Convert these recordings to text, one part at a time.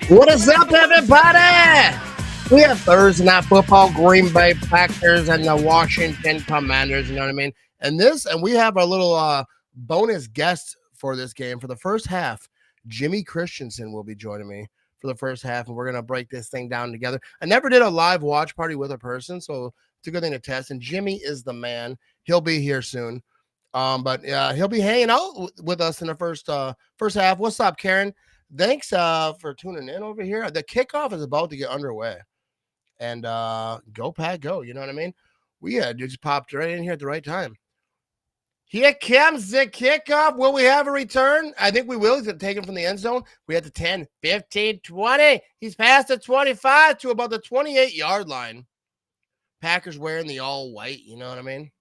What is up, everybody? We have Thursday Night Football, Green Bay Packers, and the Washington Commanders. You know what I mean? And we have our little bonus guest for this game for the first half. Jimmy Christensen will be joining me for the first half, and we're gonna break this thing down together. I never did a live watch party with a person, so it's a good thing to test. And Jimmy is the man. He'll be here soon. But he'll be hanging out with us in the first half. What's up, Karen? Thanks for tuning in over here. The kickoff is about to get underway. And go Pack go. You know what I mean? We just popped right in here at the right time. Here comes the kickoff. Will we have a return? I think we will. He's going to take him from the end zone. We had the 10, 15, 20. He's past the 25 to about the 28-yard line. Packers wearing the all white. You know what I mean?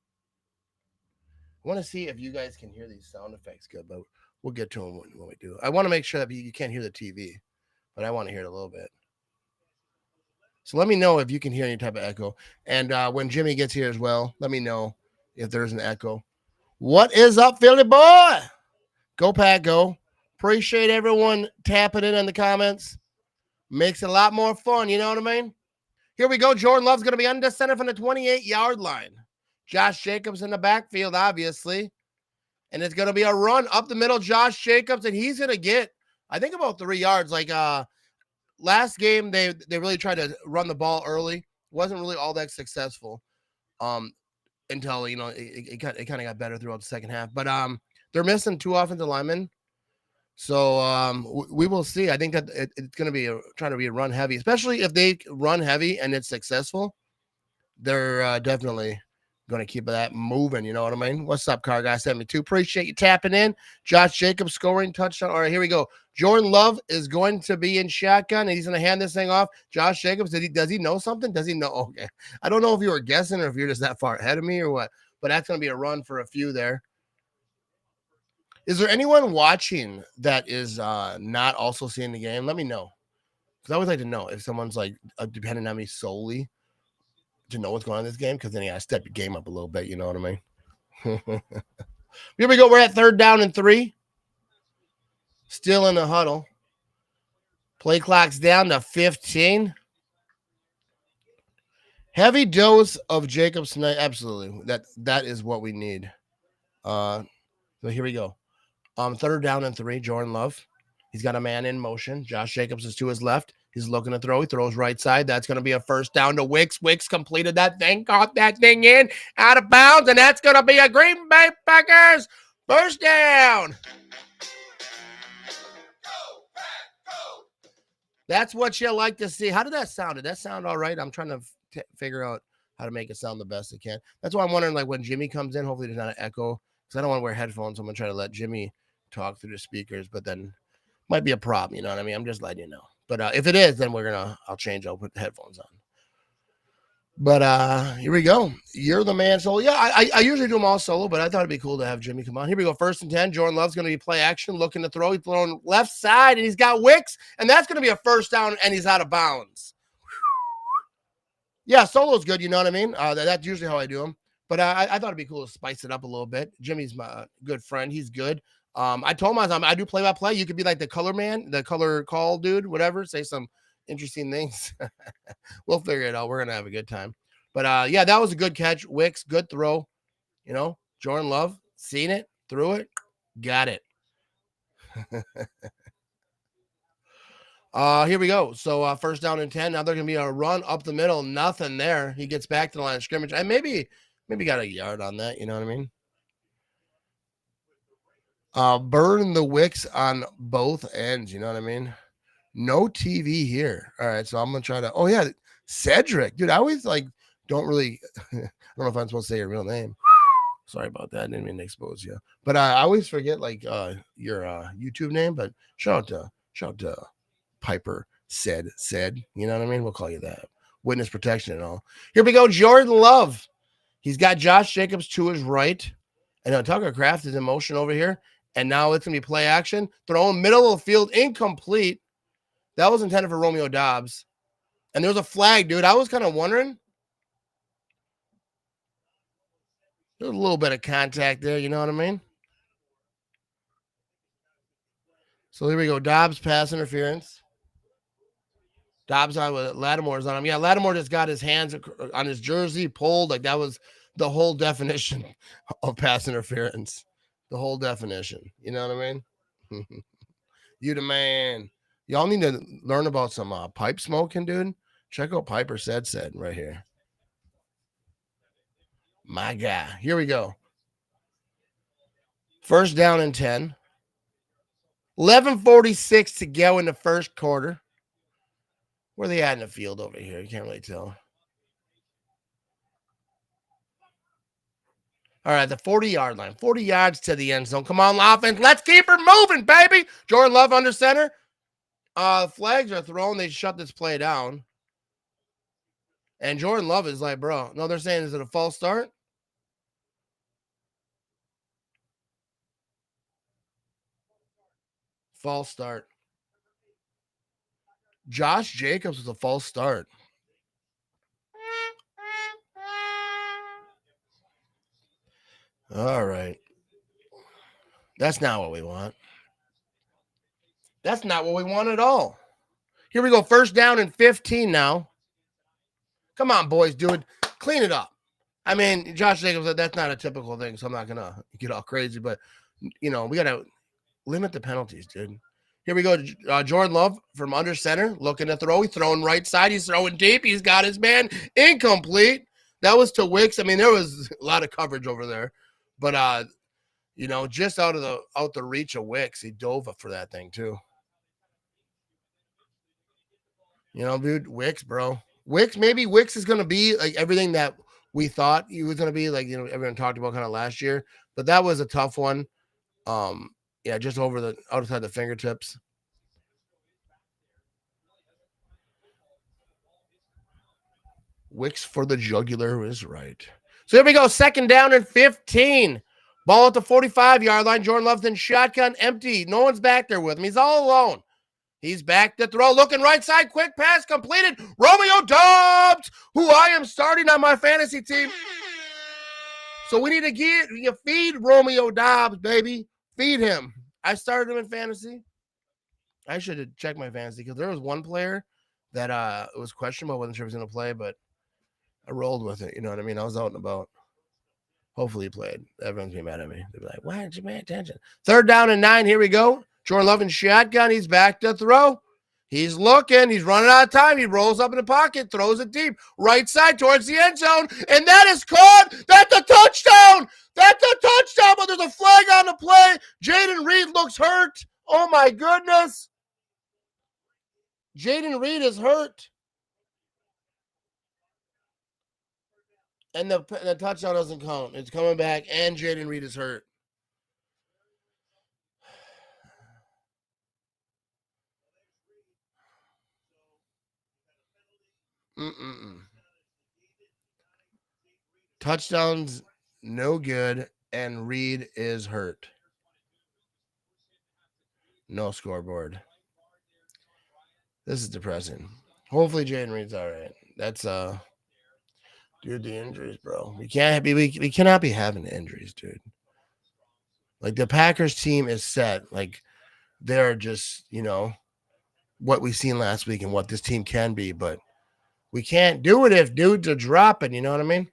I want to see if you guys can hear these sound effects good, but we'll get to them when we do. I want to make sure that you can't hear the TV, but I want to hear it a little bit. So let me know if you can hear any type of echo. And when Jimmy gets here as well, let me know if there's an echo. What is up, Philly boy? Go Pack, go. Appreciate everyone tapping in the comments. Makes it a lot more fun, you know what I mean? Here we go. Jordan Love's going to be under center from the 28-yard line. Josh Jacobs in the backfield, obviously. And it's going to be a run up the middle, Josh Jacobs, and he's going to get, I think, about 3 yards. Like last game, they really tried to run the ball early. Wasn't really all that successful until, you know, it kind of got better throughout the second half. But they're missing 2 offensive linemen. So we will see. I think that it's going to be trying to be a run heavy, especially if they run heavy and it's successful. They're definitely going to keep that moving. You know what I mean? What's up, Car Guy 72? Appreciate you tapping in. Josh Jacobs scoring touchdown. All right, here we go. Jordan Love is going to be in shotgun, and he's going to hand this thing off. Josh Jacobs, does he know something? Does he know? Okay. I don't know if you were guessing or if you're just that far ahead of me or what, but that's going to be a run for a few there. Is there anyone watching that is not also seeing the game? Let me know. Because I always like to know if someone's like depending on me solely to know what's going on in this game, because then you got to step your game up a little bit. You know what I mean? Here we go. We're at 3rd down and 3. Still in the huddle. Play clock's down to 15. Heavy dose of Jacobs tonight. Absolutely. That is what we need. So here we go. 3rd down and 3. Jordan Love. He's got a man in motion. Josh Jacobs is to his left. He's looking to throw. He throws right side. That's going to be a first down to Wicks. Wicks completed that thing, caught that thing in, out of bounds, and that's going to be a Green Bay Packers first down. That's what you like to see. How did that sound? Did that sound all right? I'm trying to figure out how to make it sound the best it can. That's why I'm wondering, like, when Jimmy comes in, hopefully there's not an echo, because I don't want to wear headphones. I'm going to try to let Jimmy talk through the speakers, but then might be a problem, you know what I mean? I'm just letting you know. But if it is, then I'll change. I'll put the headphones on. But here we go. You're the man solo. Yeah, I usually do them all solo, but I thought it'd be cool to have Jimmy come on. Here we go. 1st and 10. Jordan Love's going to be play action, looking to throw. He's throwing left side, and he's got Wicks, and that's going to be a first down, and he's out of bounds. Yeah, solo's good, you know what I mean? That's usually how I do them. But I thought it'd be cool to spice it up a little bit. Jimmy's my good friend. He's good. I told him I do play-by-play. You could be like the color man, the color call dude, whatever. Say some interesting things. We'll figure it out. We're going to have a good time. But, yeah, that was a good catch. Wicks, good throw. You know, Jordan Love, seen it, threw it, got it. Here we go. So 1st down and 10. Now they're going to be a run up the middle. Nothing there. He gets back to the line of scrimmage. And maybe got a yard on that. You know what I mean? Burn the Wicks on both ends. You know what I mean? No TV here. All right. So I'm going to try to. Oh, yeah. Cedric. Dude, I always don't really. I don't know if I'm supposed to say your real name. Sorry about that. I didn't mean to expose you. But I always forget your YouTube name. But shout out to Piper said. You know what I mean? We'll call you that. Witness protection and all. Here we go. Jordan Love. He's got Josh Jacobs to his right. And Tucker Kraft is in motion over here. And now it's going to be play action. Throwing middle of the field, incomplete. That was intended for Romeo Doubs. And there was a flag, dude. I was kind of wondering. There's a little bit of contact there, you know what I mean? So here we go. Doubs pass interference. Dobbs on with Lattimore's on him. Yeah, Lattimore just got his hands on his jersey pulled. Like that was the whole definition of pass interference. The whole definition. You know what I mean? You the man. Y'all need to learn about some pipe smoking, dude. Check out Piper said right here. My guy. Here we go. First down and 10. 11:46 to go in the first quarter. Where are they at in the field over here? You can't really tell. All right, the 40-yard line. 40 yards to the end zone. Come on, offense. Let's keep her moving, baby. Jordan Love under center. Flags are thrown. They shut this play down. And Jordan Love is like, bro. No, they're saying, is it a false start? False start. Josh Jacobs was a false start. All right. That's not what we want. That's not what we want at all. Here we go. First down and 15 now. Come on, boys, dude. Clean it up. I mean, Josh Jacobs, that's not a typical thing, so I'm not going to get all crazy. But, we got to limit the penalties, dude. Here we go. Jordan Love from under center, looking to throw. He's throwing right side. He's throwing deep. He's got his man incomplete. That was to Wicks. I mean, there was a lot of coverage over there. But, just out the reach of Wicks, he dove for that thing, too. Dude, Wicks, bro. Maybe Wicks is going to be like everything that we thought he was going to be, like, everyone talked about kind of last year. But that was a tough one. Just outside the fingertips. Wicks for the jugular is right. So here we go. Second down and 15. Ball at the 45-yard line. Jordan Love's in shotgun, empty. No one's back there with him. He's all alone. He's back to throw. Looking right side. Quick pass completed. Romeo Dobbs, who I am starting on my fantasy team. So we need to feed Romeo Dobbs, baby. Feed him. I started him in fantasy. I should have checked my fantasy because there was one player that was questionable. I wasn't sure if he was going to play, but I rolled with it. You know what I mean? I was out and about. Hopefully he played. Everyone's going to be mad at me. They'll be like, why didn't you pay attention? Third down and 9. Here we go. Jordan Love in shotgun. He's back to throw. He's looking. He's running out of time. He rolls up in the pocket, throws it deep. Right side towards the end zone. And that is caught. That's a touchdown. That's a touchdown, but there's a flag on the play. Jaden Reed looks hurt. Oh, my goodness. Jaden Reed is hurt. And the touchdown doesn't count. It's coming back, and Jaden Reed is hurt. Touchdowns, no good, and Reed is hurt. No scoreboard. This is depressing. Hopefully Jaden Reed's all right. That's dude, the injuries, bro. We cannot be having injuries, dude. Like the Packers team is set. Like they're just, what we seen last week and what this team can be, but we can't do it if dudes are dropping, you know what I mean?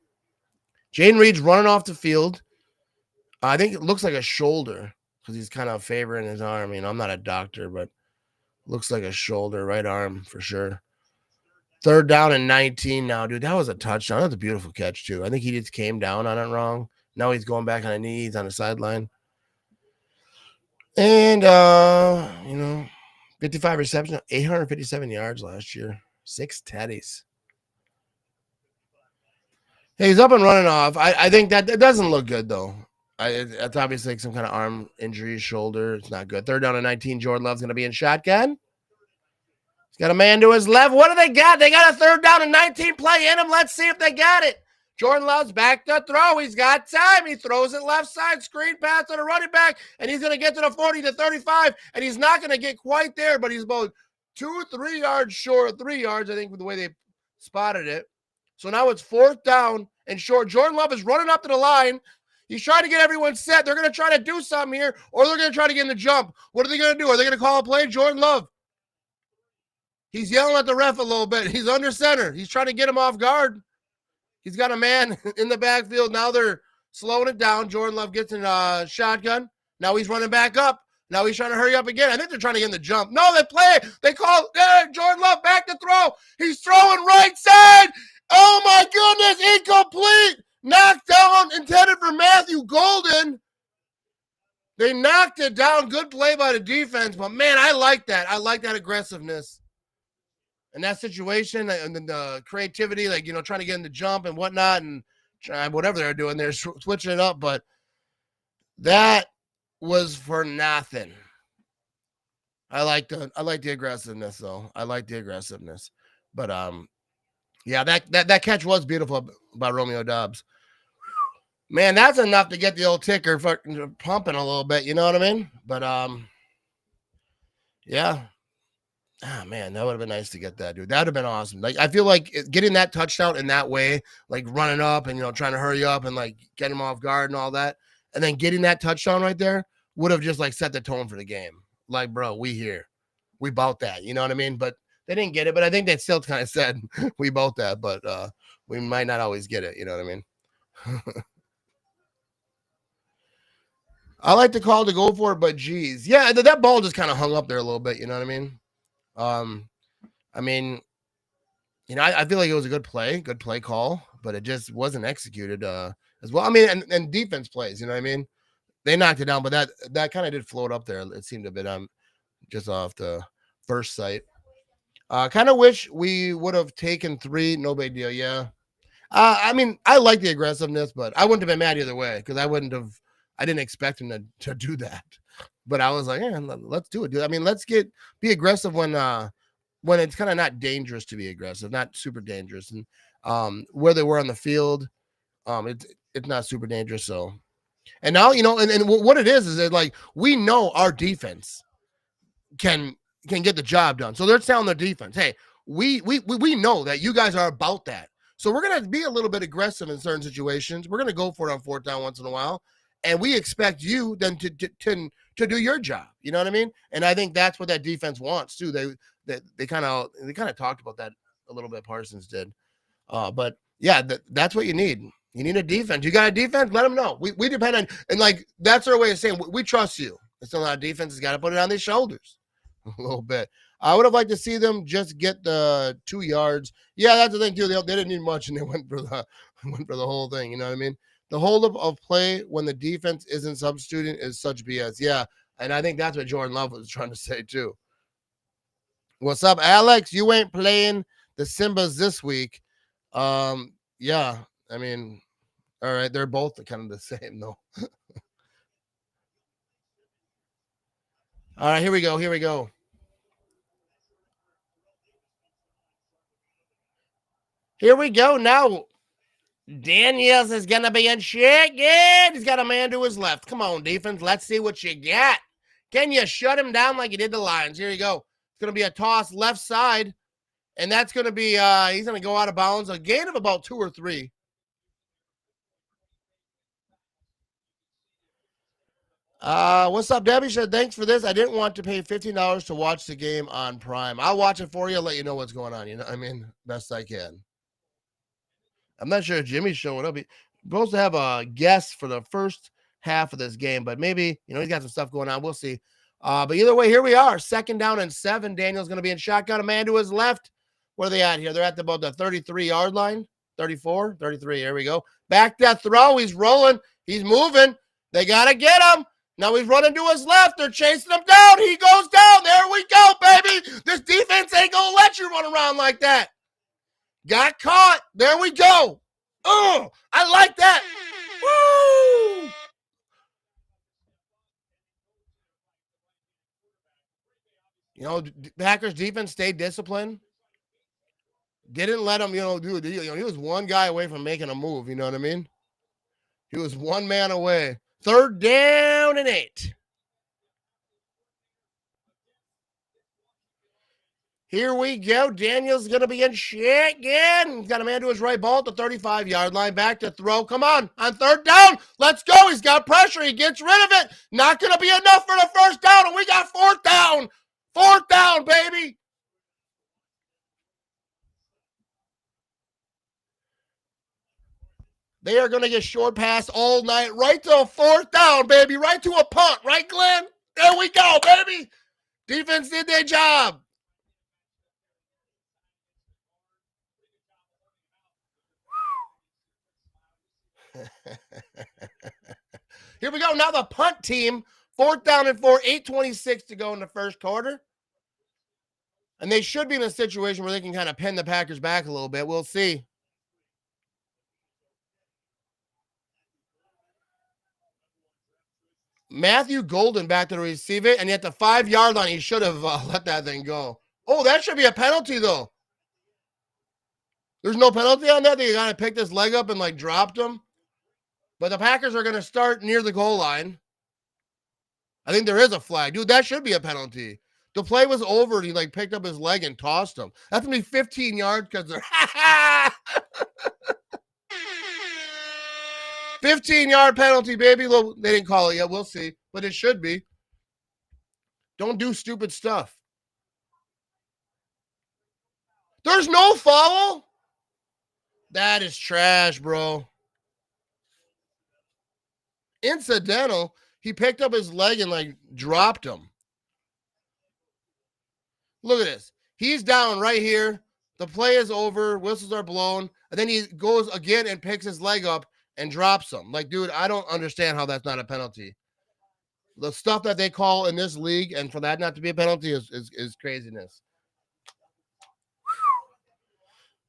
Jaden Reed's running off the field. I think it looks like a shoulder because he's kind of favoring his arm. I'm not a doctor, but looks like a shoulder, right arm for sure. Third down and 19 now, dude. That was a touchdown. That's a beautiful catch, too. I think he just came down on it wrong. Now he's going back on the knees on the sideline. And, 55 receptions, 857 yards last year. 6 teddies. Hey, he's up and running off. I think that it doesn't look good, though. It's obviously like some kind of arm injury, shoulder. It's not good. Third down and 19. Jordan Love's going to be in shotgun. He's got a man to his left. What do they got? They got a third down and 19 play in him. Let's see if they got it. Jordan Love's back to throw. He's got time. He throws it left side, screen pass to the running back, and he's going to get to the 40 to 35, and he's not going to get quite there, but he's about 2-3 yards short, 3 yards, I think, with the way they spotted it. So now it's fourth down and short. Jordan Love is running up to the line. He's trying to get everyone set. They're going to try to do something here, or they're going to try to get in the jump. What are they going to do? Are they going to call a play? Jordan Love. He's yelling at the ref a little bit. He's under center. He's trying to get him off guard. He's got a man in the backfield. Now they're slowing it down. Jordan Love gets in a shotgun. Now he's running back up. Now he's trying to hurry up again. I think they're trying to get in the jump. No, they play. They call Jordan Love back to throw. He's throwing right side. Oh, my goodness. Incomplete. Knocked down. Intended for Matthew Golden. They knocked it down. Good play by the defense. But, man, I like that. I like that aggressiveness. In that situation, and then the creativity, like, you know, trying to get in the jump and whatnot, and whatever they're doing, they're switching it up. But that was for nothing. I like the aggressiveness, though. I like the aggressiveness. But yeah, that catch was beautiful by Romeo Doubs. Man, that's enough to get the old ticker fucking pumping a little bit. You know what I mean? But yeah. Ah, man, that would have been nice to get that, dude. That would have been awesome. Like, I feel like getting that touchdown in that way, like running up and, you know, trying to hurry up and, like, get him off guard and all that, and then getting that touchdown right there would have just, like, set the tone for the game. Like, bro, we here. We bout that. You know what I mean? But they didn't get it. But I think they still kind of said we bout that. But we might not always get it. You know what I mean? I like the call to go for it, but geez. Yeah, that ball just kind of hung up there a little bit. You know what I mean? I mean, you know, I feel like it was a good play call, but it just wasn't executed as well. I mean, and defense plays, you know what I mean? They knocked it down, but that kind of did float up there. It seemed a bit just off the first sight. Kind of wish we would have taken 3. No big deal. Yeah. I mean, I like the aggressiveness, but I wouldn't have been mad either way because I didn't expect him to do that. But I was like, yeah, let's do it, dude. I mean, let's be aggressive when it's kind of not dangerous to be aggressive, not super dangerous. And where they were on the field, it's not super dangerous. So, and now, you know, and what it is that, like, we know our defense can get the job done. So they're telling their defense, hey, we know that you guys are about that. So we're gonna be a little bit aggressive in certain situations. We're gonna go for it on 4th down once in a while. And we expect you then to do your job. You know what I mean? And I think that's what that defense wants too. They kind of talked about that a little bit. Parsons did. But yeah, that's what you need. You need a defense. You got a defense? Let them know. We depend on, and like, that's our way of saying we trust you. It's a lot of defense has got to put it on their shoulders a little bit. I would have liked to see them just get the 2 yards. Yeah, that's the thing too. They didn't need much, and they went for the whole thing. You know what I mean? The holdup of play when the defense isn't substituting is such BS. Yeah, and I think that's what Jordan Love was trying to say too. What's up, Alex? You ain't playing the Simbas this week. Yeah, I mean, all right, they're both kind of the same though. All right, here we go. Here we go now. Daniels is going to be in shit. Yeah, he's got a man to his left. Come on, defense. Let's see what you got. Can you shut him down like you did the Lions? Here you go. It's going to be a toss left side, and that's going to be he's going to go out of bounds. A gain of about 2 or 3. What's up, Debbie? Said, thanks for this. I didn't want to pay $15 to watch the game on Prime. I'll watch it for you. Let you know what's going on. You know, I mean, best I can. I'm not sure if Jimmy's showing up. He's supposed to have a guest for the first half of this game, but maybe, you know, he's got some stuff going on. We'll see. But either way, here we are. 2nd down and 7. Daniel's going to be in shotgun. A man to his left. Where are they at here? They're at about the 33-yard line. 34, 33. Here we go. Back that throw. He's rolling. He's moving. They got to get him. Now he's running to his left. They're chasing him down. He goes down. There we go, baby. This defense ain't going to let you run around like that. Got caught. There we go. Oh, I like that. Woo! You know, Packers defense stayed disciplined. Didn't let him, you know, dude. He was one guy away from making a move. You know what I mean? He was one man away. 3rd down and 8. Here we go. Daniel's going to be in shit again. He's got a man to his right, ball at the 35-yard line. Back to throw. Come on 3rd down. Let's go. He's got pressure. He gets rid of it. Not going to be enough for the 1st down, and we got 4th down. 4th down, baby. They are going to get short pass all night, right to a fourth down, baby, right to a punt, right, Glenn? There we go, baby. Defense did their job. Here we go. Now the punt team, fourth down and 4, 8:26 to go in the first quarter. And they should be in a situation where they can kind of pin the Packers back a little bit. We'll see. Matthew Golden back to receive it, and yet the 5-yard line, he should have let that thing go. Oh, that should be a penalty, though. There's no penalty on that. They kind of picked his leg up and, like, dropped him. But the Packers are going to start near the goal line. I think there is a flag. Dude, that should be a penalty. The play was over, and he, like, picked up his leg and tossed him. That's going to be 15 yards because they're 15-yard penalty, baby. Well, they didn't call it yet. We'll see. But it should be. Don't do stupid stuff. There's no foul? That is trash, bro. Incidental. He picked up his leg and, like, dropped him. Look at this. He's down right here. The play is over. Whistles are blown. And then he goes again and picks his leg up and drops him. Like, dude, I don't understand how that's not a penalty. The stuff that they call in this league, and for that not to be a penalty is craziness.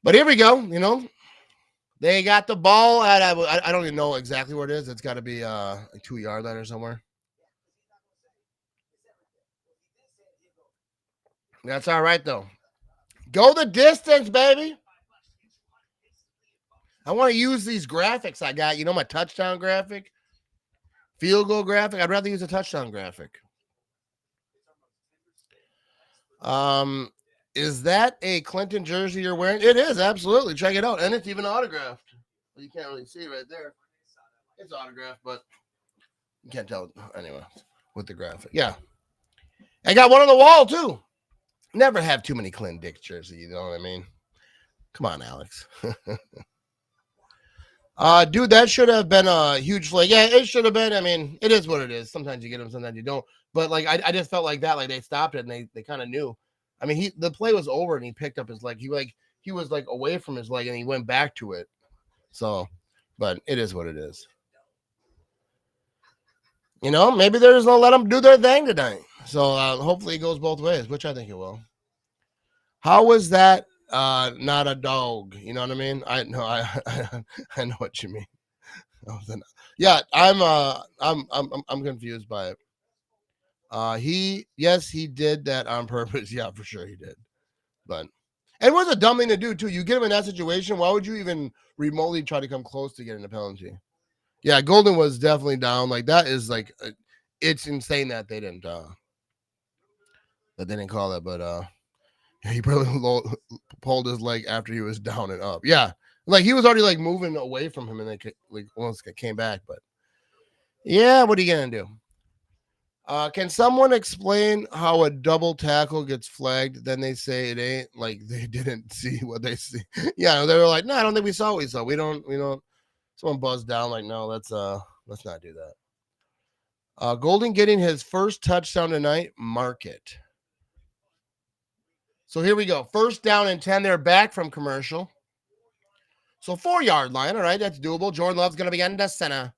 But here we go. You know, they got the ball at, I don't even know exactly where it is. It's got to be a 2-yard line or somewhere. That's all right, though. Go the distance, baby. I want to use these graphics I got. You know, my touchdown graphic, field goal graphic. I'd rather use a touchdown graphic. Is that a Clinton jersey you're wearing? It is, absolutely. Check it out. And it's even autographed. Well, you can't really see right there. It's autographed, but you can't tell anyway with the graphic. Yeah. I got one on the wall, too. Never have too many Clinton Dix jerseys, you know what I mean? Come on, Alex. Dude, that should have been a huge flag. Yeah, it should have been. I mean, it is what it is. Sometimes you get them, sometimes you don't. But, like, I just felt like that. Like, they stopped it, and they kind of knew. I mean, the play was over, and he picked up his leg. He was, like, away from his leg, and he went back to it. So, but it is what it is. You know, maybe they're just going to let them do their thing tonight. So, hopefully it goes both ways, which I think it will. How was that not a dog? You know what I mean? I know I know what you mean. Yeah, I'm confused by it. He did that on purpose. Yeah, for sure he did. But it was a dumb thing to do too. You get him in that situation, why would you even remotely try to come close to getting a penalty? Yeah, Golden was definitely down. Like, that is like it's insane that they didn't call that, but he probably pulled his leg after he was down and up. Yeah, like he was already like moving away from him, and they like once it came back. But yeah, what are you gonna do? Can someone explain how a double tackle gets flagged? Then they say it ain't, like they didn't see what they see. Yeah, they were like, no, I don't think we saw what we saw. We don't. Someone buzzed down like, no, let's not do that. Golden getting his first touchdown tonight. Mark it. So here we go. First down and 10. They're back from commercial. So 4-yard line. All right, that's doable. Jordan Love's going to be in the center.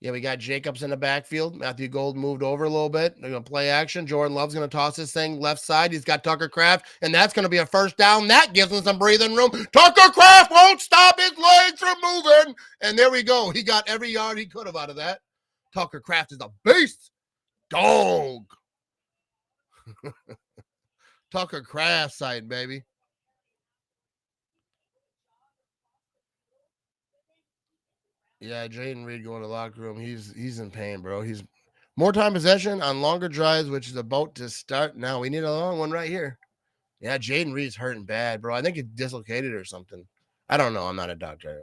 Yeah, we got Jacobs in the backfield. Matthew Gold moved over a little bit. They're going to play action. Jordan Love's going to toss this thing left side. He's got Tucker Kraft, and that's going to be a first down. That gives him some breathing room. Tucker Kraft won't stop his legs from moving. And there we go. He got every yard he could have out of that. Tucker Kraft is a beast. Dog. Tucker Kraft side, baby. Yeah, Jaden Reed going to the locker room. He's in pain, bro. He's more time possession on longer drives, which is about to start now. We need a long one right here. Yeah, Jaden Reed's hurting bad, bro. I think he dislocated or something. I don't know. I'm not a doctor.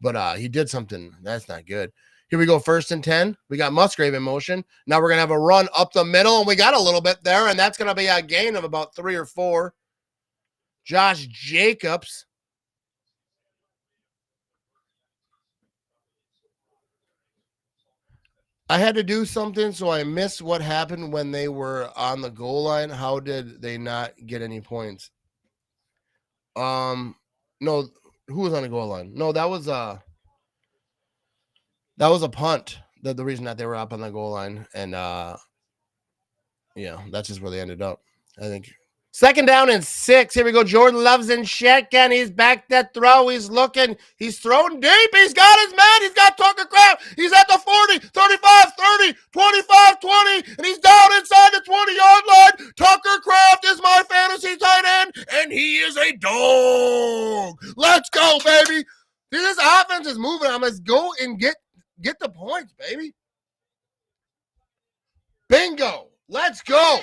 But he did something. That's not good. Here we go, 1st and 10. We got Musgrave in motion. Now we're going to have a run up the middle, and we got a little bit there, and that's going to be a gain of about 3 or 4. Josh Jacobs. I had to do something, so I missed what happened when they were on the goal line. How did they not get any points? No, who was on the goal line? No, that was a punt. The reason that they were up on the goal line, and yeah, that's just where they ended up. I think. Second down and 6. Here we go. Jordan Love's in shotgun. He's back to throw. He's looking. He's throwing deep. He's got his man. He's got Tucker Craft. He's at the 40, 35, 30, 25, 20, and he's down inside the 20-yard line. Tucker Craft is my fantasy tight end, and he is a dog. Let's go, baby. This offense is moving on. Let's go and get the points, baby. Bingo. Let's go.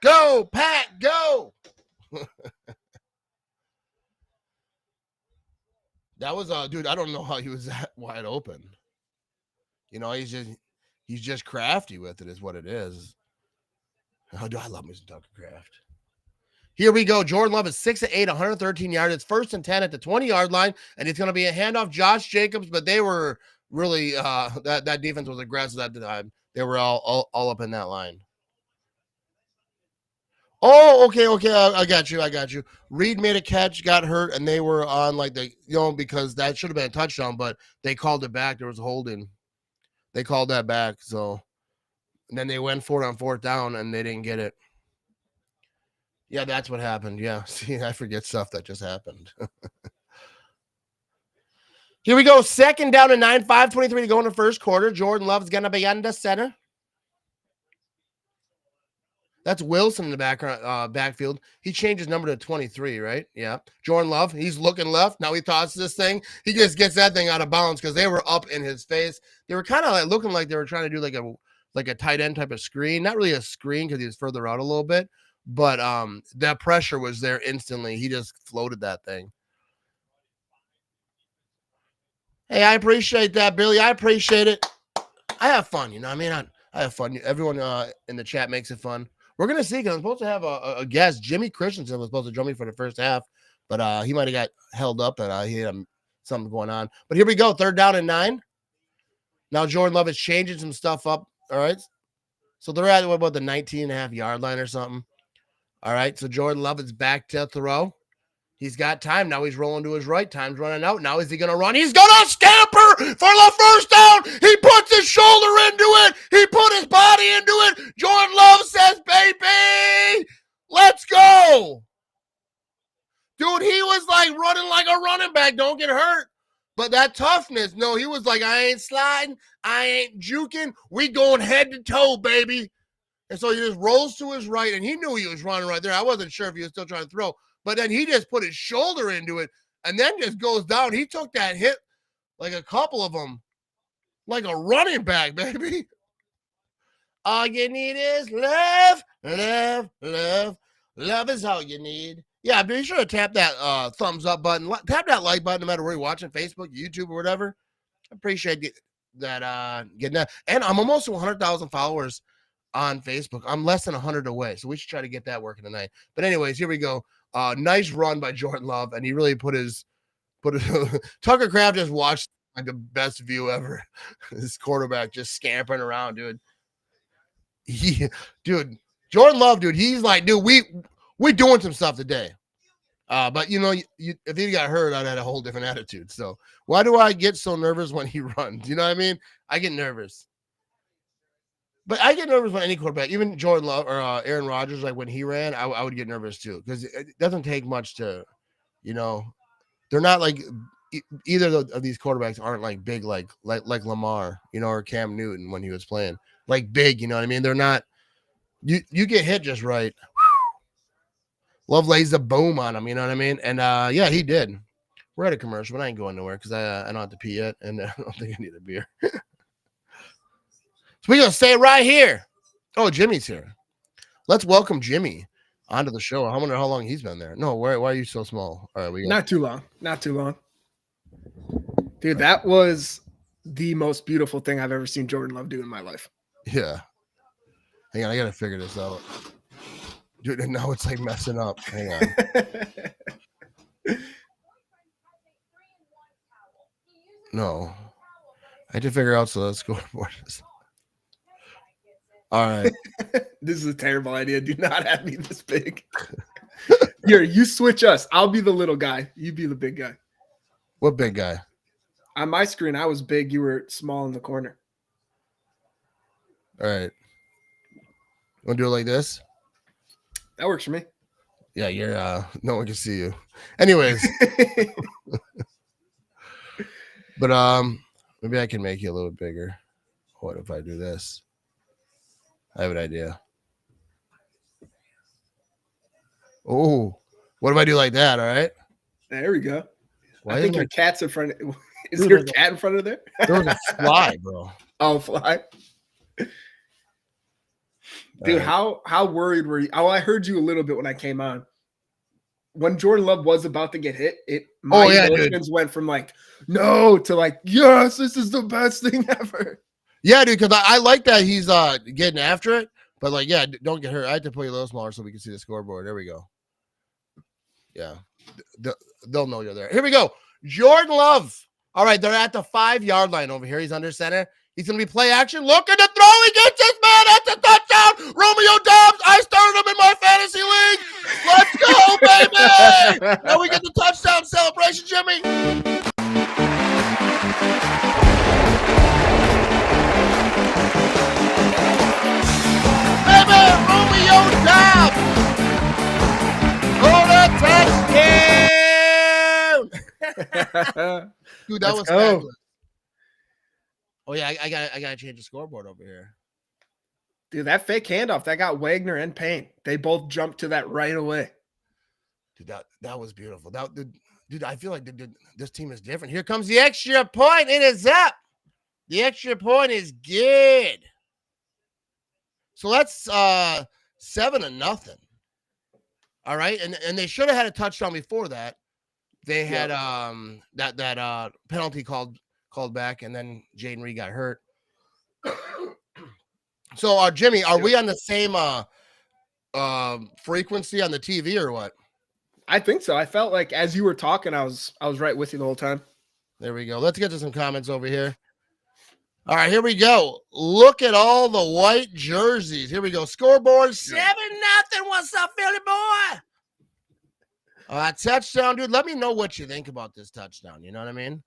Go, Pat, go. That was dude, I don't know how he was that wide open. You know, he's just crafty with it, is what it is. Oh, do I love me some Tucker Craft. Here we go. Jordan Love is 6-8, 113 yards. It's 1st and 10 at the 20-yard line, and it's going to be a handoff. Josh Jacobs, but they were really that defense was aggressive at the time. They were all up in that line. Oh, okay. I got you. Reed made a catch, got hurt, and they were on like because that should have been a touchdown, but they called it back. There was a holding. They called that back. So and then they went for it on 4th down and they didn't get it. Yeah, that's what happened. Yeah. See, I forget stuff that just happened. Here we go. 2nd down and 9, 5:23 to go in the first quarter. Jordan Love's gonna be under center. That's Wilson in the backfield. He changed his number to 23, right? Yeah. Jordan Love, he's looking left. Now he tosses this thing. He just gets that thing out of bounds because they were up in his face. They were kind of like looking like they were trying to do like a tight end type of screen. Not really a screen because he was further out a little bit, but that pressure was there instantly. He just floated that thing. Hey, I appreciate that, Billy. I appreciate it. I have fun, you know what I mean? I have fun. Everyone in the chat makes it fun. We're going to see because I'm supposed to have a guest. Jimmy Christensen was supposed to join me for the first half, but he might have got held up and he had something going on. But here we go. 3rd down and 9. Now Jordan Love is changing some stuff up. All right. So they're at what about the 19.5-yard line or something. All right. So Jordan Love is back to throw. He's got time. Now he's rolling to his right. Time's running out. Now is he going to run? He's going to scamper for the first down. He puts his shoulder into it. He put his body into it. Jordan Love says, baby, let's go. Dude, he was like running like a running back. Don't get hurt. But that toughness, no, he was like, I ain't sliding. I ain't juking. We going head to toe, baby. And so he just rolls to his right, and he knew he was running right there. I wasn't sure if he was still trying to throw. But then he just put his shoulder into it and then just goes down. He took that hit like a couple of them, like a running back, baby. All you need is love, love, love. Love is all you need. Yeah, be sure to tap that thumbs up button. Tap that like button no matter where you're watching, Facebook, YouTube, or whatever. I appreciate that getting that. And I'm almost to 100,000 followers on Facebook. I'm less than 100 away, so we should try to get that working tonight. But anyways, here we go. Nice run by Jordan Love, and he really put his Tucker Craft just watched like the best view ever. This quarterback just scampering around, dude. Dude, Jordan Love, dude, he's like, dude, we doing some stuff today. But you know, if he got hurt, I'd had a whole different attitude. So why do I get so nervous when he runs? You know what I mean? I get nervous. But I get nervous when any quarterback, even Jordan Love or Aaron Rodgers, like when he ran, I would get nervous too because it doesn't take much to, you know, they're not like either of these quarterbacks aren't like big like Lamar, you know, or Cam Newton when he was playing like big, you know what I mean? They're not. You get hit just right. Love lays a boom on him, you know what I mean? And yeah, he did. We're at a commercial, but I ain't going nowhere because I don't have to pee yet, and I don't think I need a beer. So we're gonna stay right here. Oh, Jimmy's here. Let's welcome Jimmy onto the show. I wonder how long he's been there. No, why are you so small? All right, Not too long. Dude, that was the most beautiful thing I've ever seen Jordan Love do in my life. Yeah. Hang on, I gotta figure this out. Dude, now it's like messing up. Hang on. No. I had to figure out so the scoreboard is. All right. This is a terrible idea. Do not have me this big. Here, you switch us. I'll be the little guy. You be the big guy. What big guy? On my screen, I was big. You were small in the corner. All right. Want to do it like this? That works for me. Yeah, you're no one can see you. Anyways. But maybe I can make you a little bigger. What if I do this? I have an idea. Oh, what if I do like that? All right. There we go. Why I think your cat's in front of. Is there a cat in front of there? There was a fly, bro. Oh, fly. Dude, right. how worried were you? Oh, I heard you a little bit when I came on. When Jordan Love was about to get hit, my emotions went from like no to like yes, this is the best thing ever. Yeah, dude, because I like that he's getting after it, but like yeah, don't get hurt. I had to play a little smaller so we can see the scoreboard. There we go. Yeah, they'll know you're there. Here we go. Jordan Love. All right, they're at the 5-yard line over here. He's under center. He's going to be play action. Looking to throw. He gets his man. That's a touchdown. Romeo Dobbs. I started him in my fantasy league. Let's go, baby. Now we get the touchdown celebration, Jimmy. Baby, Romeo Dobbs. For the touchdown. Dude, that was fabulous. Oh yeah, I gotta change the scoreboard over here. Dude, that fake handoff that got Wagner and Payne. They both jumped to that right away. Dude, that was beautiful. Dude, I feel like this team is different. Here comes the extra point. It is up. The extra point is good. So that's 7-0. All right, and they should have had a touchdown before that. They had that penalty called back, and then Jaden Reed got hurt. So, Jimmy, are we on the same frequency on the TV or what? I think so. I felt like as you were talking, I was right with you the whole time. There we go. Let's get to some comments over here. All right, here we go. Look at all the white jerseys. Here we go. Scoreboard 7-0. What's up, Philly boy? Touchdown, dude. Let me know what you think about this touchdown. You know what I mean?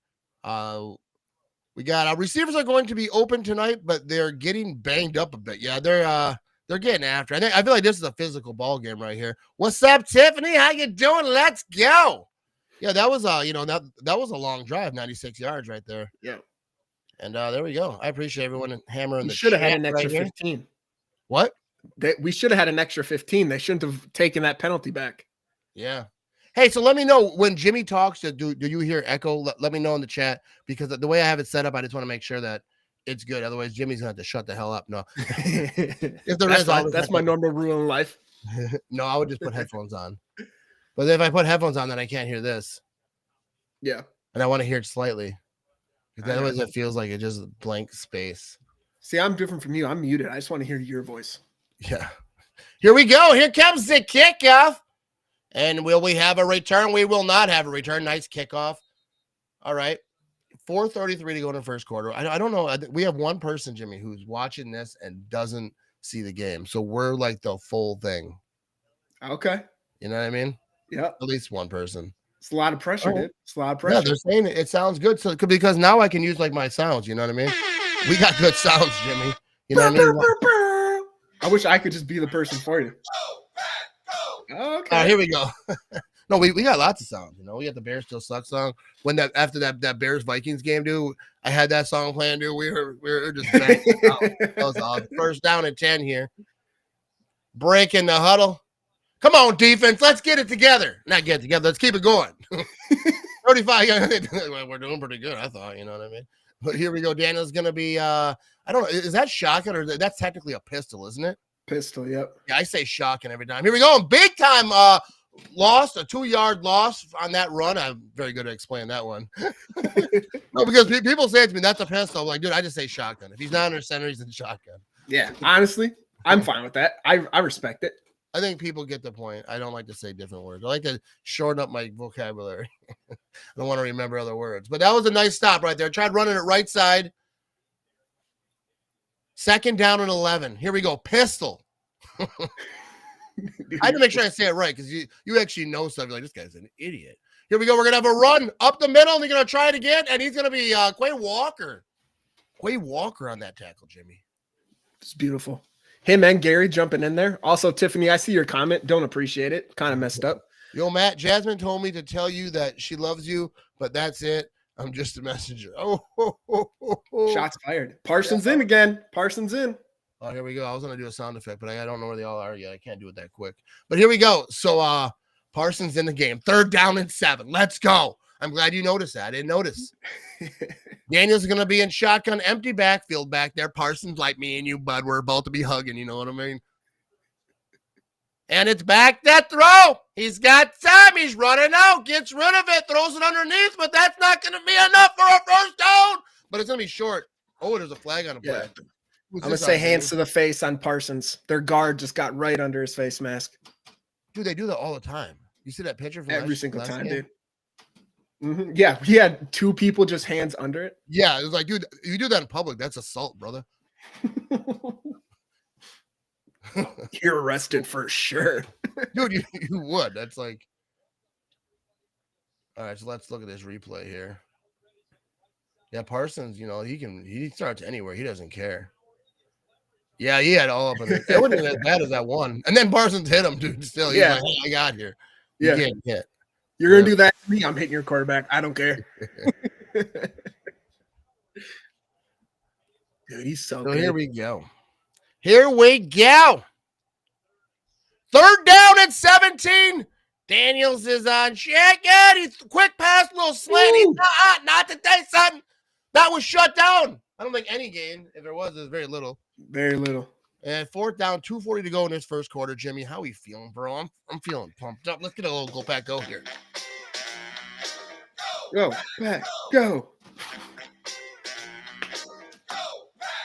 We got receivers are going to be open tonight, but they're getting banged up a bit. Yeah, they're getting after. I feel like this is a physical ball game right here. What's up, Tiffany? How you doing? Let's go. Yeah, that was that was a long drive, 96 yards right there. Yeah. And there we go. I appreciate everyone hammering the should have had an right extra 15. What? We should have had an extra 15. They shouldn't have taken that penalty back. Yeah. Hey, so let me know when Jimmy talks. Do you hear echo? Let me know in the chat, because the way I have it set up, I just want to make sure that it's good. Otherwise, Jimmy's gonna have to shut the hell up. No, if there that's my normal rule in life. No, I would just put headphones on. But if I put headphones on, then I can't hear this. Yeah, and I want to hear it slightly. Otherwise, it feels like it's just blank space. See, I'm different from you. I'm muted. I just want to hear your voice. Yeah. Here we go. Here comes the kickoff. And will we have a return? We will not have a return. Nice kickoff. All right. 4:33 to go in the first quarter. I don't know. We have one person, Jimmy, who's watching this and doesn't see the game. So we're like the full thing. Okay. You know what I mean? Yeah. At least one person. It's a lot of pressure, dude. It's a lot of pressure. Yeah, they're saying it sounds good. So because now I can use like my sounds. You know what I mean? We got good sounds, Jimmy. You know what I mean? I wish I could just be the person for you. Okay. All right, here we go. No, we got lots of songs. You know, we got the Bears Still Suck song. When after that Bears Vikings game, dude, I had that song playing, dude. We were just banging out. That was awesome. First down and 10 here. Breaking the huddle. Come on, defense. Let's get it together. Not get it together. Let's keep it going. 35. We're doing pretty good, I thought. You know what I mean? But here we go. Daniel's going to be, I don't know. Is that shotgun or that's technically a pistol, isn't it? Pistol, yep. Yeah, I say shotgun every time. Here we go. Big time loss, a 2-yard loss on that run. I'm very good at explaining that one. No, because people say it to me, that's a pistol. I'm like, dude, I just say shotgun. If he's not under center, he's in shotgun. Yeah, honestly, I'm fine with that. I respect it. I think people get the point. I don't like to say different words. I like to shorten up my vocabulary. I don't want to remember other words. But that was a nice stop right there. Tried running it right side. Second down and 11. Here we go. Pistol. I had to make sure I say it right because you actually know stuff. You're like, this guy's an idiot. Here we go. We're going to have a run up the middle, and they're going to try it again, and he's going to be Quay Walker. Quay Walker on that tackle, Jimmy. It's beautiful. Him and Gary jumping in there. Also, Tiffany, I see your comment. Don't appreciate it. Kind of messed up. Yo, Matt, Jasmine told me to tell you that she loves you, but that's it. I'm just a messenger. Shots fired. Parsons in again. Parsons in. Oh, here we go. I was going to do a sound effect, but I don't know where they all are yet. I can't do it that quick. But here we go. So Parsons in the game. 3rd down and 7. Let's go. I'm glad you noticed that. I didn't notice. Daniel's going to be in shotgun, empty backfield back there. Parsons, like me and you, bud, we're about to be hugging. You know what I mean? And it's back that throw. He's got time. He's running out. Gets rid of it. Throws it underneath, but that's not going to be enough for a first down. But it's going to be short. Oh, there's a flag on the play. Yeah. I'm going to say hands to the face on Parsons. Their guard just got right under his face mask. Dude, they do that all the time. You see that picture from every single time, dude. Mm-hmm. Yeah, he had 2 people just hands under it. Yeah, it was like, dude, you do that in public, that's assault, brother. You're arrested for sure. Dude, you would. That's like, all right, so let's look at this replay here. Yeah, Parsons, you know, he starts anywhere. He doesn't care. Yeah, he had all up in it. It wasn't as bad as that one. And then Parsons hit him, dude. Still, he's like, hey, I got here. You can't hit. You're going to do that to me. I'm hitting your quarterback. I don't care. Dude, he's so good. Here we go. Here we go. 3rd down and 17. Daniels is on shotgun. He's quick pass, little slant. He's not today, son. That was shut down. I don't think any gain. If there was, there's very little. Very little. And 4th down, 2:40 to go in this first quarter. Jimmy, how are you feeling, bro? I'm feeling pumped up. Let's get a little go back go here. Go back, go.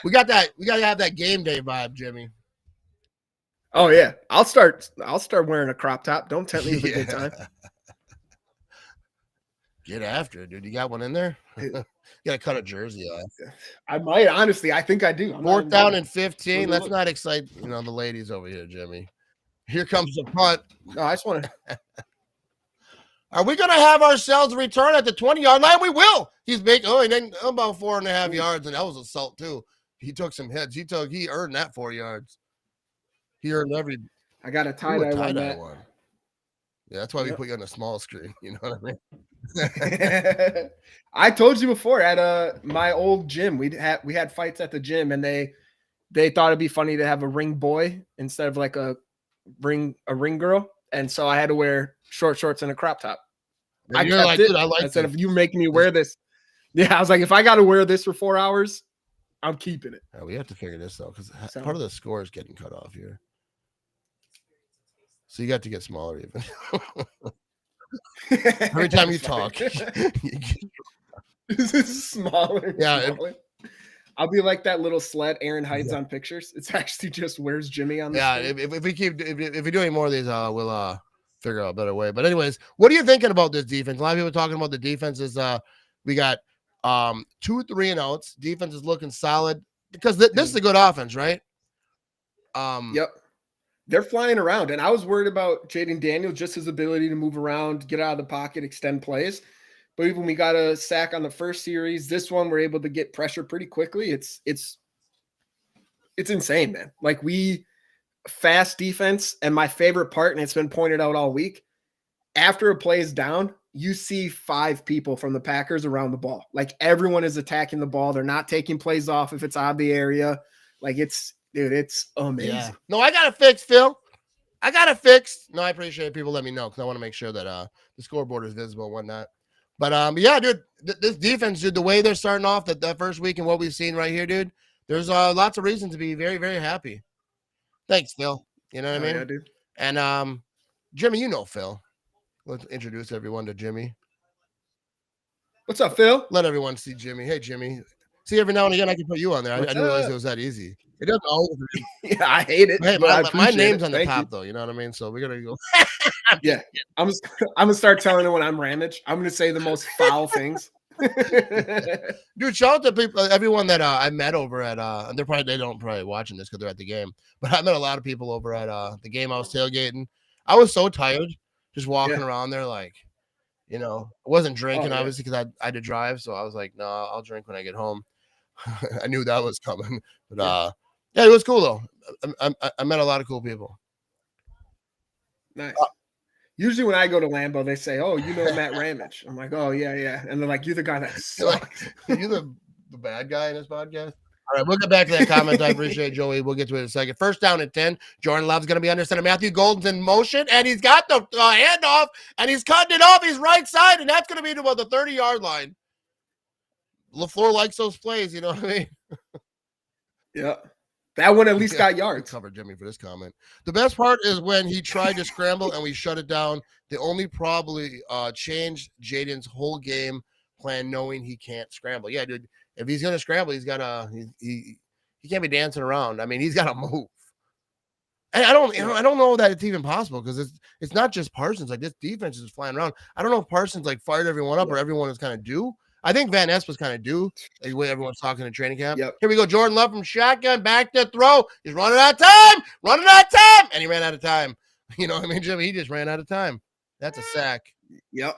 We got that. We gotta have that game day vibe, Jimmy. Oh yeah, I'll start wearing a crop top. Don't tempt me with a good time. Get after it, dude. You got one in there? You gotta cut a jersey off. I might, honestly. I think I do. 4th down and 15. Let's not excite, the ladies over here, Jimmy. Here comes the punt. No, I just want to. Are we gonna have ourselves a return at the 20-yard line? We will. He's big. Oh, and then about 4.5 yards, and that was assault too. He took some hits. He earned that 4 yards. He earned every. I got a tie-dye one. Yeah, that's why we put you on a small screen. You know what I mean? I told you before at my old gym, we had fights at the gym, and they thought it'd be funny to have a ring boy instead of like a ring girl, and so I had to wear short shorts and a crop top. I said, if you make me wear this, I was like, if I got to wear this for 4 hours, I'm keeping it. We have to figure this out because part of the score is getting cut off here. So you got to get smaller even. Every time you talk. This is smaller. Yeah. I'll be like that little sled Aaron hides on pictures. It's actually just where's Jimmy on the screen. If we do any more of these, we'll figure out a better way. But anyways, what are you thinking about this defense? A lot of people talking about the defense is we got 2 3-and-outs. Defense is looking solid because this is a good offense, right? Yep. They're flying around, and I was worried about Jaden Daniels, just his ability to move around, get out of the pocket, extend plays. But even we got a sack on the first series, this one we're able to get pressure pretty quickly. It's insane, man. Like fast defense, and my favorite part, and it's been pointed out all week, after a play is down, you see 5 people from the Packers around the ball. Like everyone is attacking the ball. They're not taking plays off if it's out of the area. Like it's amazing. Yeah. No, I got it fixed, Phil. I got it fixed. No, I appreciate people letting me know because I want to make sure that the scoreboard is visible and whatnot. But yeah, dude, this defense, dude, the way they're starting off that first week and what we've seen right here, dude, there's lots of reasons to be very, very happy. Thanks, Phil. You know what I mean? Yeah, dude. And Jimmy, you know Phil. Let's introduce everyone to Jimmy. What's up, Phil? Let everyone see Jimmy. Hey, Jimmy. See, every now and again I can put you on there. I What's didn't realize up? it was that easy. It doesn't always. Yeah, I hate it, Hey, but I my appreciate name's it. on the Thank you. top though. You know what I mean? So we're gonna go. Yeah, I'm gonna start telling it when I'm Ramage. I'm gonna say the most foul things. Dude, shout out to people, everyone that I met over at and they don't probably watching this because they're at the game. But I met a lot of people over at the game I was tailgating. I was so tired just walking Yeah. around there, like, you know, I wasn't drinking Oh, yeah. obviously because I had to drive, so I was like, no, I'll drink when I get home. I knew that was coming, but yeah, it was cool though. I met a lot of cool people. Nice. Usually when I go to Lambeau, they say, "Oh, you know Matt Ramage." I'm like, "Oh yeah, yeah," and they're like, "You're the guy that sucks." You're the bad guy in this podcast. All right, we'll get back to that comment. I appreciate Joey. We'll get to it in a second. First down and 10. Jordan Love's going to be under center. Matthew Golden's in motion, and he's got the handoff, and he's cutting it off his right side, and that's going to be to about the 30-yard line. LaFleur likes those plays, you know what I mean? Yeah. That one at least got yards. Covered Jimmy for this comment. The best part is when he tried to scramble and we shut it down. They only probably changed Jaden's whole game plan, knowing he can't scramble. Yeah, dude. If he's gonna scramble, he's gotta he can't be dancing around. I mean, he's gotta move. And I don't know that it's even possible because it's not just Parsons. Like, this defense is flying around. I don't know if Parsons like fired everyone up or everyone is kind of due. I think Van Ness was kind of due, like the way everyone's talking in training camp. Yep. Here we go. Jordan Love from shotgun, back to throw. He's running out of time, and he ran out of time. You know what I mean, Jimmy? He just ran out of time. That's a sack. Yep.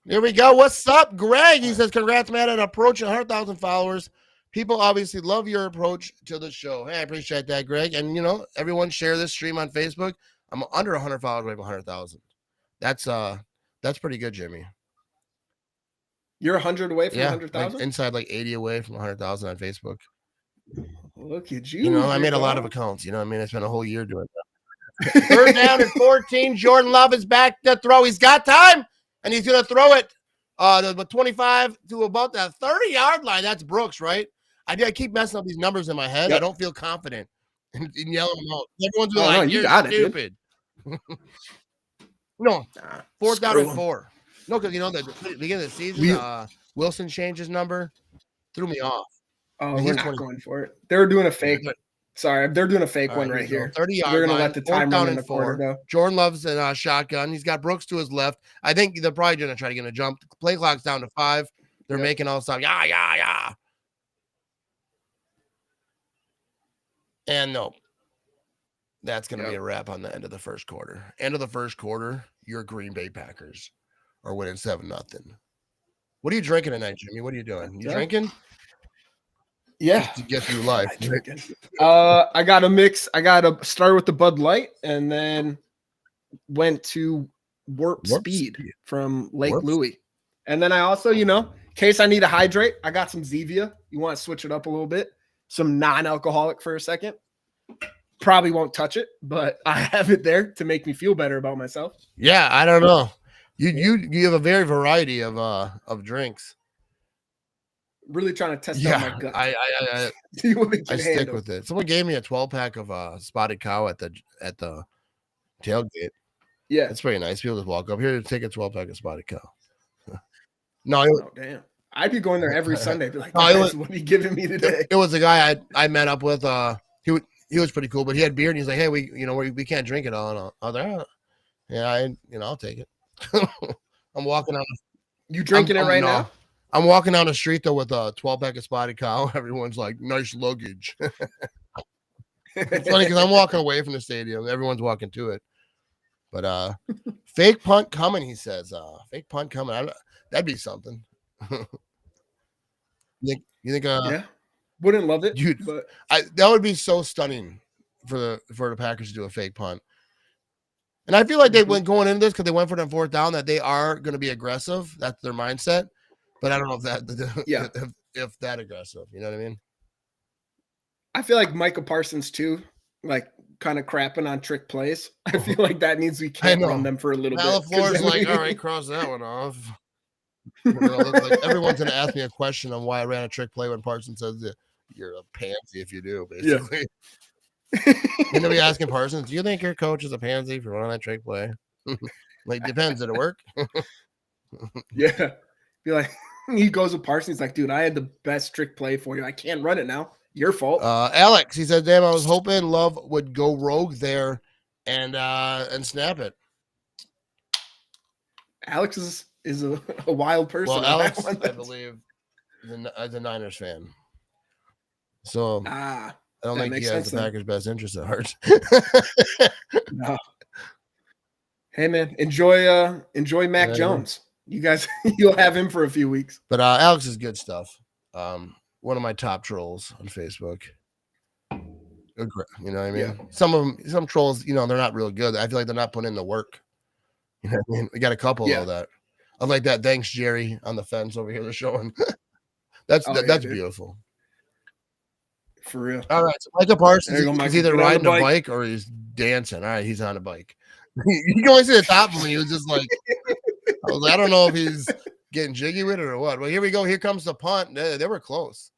Here we go. What's up, Greg? He says, congrats, man, on approaching 100,000 followers. People obviously love your approach to the show. Hey, I appreciate that, Greg. And, you know, everyone share this stream on Facebook. I'm under 100 followers away from 100,000. That's pretty good, Jimmy. You're 100 away from 100,000? Like inside like 80 away from 100,000 on Facebook. Look at you. You know, I made a lot of accounts. You know what I mean? I spent a whole year doing that. Third down and 14. Jordan Love is back to throw. He's got time, and he's going to throw it to 25 to about the 30-yard line. That's Brooks, right? I keep messing up these numbers in my head. Yep. I don't feel confident in yelling them out. Everyone's like, you're stupid. No, fourth down and 4. No, because, you know, the beginning of the season, Wilson changed his number. Threw me off. Oh, we're not going for it. They're doing a fake. Sorry, they're doing a fake one right here. 30-yard They're going to let the time run in the quarter go. Jordan Love's in a shotgun. He's got Brooks to his left. I think they're probably going to try to get a jump. Play clock's down to 5. They're making all stuff. Yeah. And no. That's going to be a wrap on the end of the first quarter. End of the first quarter, your Green Bay Packers are winning 7-0. What are you drinking tonight, Jimmy? What are you doing? You drinking? Yeah. Just to get through life. I got a mix. I got to start with the Bud Light and then went to Warp Speed from Lake Louie. And then I also, you know, in case I need to hydrate, I got some Zevia. You want to switch it up a little bit? Some non-alcoholic for a second. Probably won't touch it, but I have it there to make me feel better about myself. Yeah, I don't know. You have a very variety of drinks. Really trying to test out my gut. I stick with it. Someone gave me a 12-pack of Spotted Cow at the tailgate. Yeah, it's pretty nice. People just walk up here to take a 12-pack of Spotted Cow. No, damn. I'd be going there every Sunday. Be like, what are you giving me today? It was a guy I met up with. He was pretty cool, but he had beer, and he's like, "Hey, we can't drink it all." And I was like, "Yeah, I'll take it." I'm walking on. You drinking it right now? I'm walking down the street though with a 12-pack of Spotted Cow. Everyone's like, "Nice luggage." It's funny because I'm walking away from the stadium. Everyone's walking to it. But fake punt coming, he says. Fake punt coming. That'd be something. You think? Yeah. Wouldn't love it, dude. But that would be so stunning for the Packers to do a fake punt. And I feel like they went going into this because they went for them 4th down that they are going to be aggressive. That's their mindset. But I don't know if if that aggressive. You know what I mean? I feel like Micah Parsons too, like kind of crapping on trick plays. I feel like that means we can't run them for a little bit. LaFleur's like, all right, cross that one off. Like everyone's going to ask me a question on why I ran a trick play when Parsons says that you're a pansy if you do, basically. Yeah. And they'll be asking Parsons, do you think your coach is a pansy for running that trick play? Like, depends. Did it work? Yeah. Be like, he goes with Parsons. He's like, dude, I had the best trick play for you. I can't run it now. Your fault. Alex, he said, damn, I was hoping Love would go rogue there and snap it. Alex is a wild person. Well, Alex, I believe, is a Niners fan. So I don't think he has the Packers' best interest at heart. No. Hey man, enjoy Mac Jones. You guys, you'll have him for a few weeks. But Alex is good stuff. One of my top trolls on Facebook. You know what I mean? Yeah. Some trolls, you know, they're not real good. I feel like they're not putting in the work. You know what I mean? We got a couple of that. I like that. Thanks, Jerry, on the fence over here. They're showing. That's beautiful. For real. All right. So Micah Parsons is either riding a bike or he's dancing. All right, he's on a bike. You can only see the top of him. He was just like, I don't know if he's getting jiggy with it or what. Well, here we go. Here comes the punt. They were close.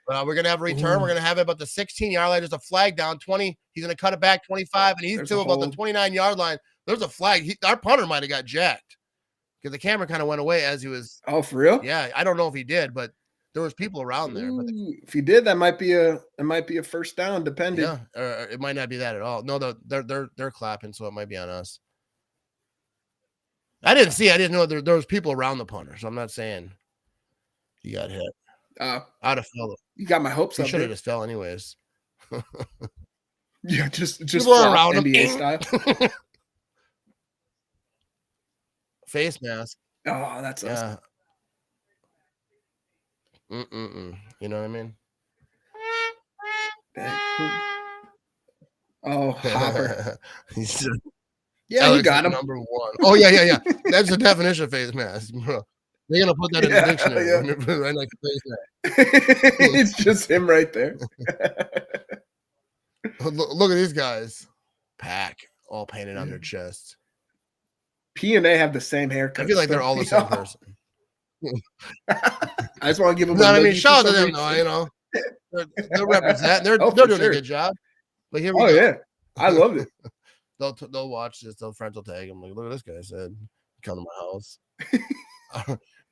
We're going to have a return. Ooh. We're going to have it about the 16-yard line. There's a flag down 20. He's going to cut it back 25, and he's to about the 29-yard line. There's a flag. Our punter might have got jacked because the camera kind of went away as he was. Oh, for real? Yeah, I don't know if he did, but there was people around there. But if he did, that might be a first down, depending. Yeah, it might not be that at all. No, they're clapping, so it might be on us. I didn't see. I didn't know there was people around the punter, so I'm not saying he got hit. I'd have fell. You got my hopes up. He should have just fell anyways. Yeah, just around NBA style. Face mask. Oh, that's yeah. You know what I mean? Oh, Hopper. Yeah, you got him. Number one. Oh, yeah. That's the definition of face mask, bro. They're gonna put that in the dictionary. Yeah. Right next to face mask. It's just him right there. Look at these guys. Pack all painted on their chest. P and A have the same haircut. I feel like they're all the same person. I just want to give them. No, I mean, shout out to them, though. You know, they'll represent. They're doing a good job. But here we go. Yeah, I love it. They'll watch this. They'll frontal tag him. Like, look at this guy said, "Come to my house."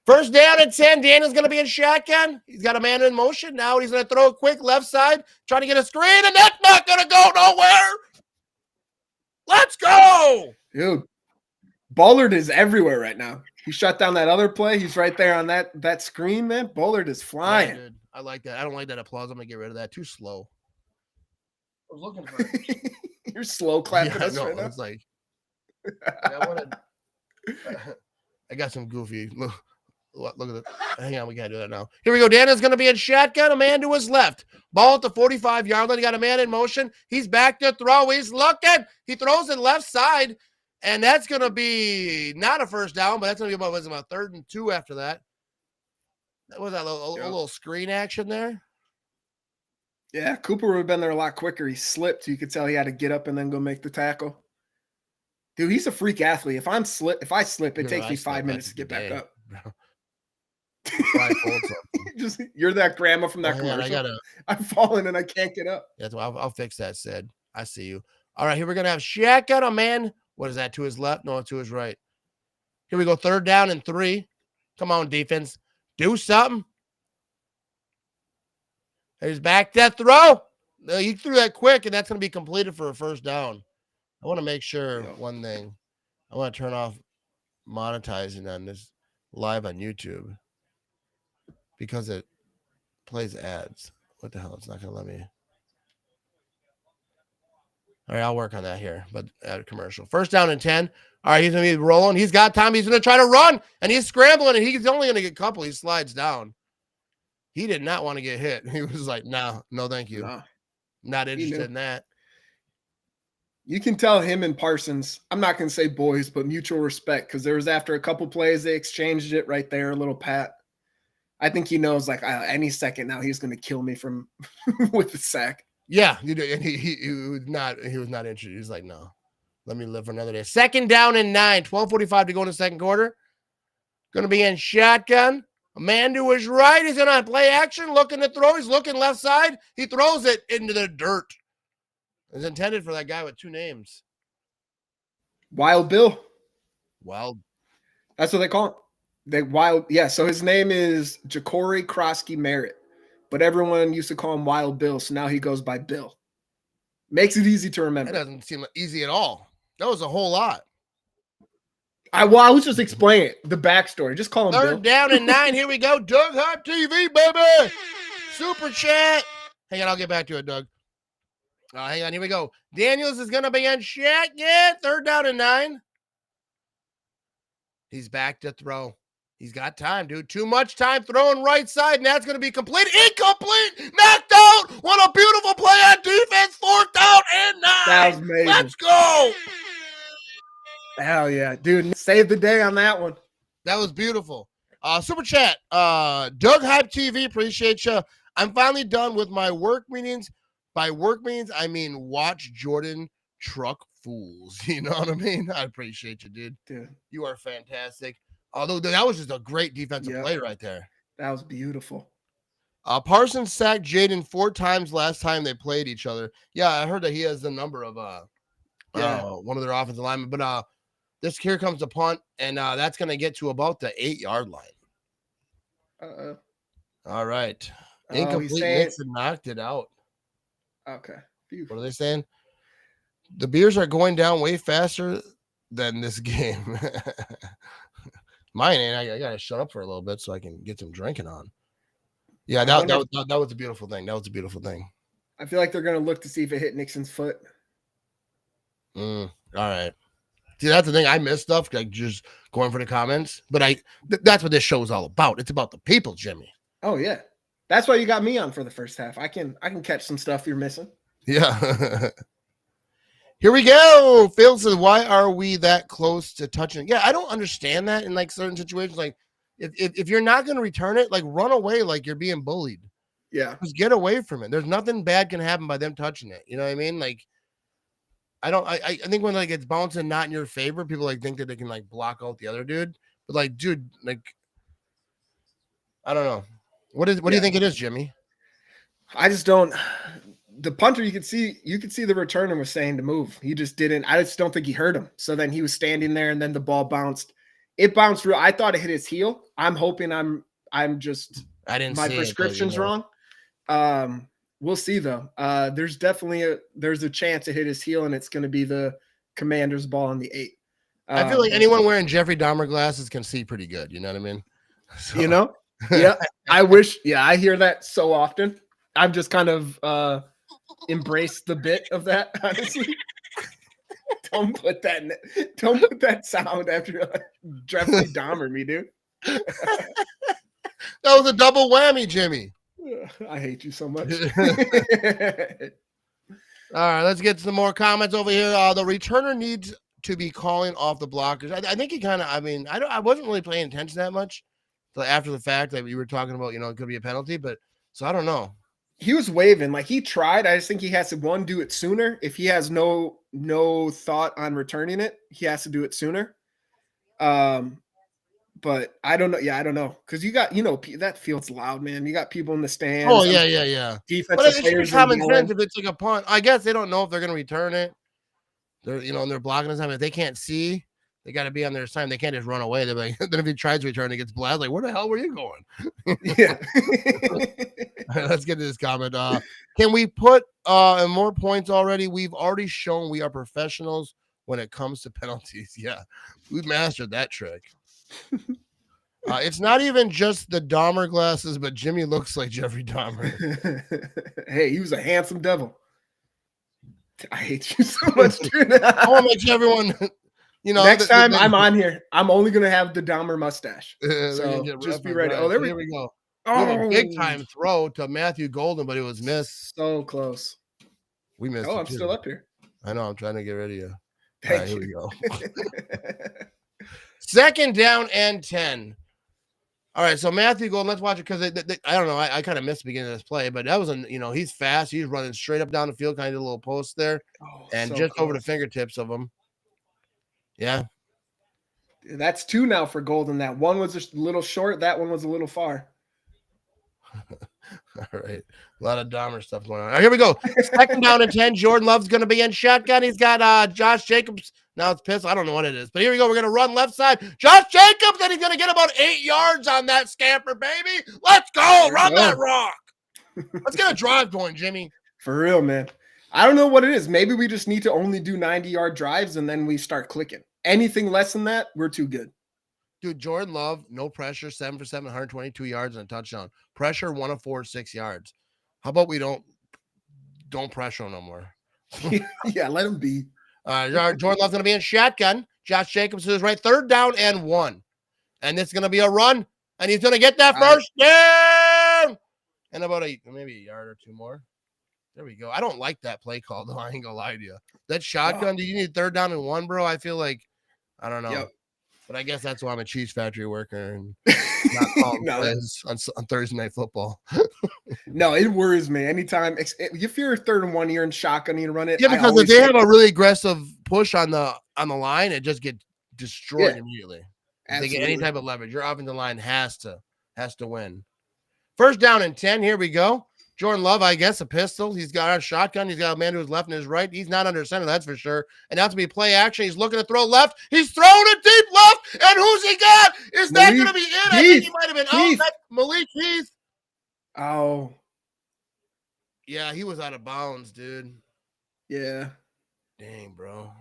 First down at 10. Daniel's going to be in shotgun. He's got a man in motion. Now he's going to throw a quick left side, trying to get a screen, and that's not going to go nowhere. Let's go. Dude, Bullard is everywhere right now. He shut down that other play. He's right there on that screen, man. Bullard is flying. Yeah, dude. I like that. I don't like that applause. I'm going to get rid of that. Too slow. I was looking for it. You're slow clapping us right now. It's like, I got some goofy. Look at it. Hang on, we gotta do that now. Here we go. Daniel's gonna be in shotgun. A man to his left. Ball at the 45-yard line. He got a man in motion. He's back to throw. He's looking. He throws it left side, and that's gonna be not a first down, but that's gonna be about 3rd and 2 after that. That was a little screen action there. Yeah, Cooper would have been there a lot quicker. He slipped. You could tell he had to get up and then go make the tackle. Dude, he's a freak athlete. If I slip, it takes me 5 minutes to get back up. You're that grandma from that commercial. I'm falling and I can't get up. That's why I'll fix that. Said I see you. All right, here we're gonna have shotgun. A man. What is that? To his left? No, to his right. Here we go. 3rd down and 3. Come on, defense. Do something. He's back to throw. He threw that quick, and that's gonna be completed for a first down. I want to make sure one thing. I want to turn off monetizing on this live on YouTube because it plays ads. What the hell? It's not going to let me. All right, I'll work on that here, but ad commercial. 1st down and 10. All right, he's going to be rolling. He's got time. He's going to try to run, and he's scrambling, and he's only going to get a couple. He slides down. He did not want to get hit. He was like, no, thank you. Not interested in that. You can tell him and Parsons, I'm not going to say boys, but mutual respect, because there was after a couple plays, they exchanged it right there, a little pat. I think he knows, like, any second now he's going to kill me from with the sack. Yeah, and he was not interested. He's like, no, let me live for another day. 2nd down and 9, 12:45 to go in the second quarter. Going to be in shotgun. A man to his right. He's going to play action, looking to throw. He's looking left side. He throws it into the dirt. It's intended for that guy with 2 names. Wild Bill. Wild. That's what they call him. So his name is Ja'Cory Krosky Merritt, but everyone used to call him Wild Bill, so now he goes by Bill. Makes it easy to That remember. doesn't seem easy at all. That was a whole lot. I was just explaining the backstory. Just call him Bill. Third down and 9. Here we go. Doug Hype TV, baby. Super chat. Hang on, I'll get back to it, Doug. Hang on, here we go. Daniels is going to be in chat. Yeah, third down and 9. He's back to throw. He's got time, dude. Too much time throwing right side, and that's going to be complete. Incomplete. Knocked out. What a beautiful play on defense. Fourth down and 9. That was amazing. Let's go. Hell yeah, dude. Save the day on that one. That was beautiful. Super chat. Doug Hype TV, appreciate you. I'm finally done with my work meetings. By work meetings, I mean watch Jordan truck fools. You know what I mean? I appreciate you, dude. You are fantastic. Although that was just a great defensive play right there. That was beautiful. Parsons sacked Jaden 4 times last time they played each other. Yeah, I heard that he has the number of one of their offensive linemen. But here comes the punt, and that's going to get to about the 8-yard line. All right. Incomplete. Nixon knocked it out. Okay. What are they saying? The beers are going down way faster than this game. Mine ain't. I got to shut up for a little bit so I can get some drinking on. Yeah, that was a beautiful thing. That was a beautiful thing. I feel like they're going to look to see if it hit Nixon's foot. All right. See, that's the thing. I miss stuff, like just going for the comments. But that's what this show is all about. It's about the people, Jimmy. Oh, yeah. That's why you got me on for the first half. I can catch some stuff you're missing. Yeah. Here we go. Phil says, why are we that close to touching? Yeah, I don't understand that in like certain situations. Like if you're not going to return it, like run away like you're being bullied. Yeah. Just get away from it. There's nothing bad can happen by them touching it. You know what I mean? Like I think when like it's bouncing not in your favor, people like think that they can like block out the other dude. But like, dude, like I don't know. What do you think it is, Jimmy? I just don't. The punter, you could see the returner was saying to move. He just didn't. I just don't think he heard him. So then he was standing there, and then the ball bounced. It bounced real. I thought it hit his heel. I'm hoping I'm just. I didn't. My prescription's wrong. We'll see though. There's definitely a chance it hit his heel, and it's going to be the Commander's ball on the 8. I feel like anyone wearing Jeffrey Dahmer glasses can see pretty good. You know what I mean? So. You know. Yeah, I wish. Yeah, I hear that so often. I've just kind of embraced the bit of that. Honestly, don't put that sound after Jeffrey Dahmer me, dude. That was a double whammy, Jimmy. I hate you so much. All right, let's get some more comments over here. The returner needs to be calling off the blockers. I think he kind of. I mean, I wasn't really paying attention that much. So after the fact that we were talking about, it could be a penalty, but so I don't know. He was waving like he tried. I just think he has to do it sooner. If he has no thought on returning it, he has to do it sooner. But I don't know. Yeah, I don't know because you got that field's loud, man. You got people in the stands. Oh yeah. Defensive players. Common sense if it's like a punt. I guess they don't know if they're going to return it. They're and they're blocking this time. If they can't see, they got to be on their side. They can't just run away. They're like, then if he tries to return, it gets blasted. Like, where the hell were you going? Yeah. Let's get to this comment. Can we put in more points already? We've already shown we are professionals when it comes to penalties. Yeah, we've mastered that trick. It's not even just the Dahmer glasses, but Jimmy looks like Jeffrey Dahmer. Hey, he was a handsome devil. I hate you so much, dude. I want to make sure everyone... next time I'm on here, I'm only gonna have the Dahmer mustache. So just be ready. Oh, here we go. Oh, big time throw to Matthew Golden, but it was missed. So close. We missed. Oh, I'm still up here. I know. I'm trying to get rid of you. Thank you. Here we go. Second down and 10. All right, so Matthew Golden. Let's watch it because I don't know. I kind of missed the beginning of this play, but that was he's fast. He's running straight up down the field, kind of a little post there, and so just close. Over the fingertips of him. Yeah. That's 2 now for Golden. That one was just a little short. That one was a little far. All right. A lot of Dahmer stuff going on. All right, here we go. Second down and 10. Jordan Love's going to be in shotgun. He's got Josh Jacobs Now it's pissed. I don't know what it is. But here we go. We're going to run left side. Josh Jacobs, and he's going to get about 8 yards on that scamper, baby. Let's go. Run that rock. Let's get a drive going, Jimmy. For real, man. I don't know what it is. Maybe we just need to only do 90-yard drives, and then we start clicking. Anything less than that, we're too good. Dude, Jordan Love, no pressure, 7 for 7, 122 yards and a touchdown. Pressure, 1 of 4, 6 yards. How about we don't pressure him no more? Yeah, let him be. Jordan Love's going to be in shotgun. Josh Jacobs is right, 3rd down and 1. And it's going to be a run, and he's going to get that first down. And about maybe a yard or 2 more. There we go. I don't like that play call, though. I ain't going to lie to you. That shotgun, do you need 3rd down and 1, bro? I feel like, I don't know. Yep. But I guess that's why I'm a cheese factory worker and not calling plays on Thursday Night Football. No, it worries me. Anytime if you're 3rd and 1, you're in shotgun, you run it. Yeah, because if they have a really aggressive push on the line, it just gets destroyed immediately. If they get any type of leverage, your offensive line has to win. 1st down and 10. Here we go. Jordan Love, I guess, a pistol. He's got a shotgun. He's got a man to his left and his right. He's not under center, that's for sure. And that's to be play action. He's looking to throw left. He's throwing it deep left. And who's he got? Is that going to be in? I think he might have been out. That's Malik Heath. Oh. Yeah, he was out of bounds, dude. Yeah. Dang, bro.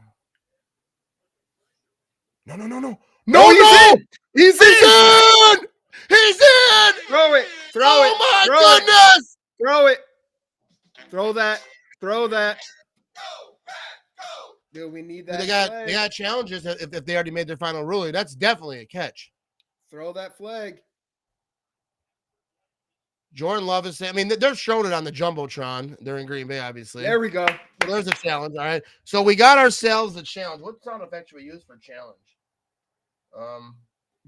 No. He's in. He's in. Throw it. Oh, my goodness. Throw it. Throw that. Dude, we need that. They got challenges if they already made their final ruling. That's definitely a catch. Throw that flag. Jordan Love is saying, I mean, they're showing it on the Jumbotron. They're in Green Bay, obviously. There we go. So there's a challenge. All right. So we got ourselves a challenge. What sound effect should we use for challenge?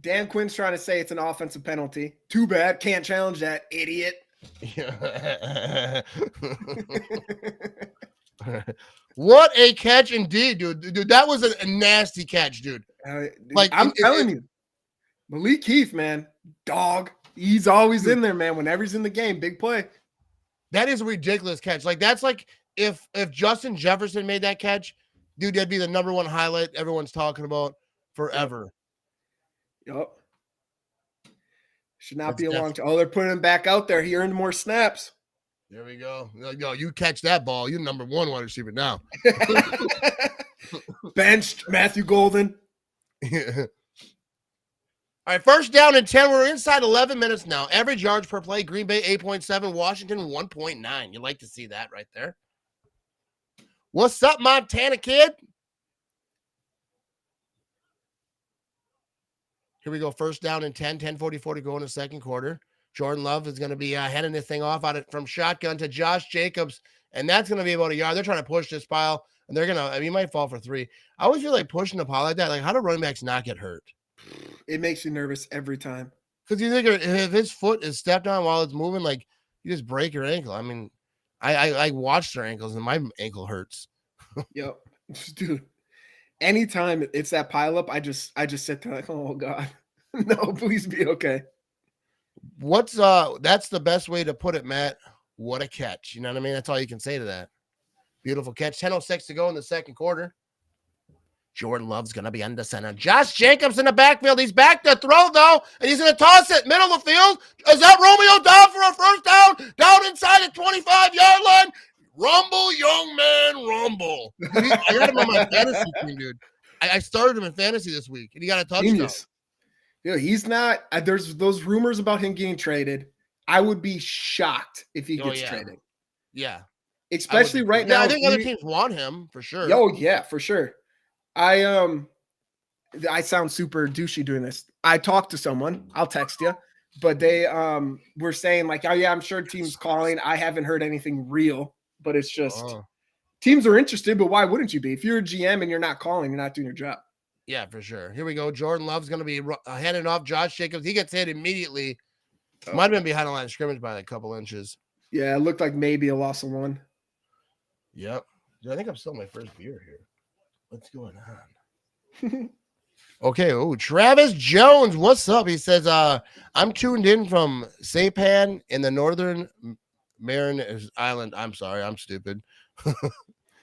Dan Quinn's trying to say it's an offensive penalty. Too bad. Can't challenge that, idiot. Yeah. What a catch indeed, dude. Dude, that was a nasty catch, dude. Like I'm telling you, Malik Heath, man, dog. He's always in there, man. Whenever he's in the game, big play. That is a ridiculous catch. Like that's like if Justin Jefferson made that catch, dude, that'd be the #1 highlight everyone's talking about forever. Yep. Should not be a long time. Oh, they're putting him back out there. He earned more snaps. There we go. Yo, you catch that ball. You're #1 wide receiver now. Benched Matthew Golden. Yeah. All right, 1st down and 10. We're inside 11 minutes now. Average yards per play, Green Bay 8.7, Washington 1.9. You like to see that right there. What's up, Montana kid? Here we go. 1st down and 10, 10:44 to go in the 2nd quarter. Jordan Love is going to be heading this thing off from shotgun to Josh Jacobs, and that's going to be about a yard. They're trying to push this pile, and they're going to, I mean, he might fall for 3. I always feel like pushing the pile like that. Like, how do running backs not get hurt? It makes you nervous every time. Because you think if his foot is stepped on while it's moving, like, you just break your ankle. I mean, I watch their ankles, and my ankle hurts. Yep. Dude, anytime it's that pile up, I just sit there like, oh, God. No, please be okay. That's the best way to put it, Matt. What a catch. You know what I mean? That's all you can say to that. Beautiful catch. 10:06 to go in the 2nd quarter. Jordan Love's going to be under center. Josh Jacobs in the backfield. He's back to throw, though, and he's going to toss it middle of the field. Is that Romeo down for a 1st down? Down inside the 25-yard line. Rumble, young man, rumble. I got him on my fantasy team, dude. I started him in fantasy this week, and he got a touchdown. Genius. Yeah, he's not. There's those rumors about him getting traded. I would be shocked if he gets traded. Yeah. Especially right now. I think other teams want him for sure. Oh, yeah, for sure. I sound super douchey doing this. I talked to someone. I'll text you. But they were saying like, oh, yeah, I'm sure teams calling. I haven't heard anything real. But it's just teams are interested. But why wouldn't you be? If you're a GM and you're not calling, you're not doing your job. Yeah, for sure. Here we go. Jordan Love's going to be handing off Josh Jacobs. He gets hit immediately. Might have been behind the line of scrimmage by a couple inches. Yeah, it looked like maybe a loss of 1. Yep. Dude, I think I'm still my first beer here. What's going on? Okay. Oh, Travis Jones. What's up? He says, I'm tuned in from Saipan in the Northern Marianas Island. I'm sorry. I'm stupid.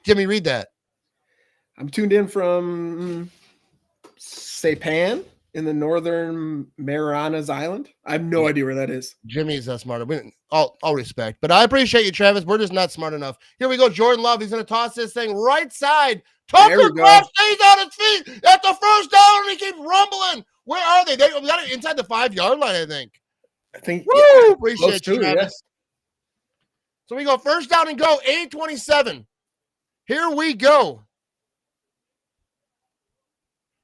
Jimmy, read that. I'm tuned in from Saipan in the northern Marianas Island. I have no idea where that is. Jimmy's smarter. All respect, but I appreciate you, Travis. We're just not smart enough. Here we go. Jordan Love. He's going to toss this thing right side. Tucker Craft stays on his feet at the first down, and he keeps rumbling. Where are they? They got it inside the 5-yard line, I think. Woo! Yeah, appreciate you, Travis. Yeah. So we go first down and go. 8:27. Here we go.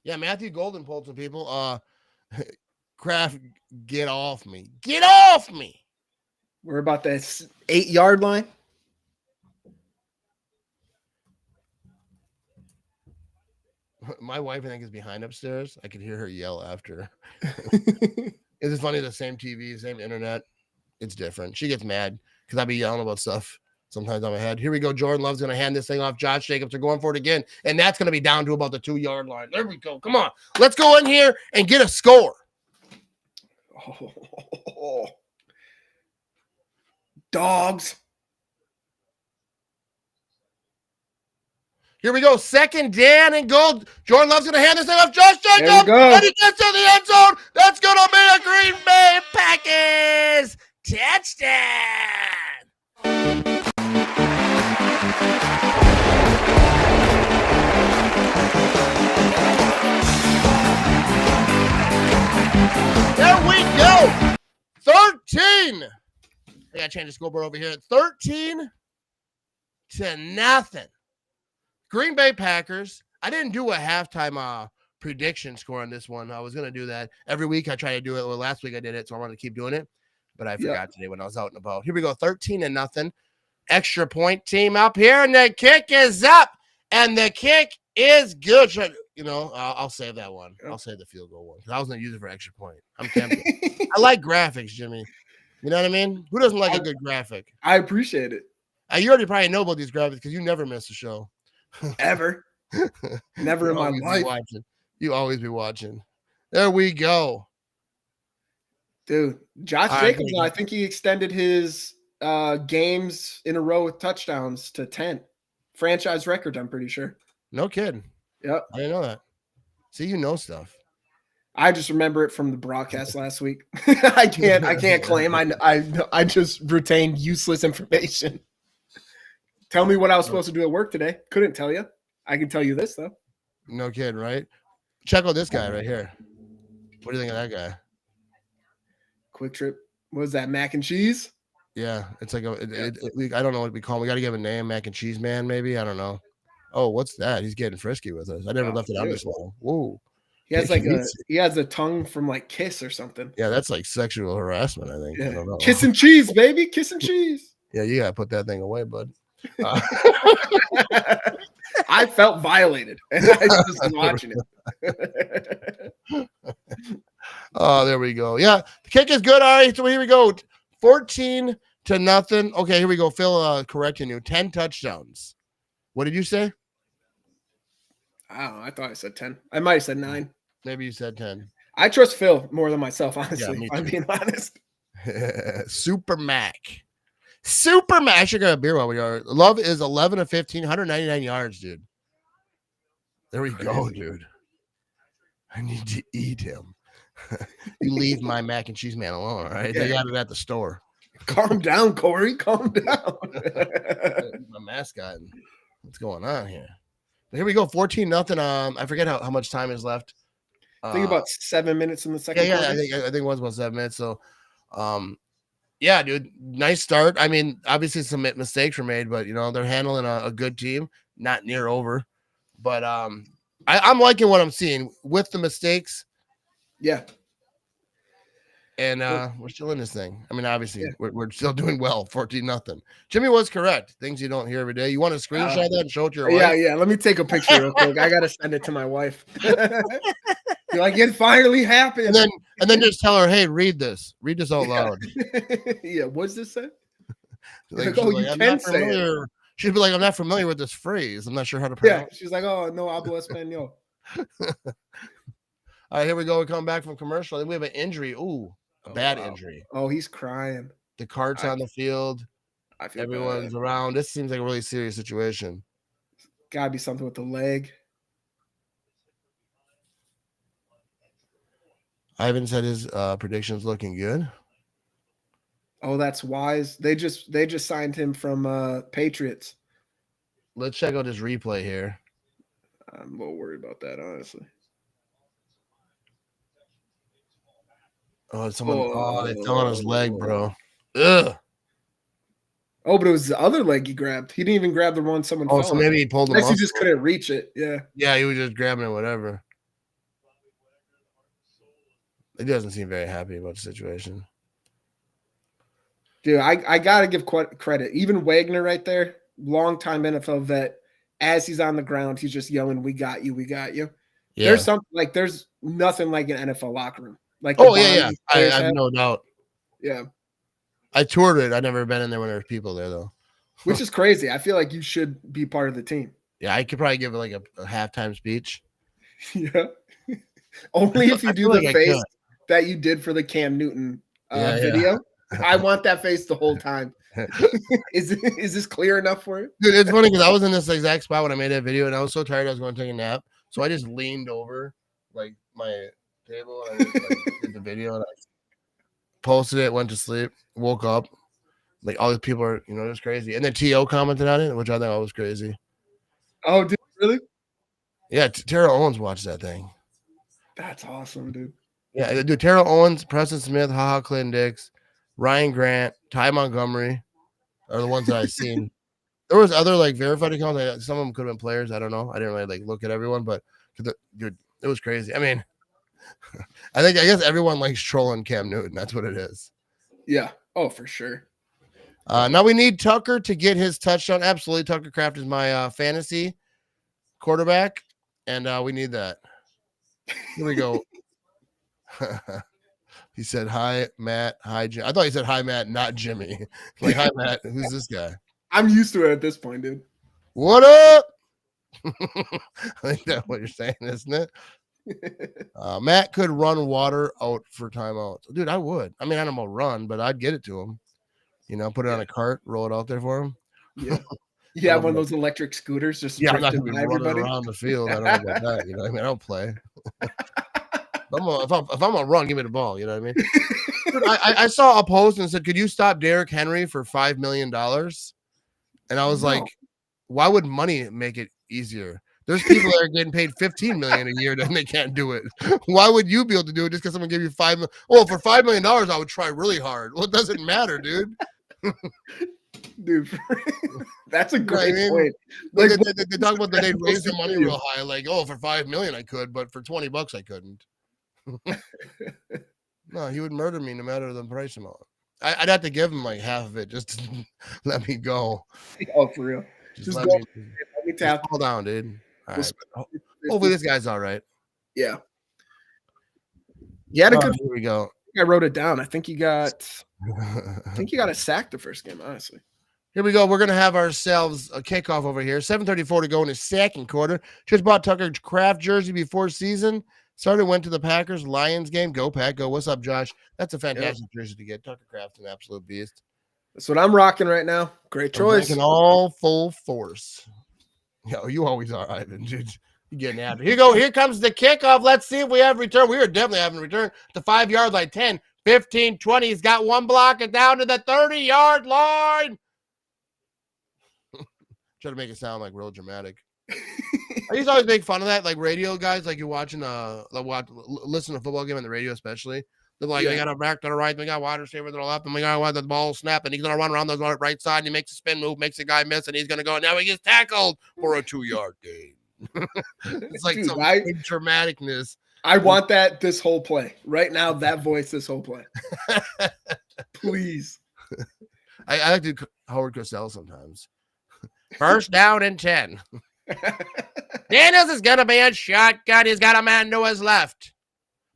Yeah, Matthew Golden pulled some people. Kraft, get off me. Get off me. We're about this 8-yard line. My wife, I think, is behind upstairs. I could hear her yell after. It's funny, the same TV, same internet. It's different. She gets mad because I be yelling about stuff sometimes on my head. Here we go. Jordan Love's going to hand this thing off. Josh Jacobs, they're going for it again. And that's going to be down to about the 2-yard line. There we go. Come on. Let's go in here and get a score. Oh. Dogs. Here we go. Second down and goal. Jordan Love's going to hand this thing off. Josh Jacobs. And he gets in the end zone. That's going to be a Green Bay Packers touchdown. There we go. 13. I got to change the scoreboard over here. 13-0. Green Bay Packers. I didn't do a halftime prediction score on this one. I was going to do that. Every week I try to do it. Well, last week I did it, so I wanted to keep doing it. But I forgot today when I was out and about. Here we go. 13-0. Extra point team up here, and the kick is up. And the kick is good. I'll save that one. I'll save the field goal one because I was going to use it for extra point. I'm tempted. I like graphics, Jimmy. You know what I mean? Who doesn't like a good graphic? I appreciate it. You already probably know about these graphics because you never miss a show. Ever. Never in my life. You always be watching. There we go. Dude, Josh Jacobs, I think he extended his games in a row with touchdowns to 10. Franchise record, I'm pretty sure. No kidding. Yep. I didn't know that. See, you know stuff. I just remember it from the broadcast last week. I can't claim I just retained useless information. Tell me what I was supposed to do at work today. Couldn't tell you. I can tell you this though. No kidding, right? Check out this guy right here. What do you think of that guy? Quick Trip. What is that? Mac and cheese? Yeah, it's like I don't know what we call him. We got to give him a name, Mac and Cheese Man, maybe. I don't know. Oh, what's that? He's getting frisky with us. I never left it on this long. Whoa. He has he has a tongue from like Kiss or something. Yeah, that's like sexual harassment, I think. Yeah. I don't know. Kiss and cheese, baby. Kiss and cheese. Yeah, you gotta put that thing away, bud. I felt violated, and I just was watching it. Oh, there we go. Yeah, the kick is good. All right, so here we go. 14-0. Okay, here we go. Phil correcting you. 10 touchdowns. What did you say? I don't know. I thought I said 10. I might have said 9. Maybe you said 10. I trust Phil more than myself, honestly. Yeah, if I'm being honest. Super Mac. I should get a beer while we are. Love is 11 of 15, 199 yards, dude. There we go, dude. I need to eat him. You leave my Mac and Cheese Man alone, all right? They got it at the store. Calm down, Corey. Calm down. My mascot. What's going on here? But here we go. 14-0. I forget how much time is left. I think about 7 minutes in the second quarter. I think it was about 7 minutes. So, yeah, dude, nice start. I mean, obviously some mistakes were made, but they're handling a good team, not near over. But I'm liking what I'm seeing with the mistakes. Yeah. And we're still in this thing. I mean, obviously, we're still doing well. 14-0. Jimmy was correct. Things you don't hear every day. You want to screenshot that and show it to your wife? Yeah. Let me take a picture real quick. I gotta send it to my wife. You're like, it finally happened. And then just tell her, hey, read this. Read this out loud. Yeah. What's this say? She'd be like, I'm not familiar with this phrase. I'm not sure how to pronounce it. Yeah. She's like, oh, no hablo español. All right, here we go. We're coming back from commercial. Then we have an injury. Ooh, a bad injury. Oh, he's crying. The cart's on the field. Everyone's around. This seems like a really serious situation. Gotta be something with the leg. Ivan said his prediction's looking good. Oh, that's wise. They just signed him from Patriots. Let's check out his replay here. I'm a little worried about that, honestly. Oh, someone. Oh, they fell on his leg, bro. Ugh. Oh, but it was the other leg he grabbed. He didn't even grab the one someone fell so on. maybe he pulled the Unless muscle. he just couldn't reach it. Yeah. Yeah, he was just grabbing it, whatever. He doesn't seem very happy about the situation. Dude, I gotta give credit. Even Wagner right there, longtime NFL vet. As he's on the ground, he's just yelling, "We got you, we got you." Yeah. There's something like there's nothing like an NFL locker room. Like yeah. I have no doubt. Yeah. I toured it. I've never been in there when there's people there though. Which is crazy. I feel like you should be part of the team. Yeah, I could probably give it like a halftime speech. Yeah. Only if you do the face that you did for the Cam Newton video. Yeah. I want that face the whole time. Is this clear enough for you? Dude, it's funny because I was in this exact spot when I made that video and I was so tired I was going to take a nap. So I just leaned over like my table and I just did the video and I posted it, went to sleep, woke up. Like all these people are, just crazy. And then T.O. commented on it, which I thought was crazy. Oh, dude, really? Yeah, Terrell Owens watched that thing. That's awesome, dude. Yeah, dude, Terrell Owens, Preston Smith, HaHa Clinton Dix, Ryan Grant, Ty Montgomery are the ones that I've seen. There was other like verified accounts. Some of them could have been players. I don't know. I didn't really like look at everyone, but dude, it was crazy. I mean, I guess everyone likes trolling Cam Newton. That's what it is. Yeah. Oh, for sure. Now we need Tucker to get his touchdown. Absolutely. Tucker Kraft is my fantasy quarterback, and we need that. Here we go. He said, "Hi, Matt. Hi, Jim." I thought he said, "Hi, Matt," not Jimmy. Like, "Hi, Matt. Who's this guy?" I'm used to it at this point, dude. What up? I think that's what you're saying, isn't it? Matt could run water out for timeouts. Dude, I would. I mean, I don't know run, but I'd get it to him. Put it on a cart, roll it out there for him. Yeah. Yeah, one of those electric scooters just I'm not gonna be running everybody around the field. I don't know about that. I mean, I don't play. If I'm gonna run, give me the ball. You know what I mean? Dude, I saw a post and said, "Could you stop Derrick Henry for $5 million?" And I was like, "Why would money make it easier? There's people that are getting paid $15 million a year, and they can't do it. Why would you be able to do it just because someone gave you $5 million? Well, for $5 million, I would try really hard. Well, it doesn't matter, dude." Dude, that's a great point. Like they talk about that they raise the money real high, like, "Oh, for $5 million I could, but for $20 I couldn't." No, he would murder me no matter the price amount. I'd have to give him like half of it just to let me go. Oh, for real. Just let me tap. Hold down, dude. All right. Hopefully this guy's all right. Yeah. Yeah, here we go. I wrote it down. I think you got a sack the first game, honestly. Here we go. We're going to have ourselves a kickoff over here. 7:34 to go in the second quarter. Just bought Tucker Kraft jersey before season. Started, went to the Packers Lions game. Go Pack, go. What's up, Josh? That's a fantastic jersey to get. Tucker Kraft's an absolute beast. That's what I'm rocking right now. Great choice. I'm all full force. Yo, you always are, Ivan. Dude, you're getting after. Here you go. Here comes the kickoff. Let's see if we have return. We are definitely having return. The 5-yard line. 10, 15, 20. He's got one block and down to the 30-yard line. Try to make it sound like real dramatic. I used to always make fun of that, like radio guys, like you're watching listen to a football game on the radio, especially. They're like, "We got a back to the right, we got wide receiver to the left, and we got the ball snap, and he's gonna run around the right side, and he makes a spin move, makes the guy miss, and he's gonna go, and now he gets tackled for a 2-yard gain." It's like some big dramaticness. I want that this whole play. Right now, that voice this whole play. Please. I like to do Howard Cosell sometimes. First down and 10. Daniels is going to be a shotgun. He's got a man to his left.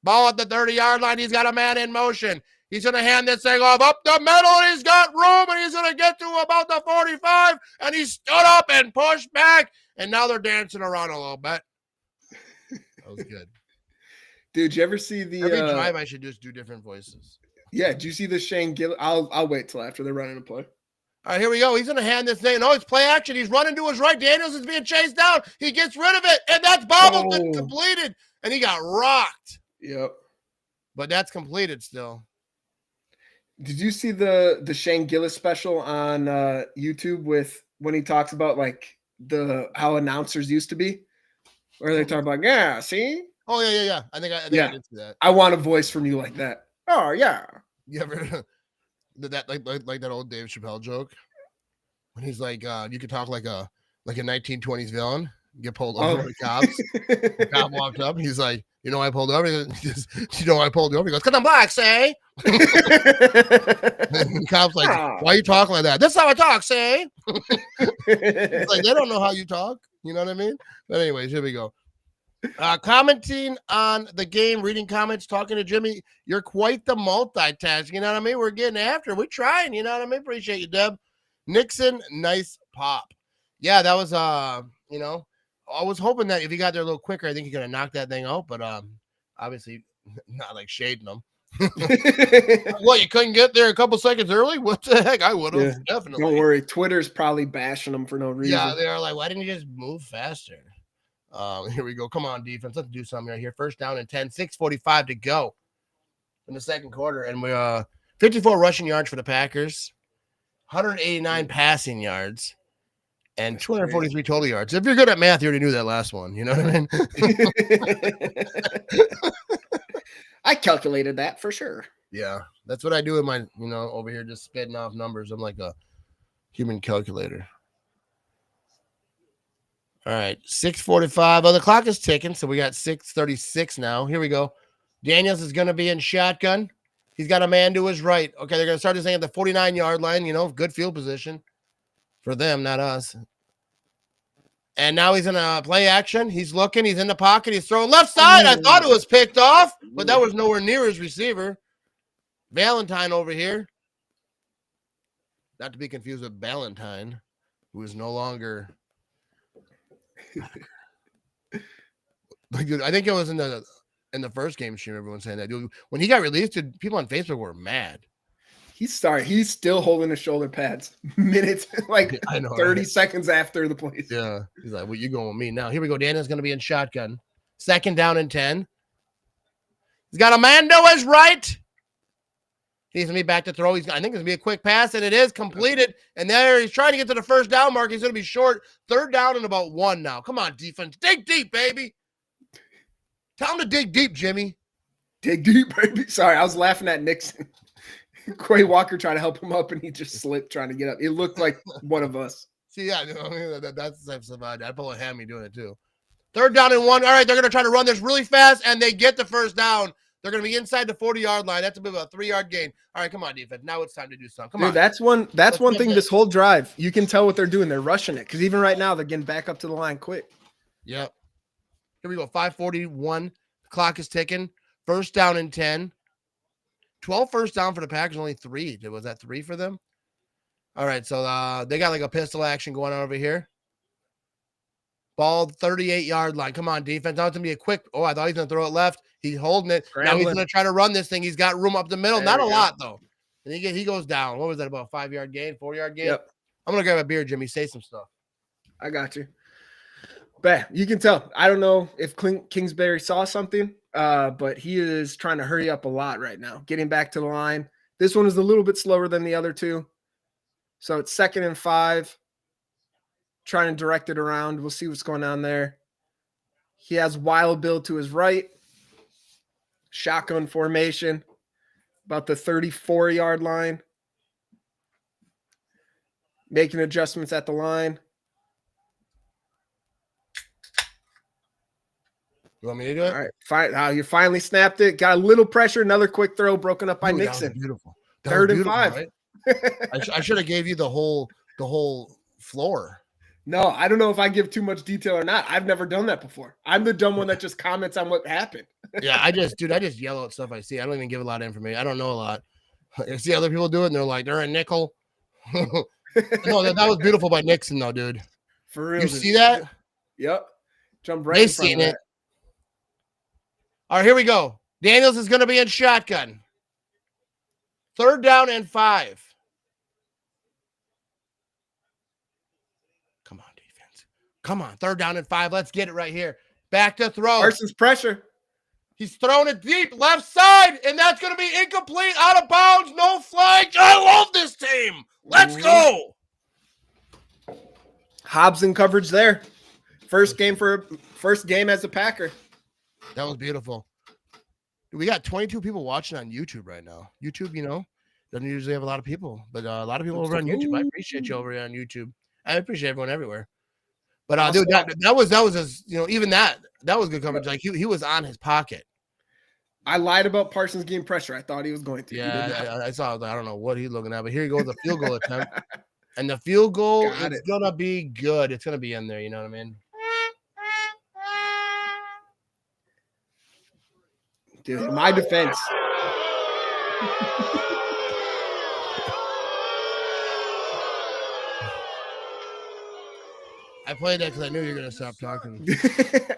Ball at the 30-yard line. He's got a man in motion. He's going to hand this thing off up the middle, and he's got room, and he's going to get to about the 45, and he stood up and pushed back, and now they're dancing around a little bit. That was good. Dude, did you ever see the... Every drive I should just do different voices. Yeah, did you see the Shane Gillis? I'll wait till after they're running a play. All right, here we go. He's going to hand this thing. No, it's play action. He's running to his right. Daniels is being chased down. He gets rid of it, and that's bobbled and completed, and he got rocked. Yep. but that's completed still. Did you see the Shane Gillis special on YouTube with when he talks about like how announcers used to be, where they talk about see? Oh yeah. I think I did see that. I want a voice from you like that. Oh yeah. You ever did that like that old Dave Chappelle joke when he's like, you could talk like a 1920s villain, get pulled over by cops. The cop walked up. He's like, you know, I pulled over. He goes, you know, I pulled you over. He goes, 'cause I'm black, say. And the cop's like, why are you talking like that? That's how I talk, say. It's like they don't know how you talk. You know what I mean? But anyways, here we go. Commenting on the game, reading comments, talking to Jimmy. You're quite the multitask. You know what I mean? We're getting after. We're trying. You know what I mean? Appreciate you, Deb. Nixon, nice pop. Yeah, that was you know, I was hoping that if he got there a little quicker, I think he could have knocked that thing out. But obviously not like shading him. What, you couldn't get there a couple seconds early? What the heck? I would have definitely. Don't worry, Twitter's probably bashing him for no reason. Yeah, they're like, why didn't you just move faster? Here we go. Come on, defense. Let's do something right here. First down and 10, 6:45 to go in the second quarter. And we 54 rushing yards for the Packers, 189 passing yards, and 243 total yards. If you're good at math, you already knew that last one. You know what I mean? I calculated that for sure. Yeah, that's what I do with my, you know, over here just spitting off numbers. I'm like a human calculator. All right, 6:45. Oh, the clock is ticking, so we got 6:36 now. Here we go. Daniels is going to be in shotgun. He's got a man to his right. Okay, they're going to start this thing at the 49-yard line. You know, good field position for them, not us. And now he's in a play action. He's looking. He's in the pocket. He's throwing left side. I thought it was picked off, but that was nowhere near his receiver. Valentine over here. Not to be confused with Ballantyne, who is no longer... I think it was in the first game stream. Everyone's saying that, dude. When he got released, dude, people on Facebook were mad. He's still holding his shoulder pads minutes, like I know, 30 seconds after the play. Yeah, he's like, "Well, you going with me now?" Here we go. Daniel's going to be in shotgun. Second down and 10. He's got a man to his right. He's going to be back to throw. I think it's going to be a quick pass, and it is completed. And there he's trying to get to the first down mark. He's going to be short. Third down and about 1 now. Come on, defense. Dig deep, baby. Tell him to dig deep, Jimmy. Dig deep, baby. Sorry, I was laughing at Nixon. Quay Walker trying to help him up, and he just slipped trying to get up. It looked like one of us. See, yeah, that's the type of stuff I'd pull a hammy doing it too. Third down and 1. All right, they're going to try to run this really fast, and they get the first down. They're going to be inside the 40-yard line. That's a bit of a 3-yard gain. All right, come on, defense. Now it's time to do something. Come on. That's one thing this whole drive. You can tell what they're doing. They're rushing it because even right now, they're getting back up to the line quick. Yep. Here we go. 5:41. The clock is ticking. First down and 10. 12 first down for the Packers, only 3. Was that 3 for them? All right, so they got like a pistol action going on over here. Ball 38-yard line. Come on, defense. Now it's going to be a quick. Oh, I thought he was going to throw it left. He's holding it. Now he's going to try to run this thing. He's got room up the middle. Not a lot, though. And he goes down. What was that, about a 5-yard gain, 4-yard gain? Yep. I'm going to grab a beer, Jimmy. Say some stuff. I got you. But you can tell. I don't know if Kingsbury saw something, but he is trying to hurry up a lot right now, getting back to the line. This one is a little bit slower than the other two. So it's 2nd and 5. Trying to direct it around. We'll see what's going on there. He has Wild Bill to his right. Shotgun formation. About the 34-yard line. Making adjustments at the line. You want me to do it? All right. Fine. You finally snapped it. Got a little pressure. Another quick throw broken up by Nixon. That was beautiful. Third and 5. Right? I should have gave you the whole floor. No, I don't know if I give too much detail or not. I've never done that before. I'm the dumb one that just comments on what happened. Yeah, I just yell at stuff I see. I don't even give a lot of information. I don't know a lot. I see other people do it, and they're like, they're a nickel. No, that was beautiful by Nixon, though, dude. For real. You see that? Yep. Jump right They in front seen of it. that. All right, here we go. Daniels is going to be in shotgun. 3rd down and 5. Come on, defense. Come on, 3rd down and 5. Let's get it right here. Back to throw. Parsons pressure. He's thrown it deep left side, and that's going to be incomplete, out of bounds, no flag. I love this team. Let's go. Hobbs in coverage there. First game as a Packer. That was beautiful. We got 22 people watching on YouTube right now. YouTube, doesn't usually have a lot of people, but a lot of people over on YouTube. I appreciate you over here on YouTube. I appreciate everyone everywhere. But dude, that was as even that was good coverage. Like he was on his pocket. I lied about Parsons getting pressure. I thought he was going to. Yeah, I saw. I don't know what he's looking at, but here you go, the field goal attempt, and the field goal is gonna be good. It's gonna be in there. You know what I mean? Dude, in my defense. I played that because I knew you were gonna stop talking.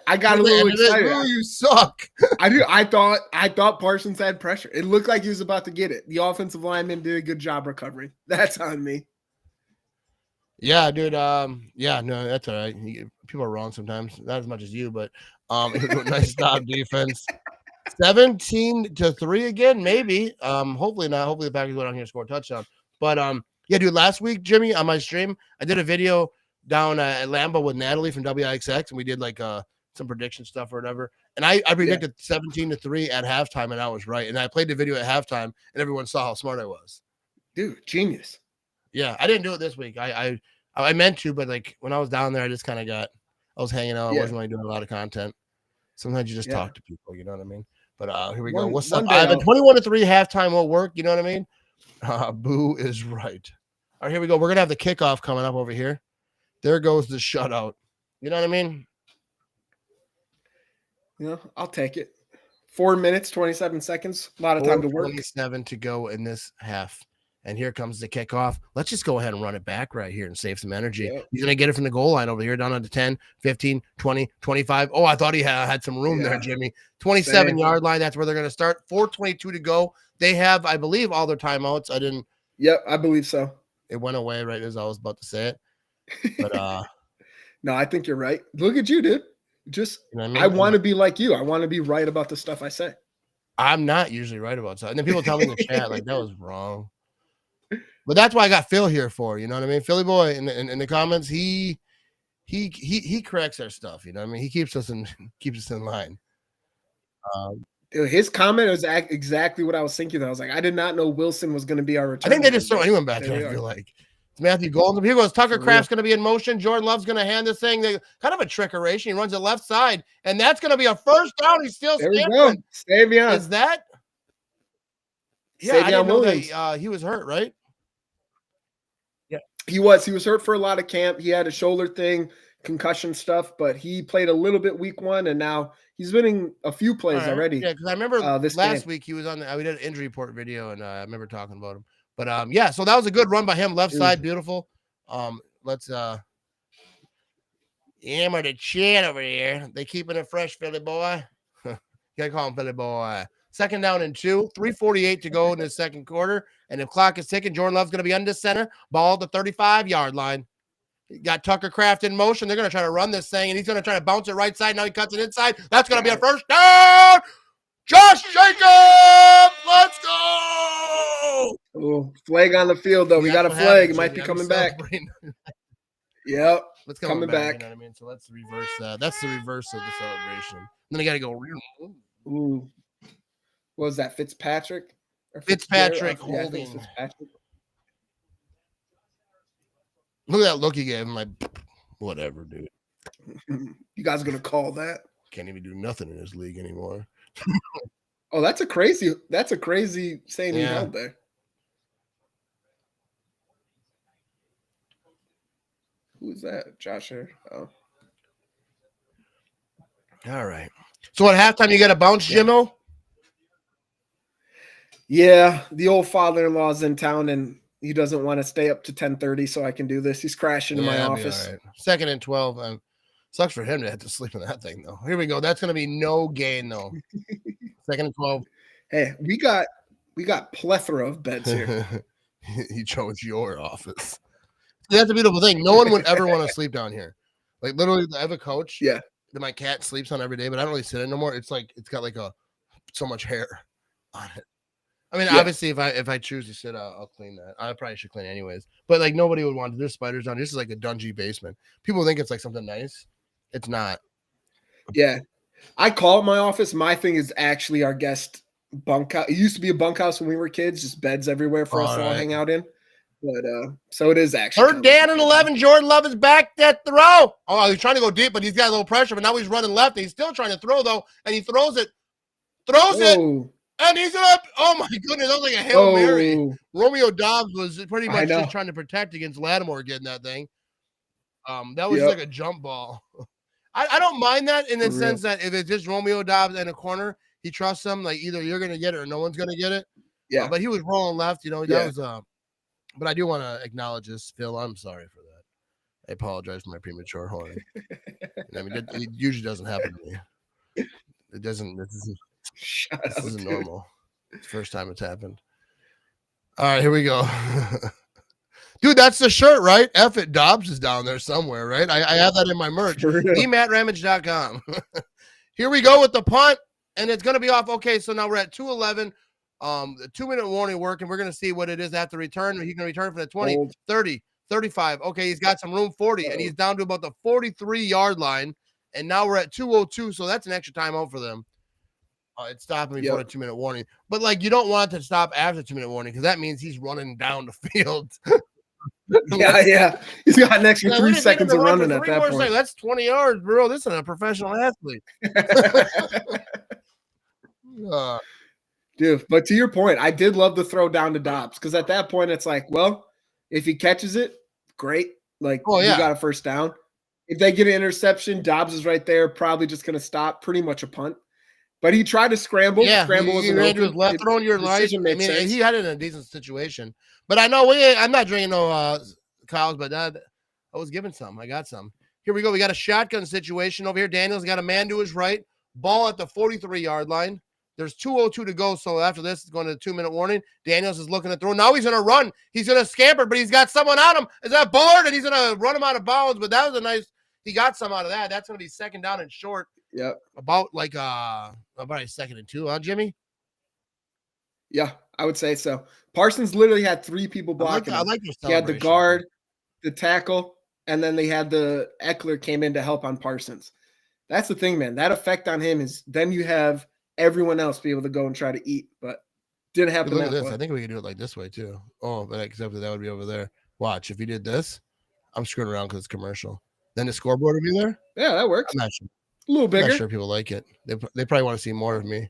I got a little excited. You suck. I thought Parsons had pressure. It looked like he was about to get it. The offensive lineman did a good job recovering. That's on me. Yeah, dude. Yeah, no, that's all right. People are wrong sometimes. Not as much as you, but it was a nice stop defense. 17-3 again, maybe. Hopefully not. Hopefully the Packers go down here and score a touchdown. But yeah, dude. Last week, Jimmy, on my stream, I did a video down at Lambeau with Natalie from WIXX, and we did like some prediction stuff or whatever. And I predicted 17-3 at halftime, and I was right. And I played the video at halftime, and everyone saw how smart I was. Dude, genius. Yeah, I didn't do it this week. I meant to, but like when I was down there, I just kind of I was hanging out. I wasn't really doing a lot of content. Sometimes you just talk to people, you know what I mean? But here we go. What's up? I have a 21-3 halftime will work. You know what I mean? Boo is right. All right, here we go. We're gonna have the kickoff coming up over here. There goes the shutout. You know what I mean? Yeah, I'll take it. 4 minutes, 27 seconds. A lot of time to work. 27 to go in this half. And here comes the kickoff. Let's just go ahead and run it back right here and save some energy. Yep. He's going to get it from the goal line over here, down to 10, 15, 20, 25. Oh, I thought he had some room there, Jimmy. 27-yard line. That's where they're going to start. 4:22 to go. They have, I believe, all their timeouts. I didn't. Yep, I believe so. It went away right as I was about to say it. But no, I think you're right. Look at you, dude. Just I want to be like you. I want to be right about the stuff I say. I'm not usually right about stuff. And then people tell me in the chat like that was wrong. But that's why I got Phil here for, you know what I mean? Philly boy in the comments, he corrects our stuff, you know what I mean? He keeps us in line. His comment was exactly what I was thinking. I was like, I did not know Wilson was going to be our return. I think they just throw anyone back there. I feel like it's Matthew Golden. Here goes Tucker Kraft's going to be in motion. Jordan Love's going to hand this thing. Kind of a trickeration. He runs it left side, and that's going to be a first down. He's still scampering. Savion. Is that? Yeah, I didn't know that he was hurt, right? Yeah, he was hurt for a lot of camp. He had a shoulder thing, concussion stuff, but he played a little bit week 1, and now he's winning a few plays already. Yeah, because I remember last week he was on we did an injury report video, and I remember talking about him. But yeah, so that was a good run by him, left side, beautiful. Let's hammer the chin over here. They keeping it fresh, Philly boy. Gotta call him Philly boy. 2nd down and 2, 3:48 to go in the second quarter. And the clock is ticking. Jordan Love's going to be under center. Ball at the 35-yard line. You got Tucker Kraft in motion. They're going to try to run this thing, and he's going to try to bounce it right side. Now he cuts it inside. That's going to be a first down. Josh Jacobs, let's go. Oh, flag on the field, though. We got a flag. It might be coming back. Yep. Let's come coming back. You know what I mean? So let's reverse that. That's the reverse of the celebration. And then I got to go. Ooh. What was that? Fitzpatrick? Fitzpatrick holding. Fitzpatrick. Look at that look he gave him. Like, whatever, dude. You guys gonna call that? Can't even do nothing in this league anymore. Oh, that's a crazy saying he held there. Who is that? Josh here. Oh. All right. So at halftime you got a bounce, Jimmo? Yeah, the old father-in-law's in town, and he doesn't want to stay up to 10:30, so I can do this. He's crashing in my office. Right. 2nd and 12. Sucks for him to have to sleep in that thing, though. Here we go. That's going to be no gain, though. 2nd and 12. Hey, we got plethora of beds here. He chose your office. That's a beautiful thing. No one would ever want to sleep down here. Like literally, I have a couch. Yeah. That my cat sleeps on every day, but I don't really sit in no more. It's like it's got like a so much hair on it. I mean, Yeah. obviously, if I choose to sit, I'll clean that. I probably should clean it anyways. But like nobody would want. There's spiders on. This is like a dungy basement. People think it's like something nice. It's not. Yeah. I call it my office. My thing is actually our guest bunkhouse. It used to be a bunkhouse when we were kids, just beds everywhere for us to all hang out in. But so it is actually Third down and 11. Jordan Love is back that throw. Oh, he's trying to go deep, but he's got a little pressure. But now he's running left. And he's still trying to throw though, and he throws it, and he's up. Oh my goodness, that was like a Hail Mary. Romeo Dobbs was pretty much just trying to protect against Lattimore getting that thing. That was like a jump ball. I don't mind that in the sense that if it's just Romeo Dobbs in a corner, he trusts him. Like either you're gonna get it or no one's gonna get it. Yeah, but he was rolling left. You know, that was. But I do want to acknowledge this, Phil. I'm sorry for that. I apologize for my premature horning. I mean, it usually doesn't happen to me. It doesn't. This isn't normal. It's the first time it's happened. All right, here we go. Dude, that's the shirt, right? F it, Dobbs is down there somewhere, right? I have that in my merch. ematramage.com. Here we go with the punt, and it's going to be off. Okay, so now we're at 2:11. The 2-minute warning work, and we're going to see what it is after return. He's going to return for the 20, 30, 35. Okay, he's got some room, 40, and he's down to about the 43-yard line, and now we're at 2:02, so that's an extra timeout for them. It's stopping before the 2-minute warning. But, like, you don't want it to stop after the 2-minute warning because that means he's running down the field. Yeah. He's got an extra 3 seconds of running at that point. Seconds. That's 20 yards, bro. This is a professional athlete. Dude, but to your point, I did love the throw down to Dobbs because at that point, it's like, well, if he catches it, great. Like, you got a first down. If they get an interception, Dobbs is right there, probably just going to stop, pretty much a punt. But he tried to scramble. Scramble was left throwing your life. I mean, he had it in a decent situation. But I know I'm not drinking no cows, but I was given some. I got some. Here we go. We got a shotgun situation over here. Daniel's got a man to his right. Ball at the 43-yard line. There's 2:02 to go. So after this, it's going to the 2-minute warning. Daniels is looking to throw. Now he's going to run. He's going to scamper, but he's got someone on him. Is that Bullard? And he's going to run him out of bounds. But that was a nice. He got some out of that. That's going to be second down and short. Yep. About a 2nd and 2, huh, Jimmy? Yeah, I would say so. Parsons literally had 3 people blocking. I like your He had the guard, the tackle, and then they had the Eckler came in to help on Parsons. That's the thing, man. That effect on him is then you have everyone else be able to go and try to eat, but didn't happen. Look at this. I think we can do it like this way too. Oh, but except that would be over there. Watch, if you did this, I'm screwing around because it's commercial. Then the scoreboard would be there. Yeah, that works. I'm not sure. A little bigger. I'm not sure people like it. They probably want to see more of me.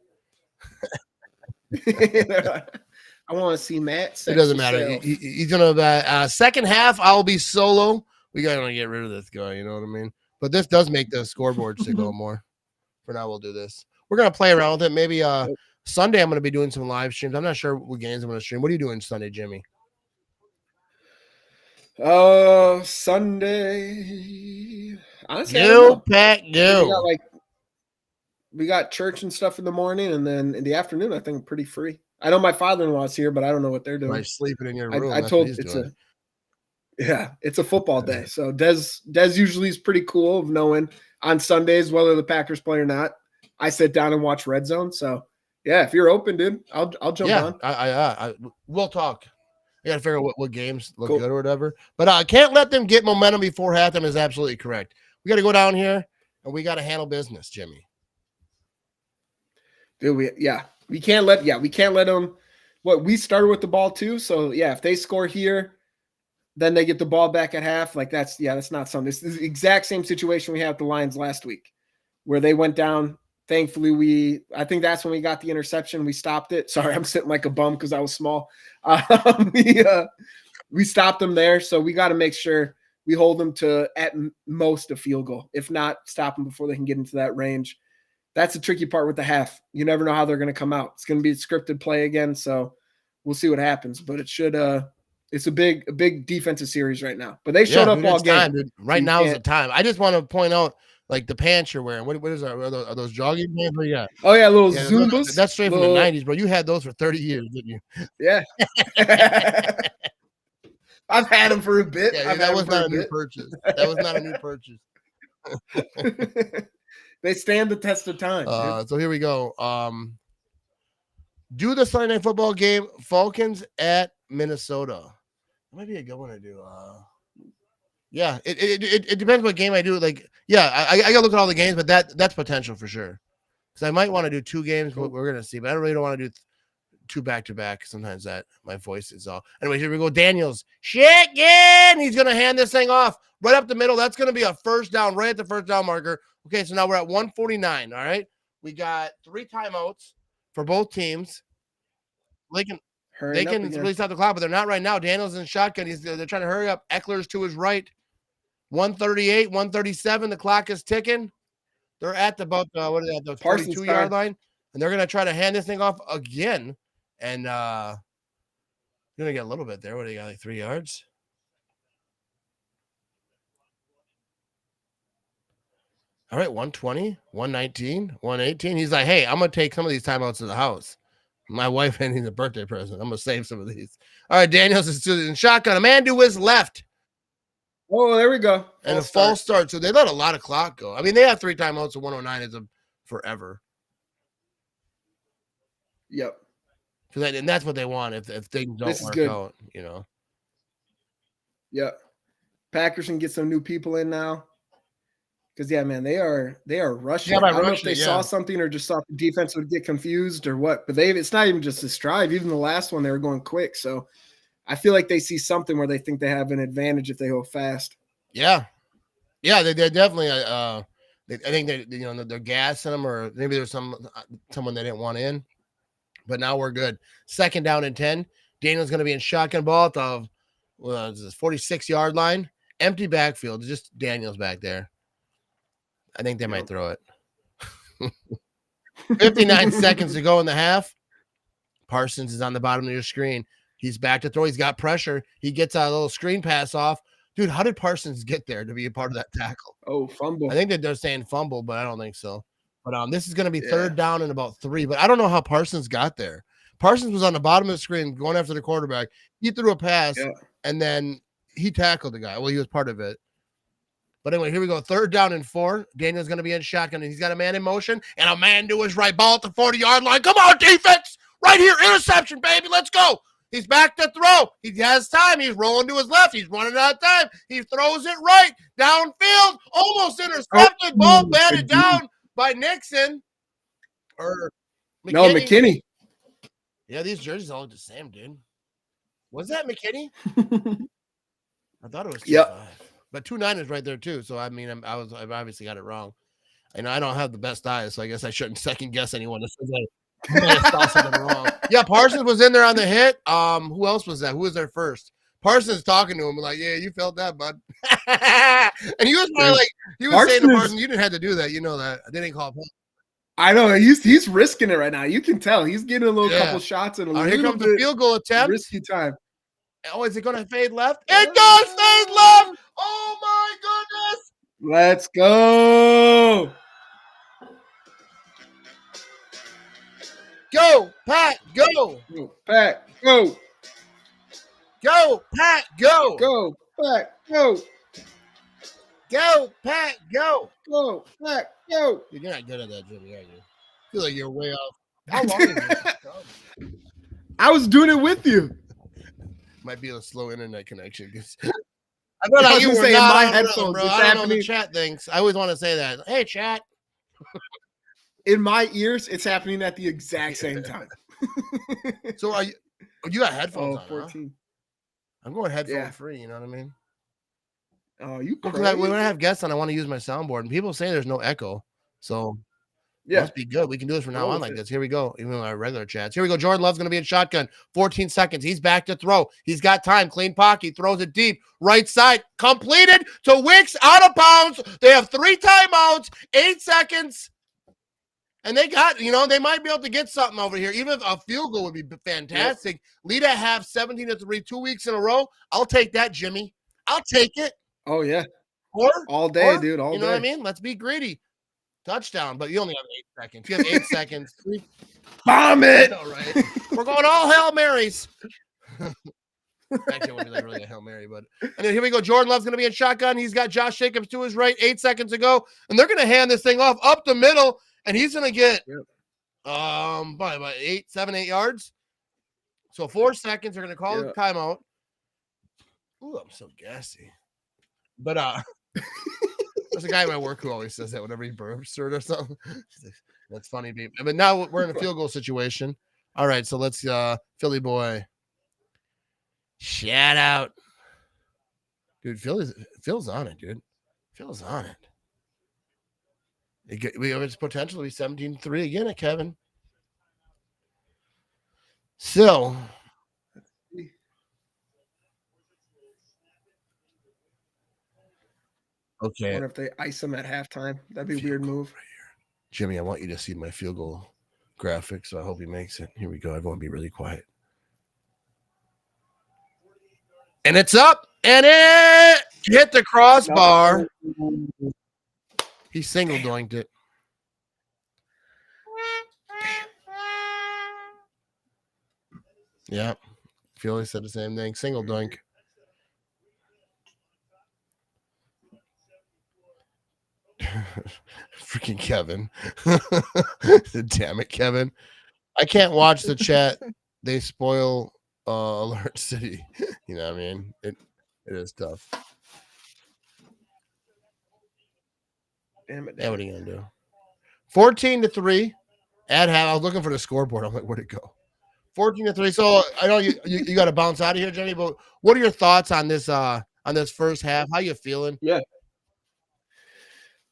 I want to see Matt. It doesn't matter. He's gonna second half. I'll be solo. We gotta get rid of this guy. You know what I mean? But this does make the scoreboard to go more. For now, we'll do this. We're gonna play around with it. Maybe Sunday I'm gonna be doing some live streams. I'm not sure what games I'm gonna stream. What are you doing Sunday, Jimmy? Sunday. Honestly, we got church and stuff in the morning, and then in the afternoon, I think pretty free. I know my father-in-law's here, but I don't know what they're doing. Like sleeping in your room. I told it's a football day. So Des usually is pretty cool of knowing on Sundays whether the Packers play or not. I sit down and watch Red Zone. So yeah, if you're open, dude, I'll jump on. We'll talk. I gotta figure out what games look good or whatever. But I can't let them get momentum before halftime is absolutely correct. We gotta go down here and we gotta handle business, Jimmy. Dude, we can't let them. We started with the ball too. So yeah, if they score here, then they get the ball back at half. Like that's not something. This is the exact same situation we had with the Lions last week, where they went down. Thankfully, I think that's when we got the interception. We stopped it. Sorry, I'm sitting like a bum because I was small. We stopped them there. So we got to make sure we hold them to at most a field goal. If not, stop them before they can get into that range. That's the tricky part with the half. You never know how they're going to come out. It's going to be a scripted play again. So we'll see what happens. But it should it's a big defensive series right now. But they showed up all game. Dude. Right now is the time. I just want to point out, like the pants you're wearing. What is that? Are those jogging pants? Yeah. Oh yeah, little Zumbas. That's straight from the 90s, bro. You had those for 30 years, didn't you? Yeah. I've had them for a bit. Yeah, that was not a new purchase. That was not a new purchase. They stand the test of time. So here we go. Do the Sunday Night Football game, Falcons at Minnesota. That might be a good one to do. Yeah, it depends what game I do. Like, yeah, I gotta look at all the games, but that's potential for sure. Because I might want to do 2 games, but we're gonna see. But I really don't want to do 2 back to back. Sometimes that my voice is all. Anyway, here we go. Daniels, chicken. He's gonna hand this thing off right up the middle. That's gonna be a first down, right at the first down marker. Okay, so now we're at 149. All right, we got 3 timeouts for both teams. They can release out the clock, but they're not right now. Daniels in shotgun. They're trying to hurry up. Eckler's to his right. 138, 137. The clock is ticking. They're at about the 42-yard line, and they're gonna try to hand this thing off again. And gonna get a little bit there. What do you got? Like 3 yards? All right, 120, 119, 118. He's like, hey, I'm gonna take some of these timeouts to the house. My wife handing a birthday present. I'm gonna save some of these. All right, Daniels is in shotgun. A man to his left. Oh, there we go. And a false start. So they let a lot of clock go. I mean, they have 3 timeouts, so 109 is a forever. Yep. And that's what they want if things don't work out, you know. Yep. Packers can get some new people in now. Because yeah, man, they are rushing. Yeah, I don't know if they saw something or just thought the defense would get confused or what. But it's not even just this drive. Even the last one, they were going quick. So I feel like they see something where they think they have an advantage if they go fast. Yeah, they're definitely. I think they're gassing them, or maybe there's someone they didn't want in. But now we're good. 2nd down and 10. Daniel's going to be in shotgun ball at the 46-yard line. Empty backfield. Just Daniel's back there. I think they might throw it. 59 seconds to go in the half. Parsons is on the bottom of your screen. He's back to throw. He's got pressure. He gets a little screen pass off. Dude, how did Parsons get there to be a part of that tackle? Oh, fumble. I think that they're saying fumble, but I don't think so. But this is going to be 3rd down and about 3. But I don't know how Parsons got there. Parsons was on the bottom of the screen going after the quarterback. He threw a pass, and then he tackled the guy. Well, he was part of it. But anyway, here we go. 3rd down and 4. Daniel's going to be in shotgun, and he's got a man in motion, and a man to his right. Ball at the 40-yard line. Come on, defense! Right here, interception, baby. Let's go. He's back to throw. He has time. He's rolling to his left. He's running out of time. He throws it right downfield. Almost intercepted. Ball batted down by Nixon. Or McKinney. No, McKinney. Yeah, these jerseys all look the same, dude. Was that McKinney? I thought it was 2-5. But 2-9 is right there too. So I mean, I've obviously got it wrong. And I don't have the best eyes, so I guess I shouldn't second guess anyone that says I saw something wrong. Yeah, Parsons was in there on the hit. Who else was that? Who was there first? Parsons talking to him like, "Yeah, you felt that, bud." And he was probably like, he was saying to Parsons, "You didn't have to do that. You know that. They didn't call him." I know he's risking it right now. You can tell he's getting a little couple shots and here comes the field goal attempt. Risky time. Oh, is it going to fade left? It does fade left. Oh my goodness! Let's go. Go, Pat, go. Go, Pat, go. Go, Pat, go. Go, Pat, go. Go, Pat, go. Go, Pat, go. You're not good at that, Jimmy, are you? I feel like you're way off. How long is it? I was doing it with you. Might be a slow internet connection. I know you were saying my headphones. Bro. I don't know what the chat thinks. I always want to say that. Hey, chat. In my ears, it's happening at the exact same time. So are you got headphones on? 14. Huh? I'm going headphone free, you know what I mean? Oh, you when I have guests on, I want to use my soundboard, and people say there's no echo. So must be good. We can do this from now on like this. Here we go. Even our regular chats. Here we go. Jordan Love's going to be in shotgun. 14 seconds. He's back to throw. He's got time. Clean pocket. Throws it deep. Right side. Completed to Wicks. Out of bounds. They have 3 timeouts. 8 seconds. And they got, they might be able to get something over here. Even if a field goal would be fantastic. Yep. Lead at half, 17-3, 2 weeks in a row. I'll take that, Jimmy. I'll take it. Oh, yeah. All day, dude. All day. You know what I mean? Let's be greedy. Touchdown, but you only have 8 seconds. You have 8 seconds. Bomb it! Know, right? We're going all Hail Marys. Actually, it wouldn't be really a Hail Mary, but and then here we go. Jordan Love's going to be in shotgun. He's got Josh Jacobs to his right. 8 seconds to go, and they're going to hand this thing off up the middle, and he's going to get By about 7, 8 yards. So 4 seconds. They're going to call the timeout. Ooh, I'm so gassy. But there's a guy at my work who always says that whenever he burps or something. That's funny, dude. But now we're in a field goal situation. All right, so let's Philly boy. Shout out. Dude, Phil's on it, dude. Phil's on it. We have its potential to be 17-3 again at Kevin. So okay. I wonder if they ice him at halftime. That'd be a weird move. Right here. Jimmy, I want you to see my field goal graphic, so I hope he makes it. Here we go. Everyone be really quiet. And it's up, and it hit the crossbar. No. He single doinked it. Yeah. Philly said the same thing. Single doink. Freaking Kevin. Damn it, Kevin. I can't watch the chat. They spoil Alert City. You know what I mean? It is tough. Damn it. Yeah, what are you gonna do? 14-3. At half. I was looking for the scoreboard. I'm like, where'd it go? 14-3. So I know you got to bounce out of here, Jenny. But what are your thoughts on this first half? How you feeling? Yeah.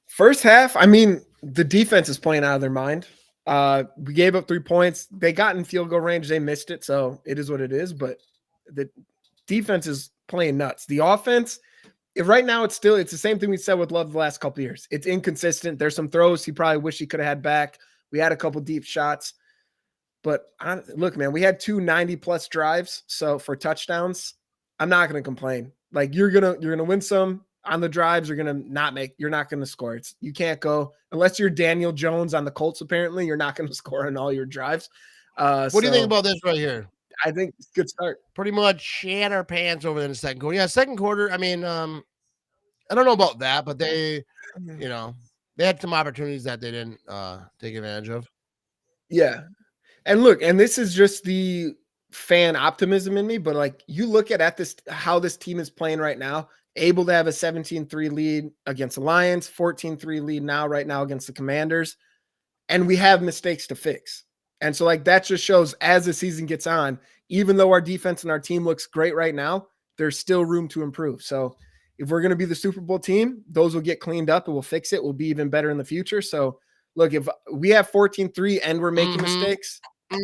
First half, I mean, the defense is playing out of their mind. We gave up 3 points. They got in field goal range. They missed it, so it is what it is. But the defense is playing nuts. The offense, right now, it's the same thing we said with Love the last couple of years. It's inconsistent. There's some throws he probably wish he could have had back. We had a couple deep shots. But look, man, we had 2 90-plus drives. So for touchdowns, I'm not going to complain. Like you're gonna win some on the drives. You're not going to score. You can't go unless you're Daniel Jones on the Colts. Apparently, you're not going to score on all your drives. What do you think about this right here? I think it's a good start. Pretty much shat our pants over in the second quarter. Yeah, second quarter. I mean, I don't know about that, but they had some opportunities that they didn't take advantage of. Yeah. And look, and this is just the fan optimism in me, but like you look at how this team is playing right now, able to have a 17-3 lead against the Lions, 14-3 lead right now against the Commanders, and we have mistakes to fix. And so like that just shows as the season gets on, even though our defense and our team looks great right now, there's still room to improve. So if we're going to be the Super Bowl team, those will get cleaned up and we'll fix it. We'll be even better in the future. So look, if we have 14-3 and we're making mistakes,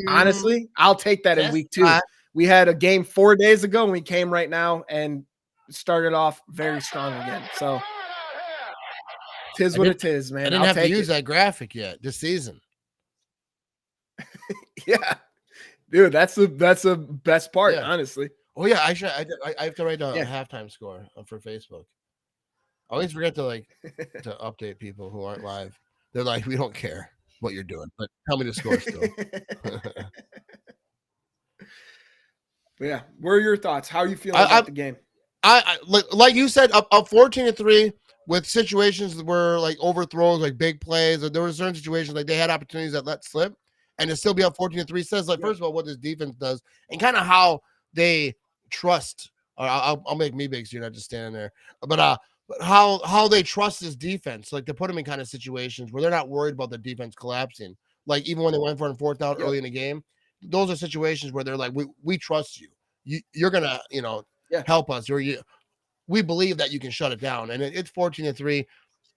honestly, I'll take that in week 2. We had a game 4 days ago and we came right now and started off very strong again. So tis what it is, man. I didn't have to use that graphic yet this season. Yeah. Dude, that's the best part, honestly. Oh yeah, I have to write down a halftime score for Facebook. I always forget to to update people who aren't live. They're like, we don't care what you're doing, but tell me the score still. Yeah. What are your thoughts? How are you feeling about the game? I like you said, up 14-3 with situations where like overthrows, like big plays, or there were certain situations like they had opportunities that let slip, and to still be up 14-3 says first of all what this defense does and kind of how they trust. Or I'll make me big so you're not just standing there, but how they trust this defense, like to put them in kind of situations where they're not worried about the defense collapsing. Like even when they went for a 4th down early in the game, those are situations where they're like, we trust you. You're gonna help us, or we believe that you can shut it down. And it's 14-3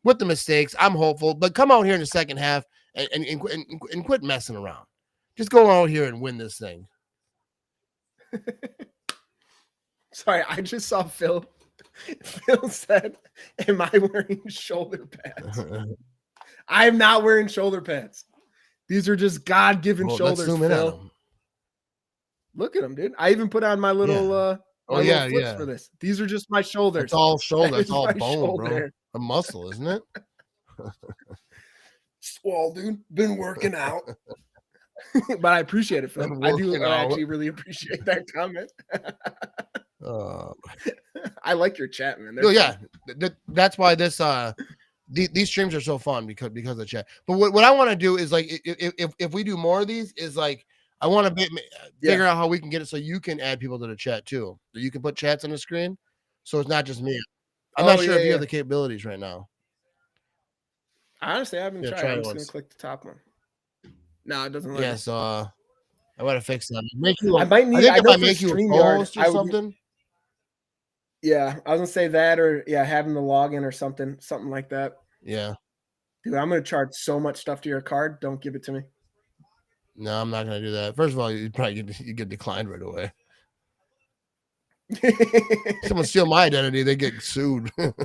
with the mistakes. I'm hopeful, but come out here in the second half and quit messing around. Just go out here and win this thing. Sorry, I just saw Phil. Phil said, "Am I wearing shoulder pads?" I am not wearing shoulder pads. These are just God-given shoulders, Phil. Look at them, dude. I even put on my little little flips for this. These are just my shoulders. It's all shoulder. It's all bone, bro. A muscle, isn't it? Swole, dude. Been working out. But I appreciate it, Phil. I actually really appreciate that comment. I like your chat, man. Yeah. That's why this these streams are so fun because of the chat. But what I want to do is like if we do more of these is like I want to figure out how we can get it so you can add people to the chat too. So you can put chats on the screen, so it's not just me. I'm not sure if you have the capabilities right now. Honestly, I haven't tried. I'm just gonna click the top one. No, it doesn't. Yeah, so I gotta fix that. I might need. I know make you a co-host or something. Yeah, I was gonna say that, or having the login or something like that. Yeah, dude, I'm gonna charge so much stuff to your card. Don't give it to me. No, I'm not gonna do that. First of all, you probably get declined right away. Someone steal my identity, they get sued. Steal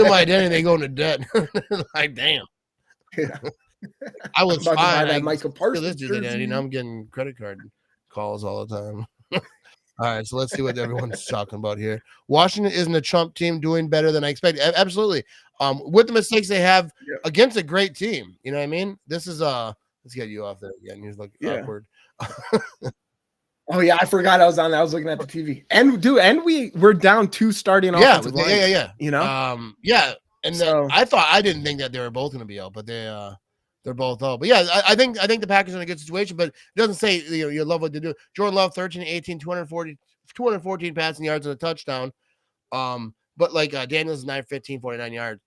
my identity, they go into debt. Like, damn. Yeah. I was fine. That Michael Parsons. This dude's identity. Now I'm getting credit card calls all the time. All right, so let's see what everyone's talking about here. Washington isn't a Trump team doing better than I expected. Absolutely. With the mistakes they have against a great team. You know what I mean? This is let's get you off there again. You're looking awkward. Oh yeah, I forgot I was on that. I was looking at the TV. And we're down 2 starting offensive line. Yeah. You know? And so, I didn't think that they were both going to be out, but they're both out. But yeah, I think the Packers are in a good situation, but it doesn't say you love what they do. Jordan Love 13-18, 214 passing yards and a touchdown. But like Daniels 9-15, 49 yards.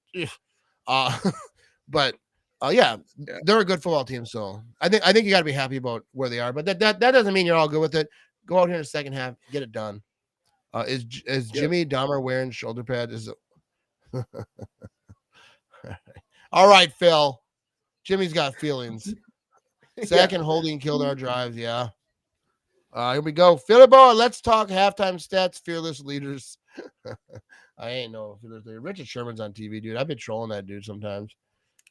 But they're a good football team. So I think you got to be happy about where they are. But that doesn't mean you're all good with it. Go out here in the second half, get it done. Is Jimmy Dahmer wearing shoulder pads? All right, Phil. Jimmy's got feelings. Second holding killed our drives. Yeah. Here we go. Philibor, let's talk halftime stats. Fearless leaders. I ain't no fearless leader. Richard Sherman's on TV, dude. I've been trolling that dude sometimes.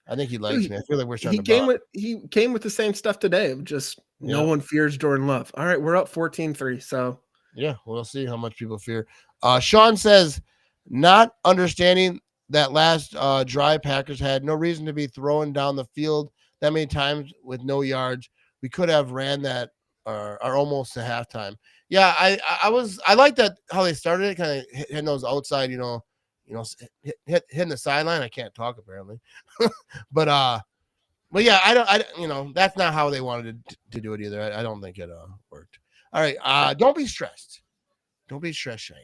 I think he likes me. I feel like we're starting he came with the same stuff today. Just no one fears Jordan Love. All right, we're up 14-3. So yeah, we'll see how much people fear. Sean says, not understanding that last drive Packers had no reason to be throwing down the field that many times with no yards. We could have ran that or almost to halftime. Yeah, I like that how they started it, kind of hitting those outside, hitting the sideline. I can't talk apparently, but yeah, I that's not how they wanted to do it either. I don't think it worked. All right, don't be stressed. Don't be stressed, Cheyenne.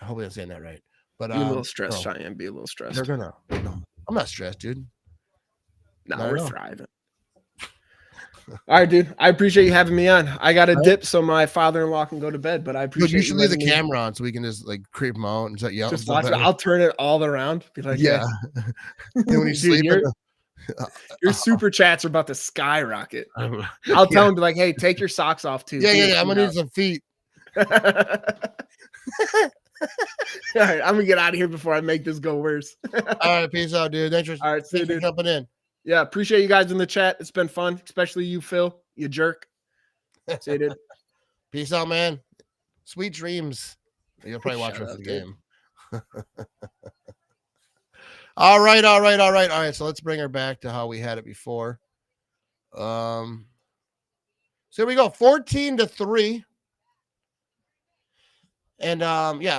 I hope I'm saying that right. But be a little stressed, Cheyenne. Be a little stressed. No, I'm not stressed, dude. No, we're thriving. All right, dude. I appreciate you having me on. I got a dip so my father-in-law can go to bed, but I appreciate you should leave the camera on so we can just like creep him out and just watch it. I'll turn it all around. Be like, yeah. When you sleep, your super chats are about to skyrocket. I'll tell him, be like, hey, take your socks off too. Yeah. I'm gonna need some feet. All right, I'm gonna get out of here before I make this go worse. All right, peace out, dude. Thanks for jumping in. Yeah, appreciate you guys in the chat. It's been fun, especially you, Phil. You jerk. See you, dude. Peace out, man. Sweet dreams. You'll probably watch the game. All right. So let's bring her back to how we had it before. So here we go, 14-3. And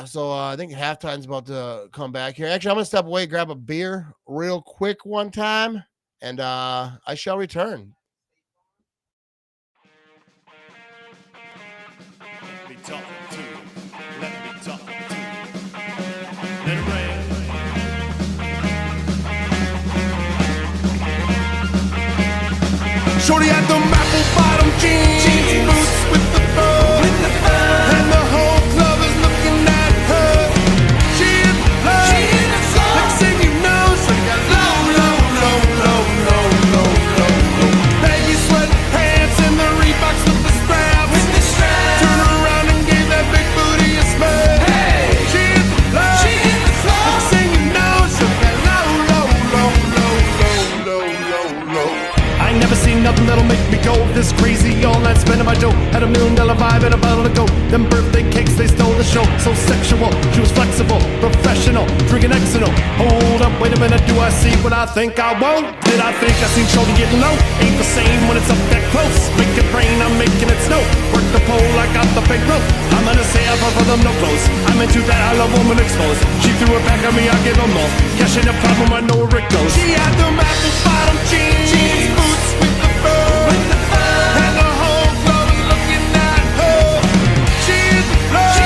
so I think halftime's about to come back here. Actually, I'm gonna step away, grab a beer real quick one time, and I shall return. Let me talk to you. Let me talk to you. Let it rain. Shorty had them apple bottom jeans, boots with the fur, and the whole club is looking at her. She is love, like singing notes, like a low. Baggy sweatpants and the Reeboks with the straps. Turn around and gave that big booty a smell. Hey, she is love, like singing notes, like a low. I ain't never seen nothing that'll make me go this crazy all night night spending my dough. Had $1 million vibe and a bottle to go. Them birthday cakes, they stole the show. So sexual, she was flexible, professional, drinking Xanol. Hold up, wait a minute, do I see what I think I won't? Did I think I seen Shorty getting low? Ain't the same when it's up that close. Make it rain, I'm making it snow. Work the pole, I got the fake rope. I'm gonna say I prefer them no clothes. I'm into that, I love woman exposed. She threw it back at me, I give them more. Cash ain't a problem, I know where it goes. She had them apple bottom jeans, boots with the fur, and the whole club was looking at her. She is the floor,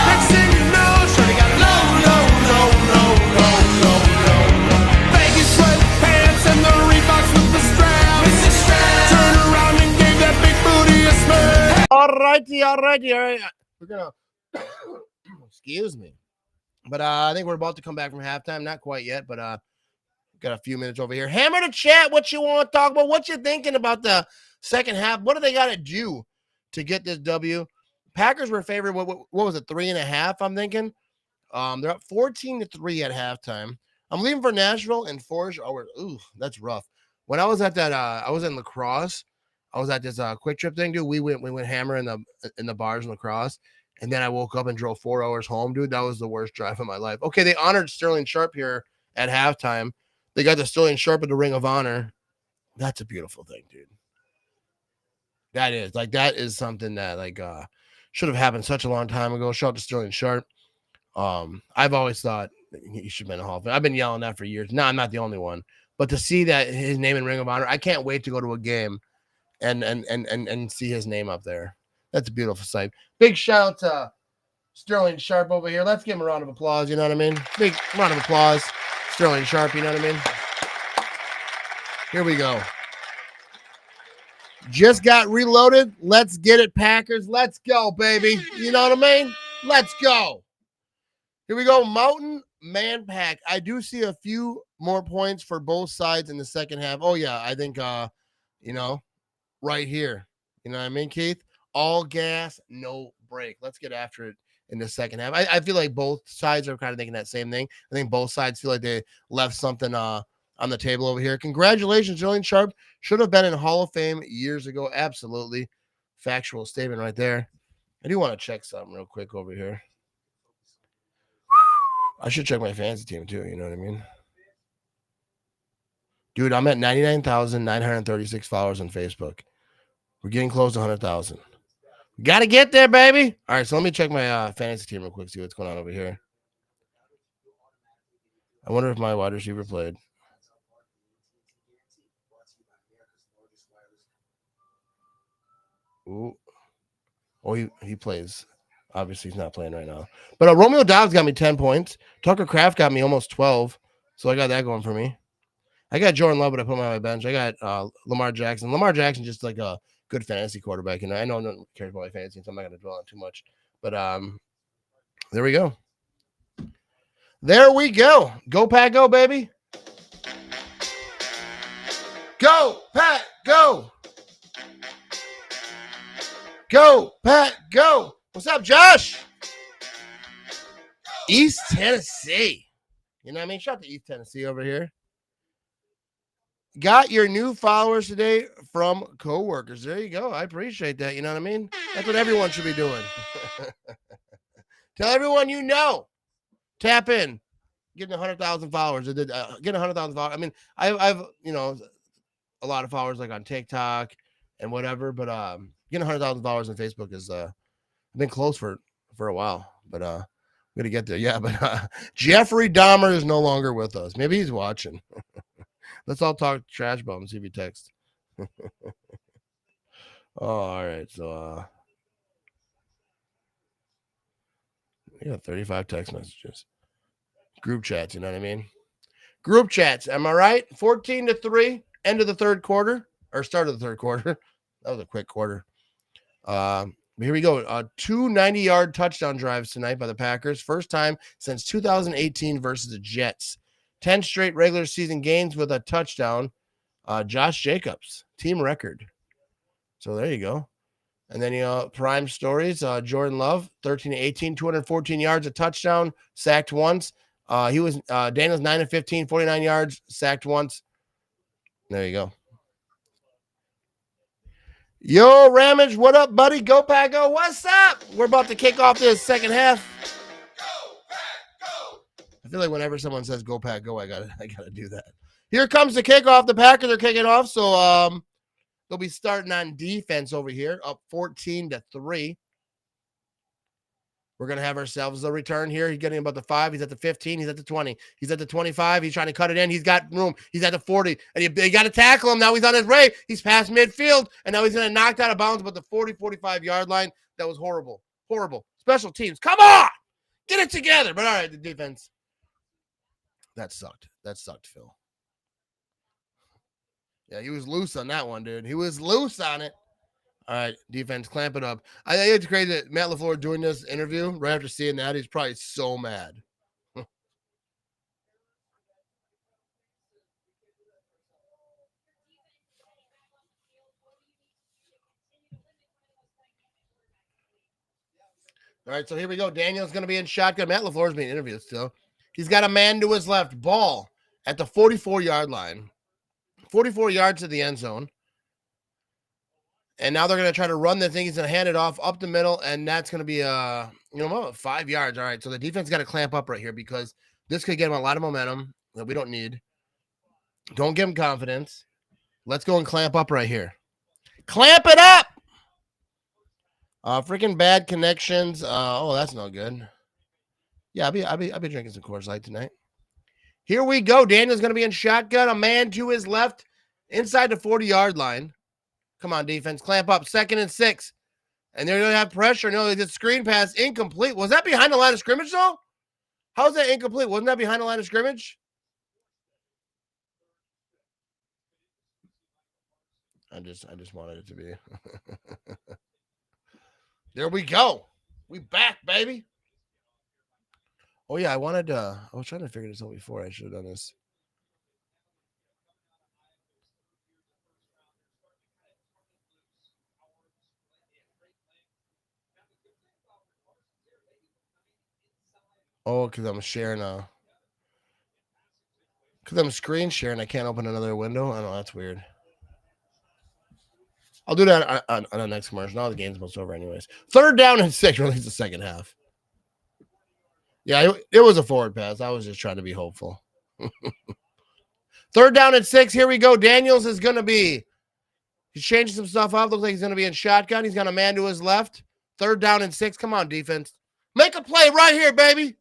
next thing you know, Shorty got low, low, low, low, low, low, low, low. Baggy sweatpants and the Reeboks with the straps. Turned around and gave that big booty a smash. All righty. We're gonna excuse me. But I think we're about to come back from halftime. Not quite yet, but got a few minutes over here. Hammer the chat. What you want to talk about? What you thinking about the second half? What do they got to do to get this W? Packers were favored. What was it? 3.5. I'm thinking. They're up 14-3 at halftime. I'm leaving for Nashville in 4 hours. Ooh, that's rough. When I was at that, I was in La Crosse. I was at this quick trip thing, dude. We went hammer in the bars in La Crosse. And then I woke up and drove 4 hours home, dude. That was the worst drive of my life. Okay, they honored Sterling Sharp here at halftime. They got the Sterling Sharp at the Ring of Honor. That's a beautiful thing, dude. That is something that should have happened such a long time ago. Shout out to Sterling Sharp. I've always thought he should have been a Hall of Fame. I've been yelling that for years. No, I'm not the only one. But to see that his name in Ring of Honor, I can't wait to go to a game and see his name up there. That's a beautiful sight. Big shout out to Sterling Sharp over here. Let's give him a round of applause. You know what I mean? Big round of applause. Sterling Sharp, you know what I mean? Here we go. Just got reloaded. Let's get it, Packers. Let's go, baby. You know what I mean? Let's go. Here we go. Mountain Man Pack. I do see a few more points for both sides in the second half. Oh, yeah. I think, right here. You know what I mean, Keith? All gas, no break. Let's get after it in the second half. I feel like both sides are kind of thinking that same thing. I think both sides feel like they left something on the table over here. Congratulations, Sterling Sharp. Should have been in Hall of Fame years ago. Absolutely. Factual statement right there. I do want to check something real quick over here. I should check my fantasy team too. You know what I mean? Dude, I'm at 99,936 followers on Facebook. We're getting close to 100,000. Got to get there, baby. All right, so let me check my fantasy team real quick, see what's going on over here. I wonder if my wide receiver played. Ooh. Oh, he plays. Obviously, he's not playing right now. But Romeo Dobbs got me 10 points. Tucker Kraft got me almost 12. So I got that going for me. I got Jordan Love, but I put him on my bench. I got Lamar Jackson. Lamar Jackson just like a good fantasy quarterback. You know, I know no one cares about my fantasy, so I'm not going to dwell on too much. But there we go. There we go. Go, Pack, go, baby. Go, Pack, go. Go, Pack, go. What's up, Josh? East Tennessee. You know what I mean? Shout out to East Tennessee over here. Got your new followers today from coworkers. There you go. I appreciate that. You know what I mean? That's what everyone should be doing. Tell everyone you know. Tap in. Getting 100,000 followers. Getting 100,000 followers. I mean, I've a lot of followers like on TikTok and whatever, but getting 100,000 followers on Facebook is I've been close for a while, but I'm gonna get there. Yeah, but Jeffrey Dahmer is no longer with us. Maybe he's watching. Let's all talk trash about him, see if he texts. All right. So we got 35 text messages. Group chats, you know what I mean? Group chats, am I right? 14-3, end of the third quarter, or start of the third quarter. That was a quick quarter. Here we go. 2 90-yard touchdown drives tonight by the Packers. First time since 2018 versus the Jets. 10 straight regular season games with a touchdown. Josh Jacobs, team record. So there you go. And then, prime stories. Jordan Love, 13-18, 214 yards, a touchdown, sacked once. He was Daniels 9-15, 49 yards, sacked once. There you go. Yo, Ramage, what up, buddy? Go Pack Go. What's up? We're about to kick off this second half. I feel like whenever someone says Go Pack Go, I gotta do that. Here comes the kickoff. The Packers are kicking off, so they'll be starting on defense over here, up 14-3. We're going to have ourselves a return here. He's getting about the 5. He's at the 15. He's at the 20. He's at the 25. He's trying to cut it in. He's got room. He's at the 40. And you got to tackle him. Now he's on his way. He's past midfield. And now he's going to knock out of bounds about the 40, 45-yard line. That was horrible. Horrible. Special teams. Come on. Get it together. But all right, the defense. That sucked. That sucked, Phil. Yeah, he was loose on that one, dude. He was loose on it. All right, defense, clamp it up. I think it's crazy that Matt LaFleur doing this interview right after seeing that. He's probably so mad. All right, so here we go. Daniel's going to be in shotgun. Matt LaFleur's being interviewed still. He's got a man to his left. Ball at the 44-yard line. 44 yards to the end zone. And now they're going to try to run the thing. He's going to hand it off up the middle, and that's going to be 5 yards. All right, so the defense got to clamp up right here because this could get him a lot of momentum that we don't need. Don't give him confidence. Let's go and clamp up right here. Clamp it up! Freaking bad connections. Oh, that's no good. Yeah, I'll be drinking some Coors Light tonight. Here we go. Daniel's going to be in shotgun. A man to his left inside the 40-yard line. Come on, defense. Clamp up. 2nd and 6. And they're going to have pressure. No, they did screen pass. Incomplete. Was that behind the line of scrimmage, though? How's that incomplete? Wasn't that behind the line of scrimmage? I just wanted it to be. There we go. We back, baby. Oh, yeah, I was trying to figure this out before. I should have done this. Oh, because I'm sharing because I'm screen sharing, I can't open another window. I know that's weird. I'll do that on the next commercial. Now the game's almost over anyways. 3rd down and 6, release the second half. Yeah, it was a forward pass. I was just trying to be hopeful. 3rd down and 6. Here we go. Daniels is going to be. He's changing some stuff up. Looks like he's going to be in shotgun. He's got a man to his left. 3rd down and 6. Come on, defense. Make a play right here, baby.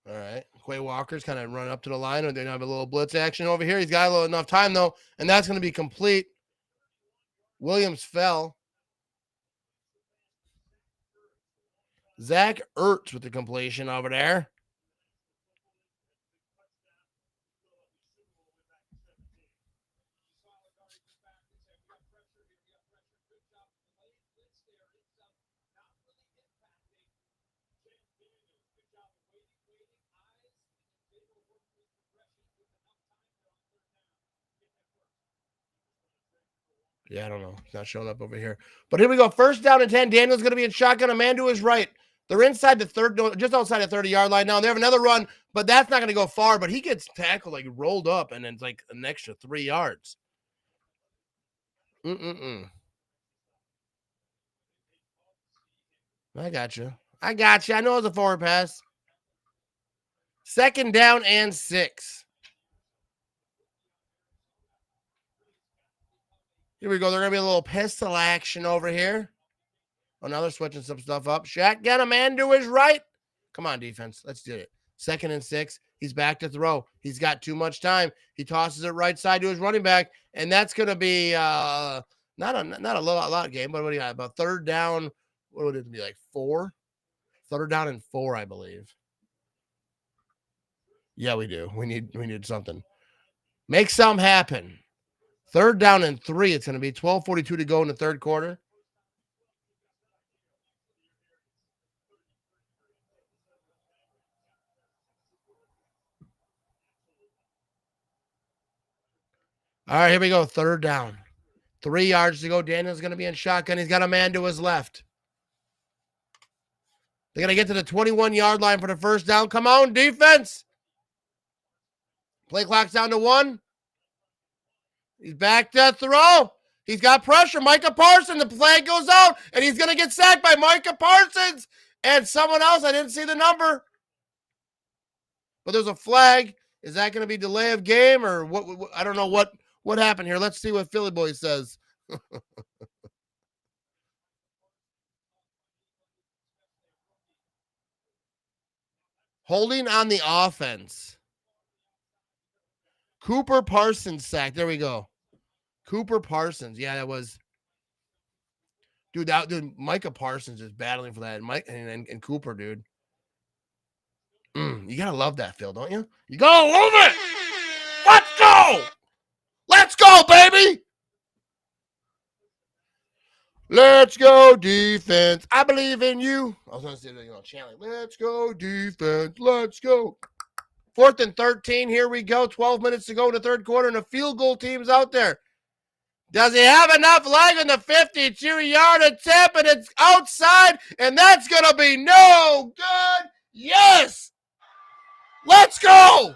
All right. Quay Walker's kind of run up to the line, and they have a little blitz action over here. He's got a little enough time, though, and that's going to be complete. Williams fell. Zach Ertz with the completion over there. Yeah, I don't know. He's not showing up over here. But here we go. 1st down and 10. Daniel's going to be in shotgun. A man to his right. They're inside the just outside the 30-yard line now. They have another run, but that's not going to go far. But he gets tackled, like rolled up, and then it's like an extra 3 yards. I got you. I know it's a forward pass. 2nd down and 6. Here we go. They're going to be a little pistol action over here. Oh, now they're switching some stuff up. Shotgun, a man to his right. Come on, defense. Let's do it. 2nd and 6. He's back to throw. He's got too much time. He tosses it right side to his running back, and that's going to be not a lot game, but what do you got? About 3rd down. What would it be, like 4? 3rd down and 4, I believe. Yeah, we do. We need something. Make something happen. 3rd down and 3. It's going to be 12:42 to go in the 3rd quarter. All right, here we go. 3rd down. 3 yards to go. Daniel's going to be in shotgun. He's got a man to his left. They're going to get to the 21-yard line for the 1st down. Come on, defense. Play clock's down to 1. He's back to throw. He's got pressure. Micah Parsons. The flag goes out, and he's going to get sacked by Micah Parsons and someone else. I didn't see the number. But there's a flag. Is that going to be delay of game or what? I don't know what happened here. Let's see what Philly Boy says. Holding on the offense. Cooper Parsons sack. There we go. Cooper Parsons. Yeah, that was. Dude, Micah Parsons is battling for that. And Cooper, dude. You gotta love that, Phil, don't you? You gotta love it. Let's go. Let's go, baby. Let's go, defense. I believe in you. I was gonna say, chanting. Let's go, defense. Let's go. 4th and 13. Here we go. 12 minutes to go in the third quarter, and the field goal team's out there. Does he have enough leg in the 52-yard attempt? And it's outside, and that's going to be no good. Yes! Let's go!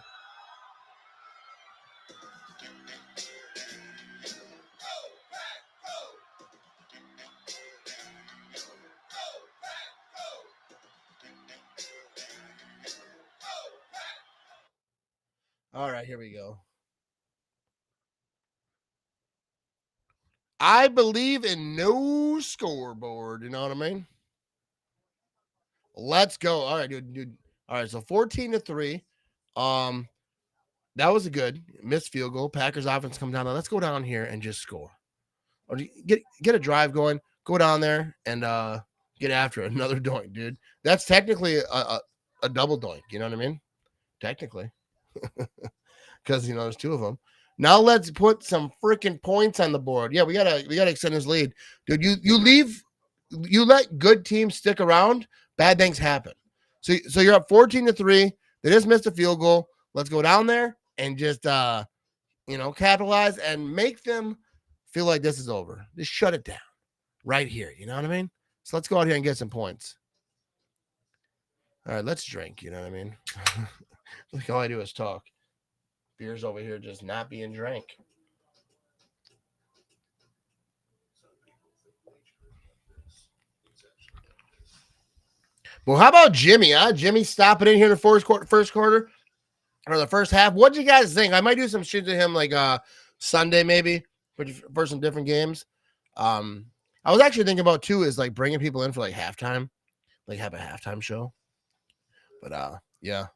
All right, here we go. I believe in no scoreboard. You know what I mean? Let's go. All right, dude. All right, so 14-3. That was a good missed field goal. Packers offense come down. Now let's go down here and just score. Or get a drive going. Go down there and get after it. Another doink, dude. That's technically a double doink. You know what I mean? Technically. Because there's 2 of them. Now let's put some freaking points on the board. Yeah, we gotta extend this lead, dude. You let good teams stick around, bad things happen. So you're up 14-3. They just missed a field goal. Let's go down there and just capitalize and make them feel like this is over. Just shut it down right here. You know what I mean? So let's go out here and get some points. All right, let's drink. You know what I mean? Like all I do is talk. Beer's over here just not being drank. Well, how about Jimmy? Jimmy stopping in here in the first quarter or the first half. What do you guys think? I might do some shit to him like Sunday maybe for some different games. I was actually thinking about too is like bringing people in for like halftime, like have a halftime show. But yeah.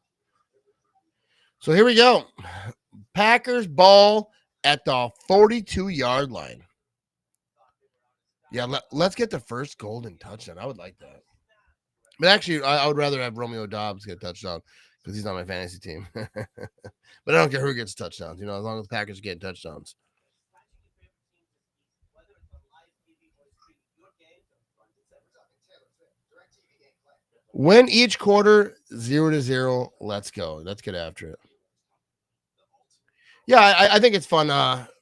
So here we go. Packers ball at the 42-yard line. Yeah, let's get the first golden touchdown. I would like that. But actually, I would rather have Romeo Doubs get a touchdown because he's on my fantasy team. But I don't care who gets touchdowns, as long as the Packers get touchdowns. Win each quarter 0-0. Let's go. Let's get after it. Yeah, I think it's fun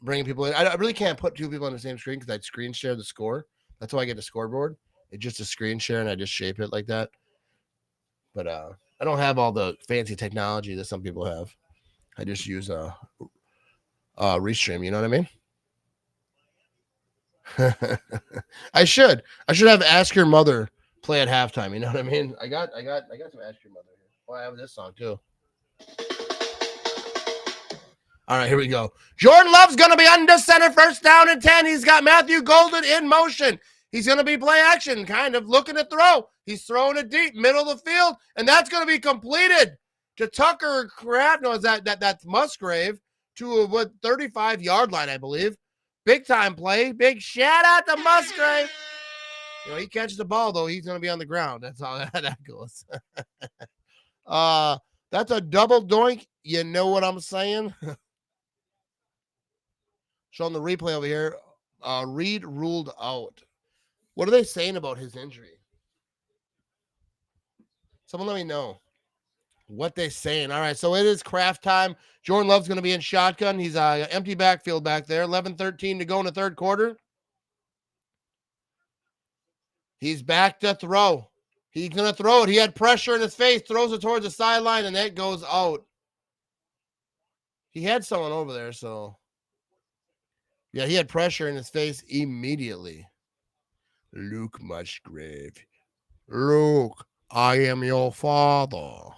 bringing people in. I really can't put 2 people on the same screen because I'd screen share the score. That's why I get the scoreboard. It's just a screen share, and I just shape it like that. But I don't have all the fancy technology that some people have. I just use Restream. You know what I mean? I should have Ask Your Mother play at halftime. You know what I mean? I got some Ask Your Mother here. Oh, I have this song too. All right, here we go. Jordan Love's going to be under center, first down and 10. He's got Matthew Golden in motion. He's going to be play action, kind of looking to throw. He's throwing it deep, middle of the field, and that's going to be completed to Tucker Craft. No, that's Musgrave to a 35-yard line, I believe. Big time play. Big shout out to Musgrave. He catches the ball, though. He's going to be on the ground. That's how that goes. That's a double doink. You know what I'm saying? Showing the replay over here. Reed ruled out. What are they saying about his injury? Someone let me know what they're saying. All right, so it is Kraft time. Jordan Love's going to be in shotgun. He's empty backfield back there. 11-13 to go in the third quarter. He's back to throw. He's going to throw it. He had pressure in his face, throws it towards the sideline, and that goes out. He had someone over there, so yeah, he had pressure in his face immediately. Luke Musgrave. Luke, I am your father.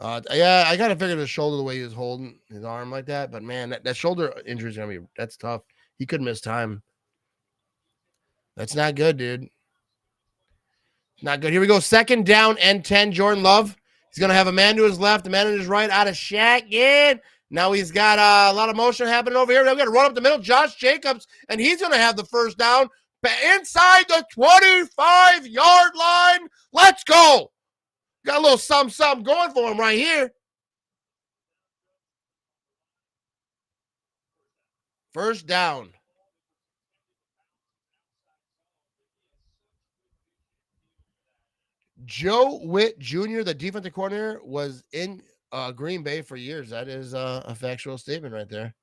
Yeah, I kind of figured his shoulder the way he was holding his arm like that, but man, that shoulder injury is gonna be that's tough. He could miss time. That's not good, dude. Not good. Here we go. 2nd down and 10. Jordan Love. He's gonna have a man to his left, a man to his right, out of shotgun. Now he's got a lot of motion happening over here. Now we got to run up the middle. Josh Jacobs, and he's gonna have the first down inside the 25-yard line. Let's go. Got a little something going for him right here. First down. Joe Witt Jr., the defensive coordinator, was in Green Bay for years. That is a factual statement right there.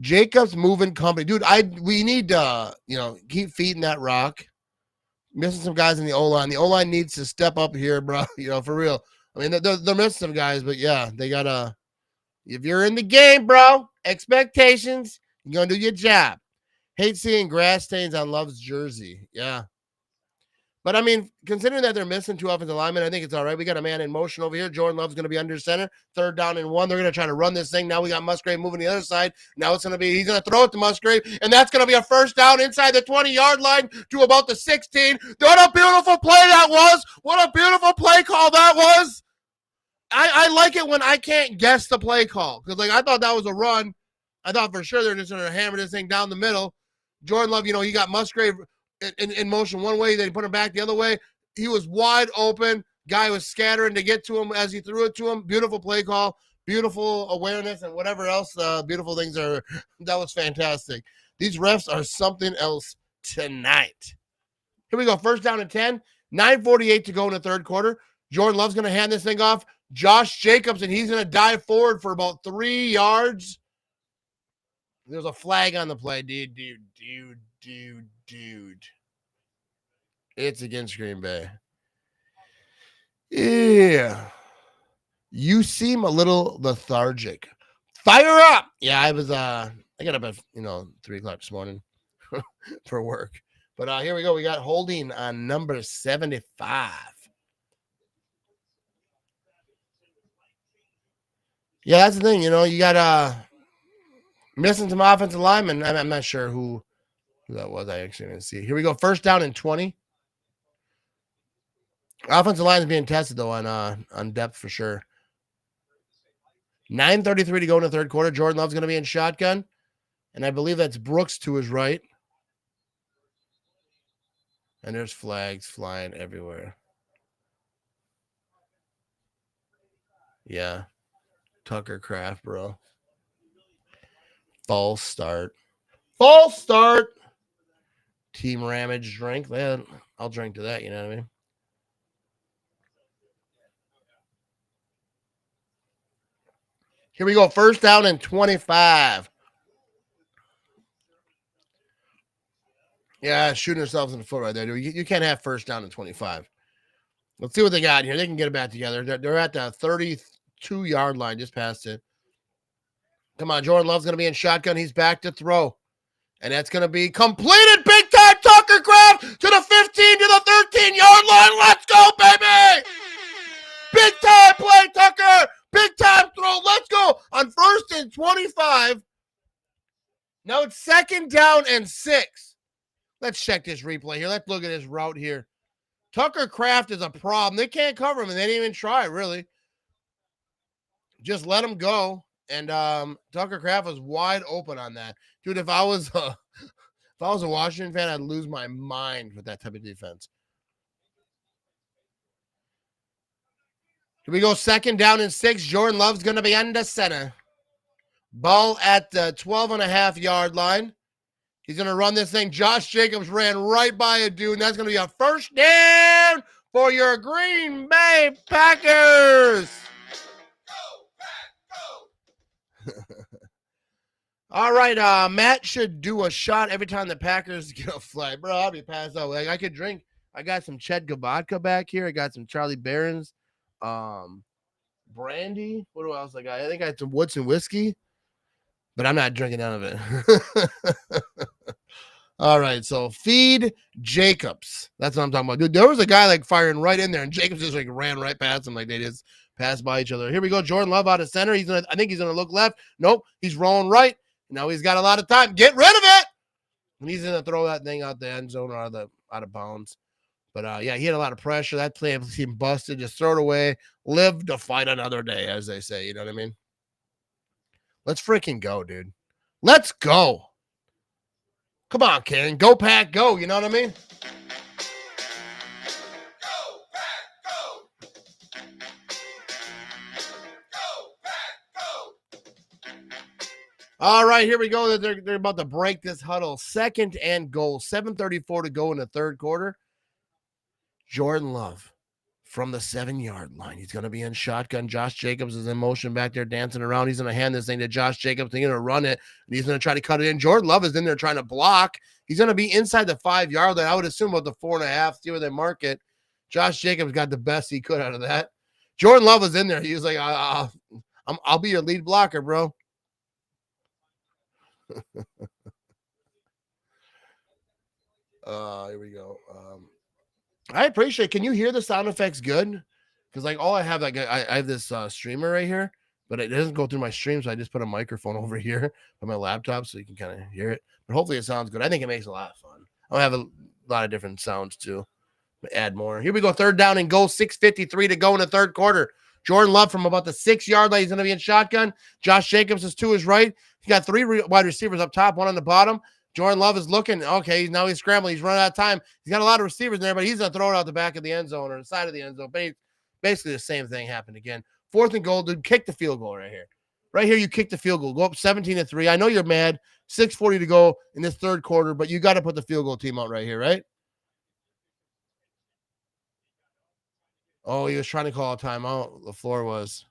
Jacobs moving company. Dude, we need to, keep feeding that rock. Missing some guys in the O-line. The O-line needs to step up here, bro. For real. I mean, they're missing some guys, but yeah, they got to, if you're in the game, bro, expectations, you're going to do your job. Hate seeing grass stains on Love's jersey. Yeah. But, I mean, considering that they're missing 2 offensive linemen, I think it's all right. We got a man in motion over here. Jordan Love's going to be under center. 3rd down and 1. They're going to try to run this thing. Now we got Musgrave moving the other side. Now it's going to be, he's going to throw it to Musgrave, and that's going to be a first down inside the 20-yard line to about the 16. What a beautiful play that was. What a beautiful play call that was. I like it when I can't guess the play call because, I thought that was a run. I thought for sure they're just going to hammer this thing down the middle. Jordan Love, he got Musgrave in motion one way, then he put him back the other way. He was wide open. Guy was scattering to get to him as he threw it to him. Beautiful play call, beautiful awareness, and whatever else beautiful things are. That was fantastic. These refs are something else tonight. Here we go. First down and 10. 9:48 to go in the 3rd quarter. Jordan Love's going to hand this thing off. Josh Jacobs, and he's going to dive forward for about 3 yards. There's a flag on the play, dude. It's against Green Bay. Yeah. You seem a little lethargic. Fire up. Yeah, I got up at 3 o'clock this morning for work. But here we go. We got holding on number 75. Yeah, that's the thing. You got missing some offensive linemen. I'm not sure who that was. I actually didn't see. Here we go. First down and 20. Offensive line is being tested though on depth for sure. 9:33 to go in the 3rd quarter. Jordan Love's going to be in shotgun, and I believe that's Brooks to his right. And there's flags flying everywhere. Yeah, Tucker Kraft, bro. False start. Team Ramage drink. Man, I'll drink to that, you know what I mean? Here we go. First down and 25. Yeah, shooting themselves in the foot right there, dude. You can't have first down and 25. Let's see what they got here. They can get it back together. They're at the 32-yard line, just past it. Come on, Jordan Love's going to be in shotgun. He's back to throw. And that's going to be completed. Big time Tucker Kraft to the 15 to the 13-yard line. Let's go, baby. Big time play, Tucker. Big time throw. Let's go. On 1st and 25. Now it's 2nd down and 6. Let's check this replay here. Let's look at this route here. Tucker Kraft is a problem. They can't cover him, and they didn't even try, really. Just let him go. And Tucker Kraft was wide open on that. Dude, if I was a Washington fan, I'd lose my mind with that type of defense. Here we go, 2nd down and 6. Jordan Love's going to be under center. Ball at the 12.5-yard line. He's going to run this thing. Josh Jacobs ran right by a dude, and that's going to be a first down for your Green Bay Packers. All right, Matt should do a shot every time the Packers get a flag. Bro, I'll be passed out. I could drink I got some Ched vodka back here. I got some Charlie Barron's, brandy. What else I got? I think I had some Woodson whiskey, but I'm not drinking none of it. All right, so feed Jacobs. That's what I'm talking about. Dude, there was a guy like firing right in there, and Jacobs just like ran right past him, like they just passed by each other. Here we go. Jordan Love out of center. I think he's gonna look left. Nope, he's rolling right. Now he's got a lot of time. Get rid of it. And he's gonna throw that thing out the end zone or out of bounds. But yeah, he had a lot of pressure. That play seemed busted. Just throw it away. Live to fight another day, as they say. You know what I mean? Let's freaking go, dude. Let's go. Come on, Karen. Go, Pack, go. You know what I mean? Go, Pack, go! Go, Pack, go! All right, here we go. They're about to break this huddle. 2nd and goal. 7:34 to go in the third quarter. Jordan Love from the 7-yard line. He's going to be in shotgun. Josh Jacobs is in motion back there dancing around. He's going to hand this thing to Josh Jacobs. He's going to run it, and he's going to try to cut it in. Jordan Love is in there trying to block. He's going to be inside the 5-yard line. I would assume about the 4.5. See where they mark it. Josh Jacobs got the best he could out of that. Jordan Love was in there. He was like, I'll be your lead blocker, bro. Here we go. I appreciate it. Can you hear the sound effects good? Because like all I have, like I have this streamer right here, but it doesn't go through my stream, so I just put a microphone over here on my laptop so you can kind of hear it. But hopefully it sounds good. I think it makes a lot of fun. I'll have a lot of different sounds too. Add more. Here we go. 3rd down and goal. 6:53 to go in the third quarter. Jordan Love from about the 6-yard line. He's going to be in shotgun. Josh Jacobs is to his right. He's got 3 wide receivers up top, 1 on the bottom. Jordan Love is looking. Okay, now he's scrambling. He's running out of time. He's got a lot of receivers in there, but he's going to throw it out the back of the end zone or the side of the end zone. Basically, the same thing happened again. 4th and goal, dude. Kick the field goal right here. Right here, you kick the field goal. Go up 17-3. I know you're mad. 6:40 to go in this third quarter, but you got to put the field goal team out right here, right? Oh, he was trying to call a timeout. The floor was.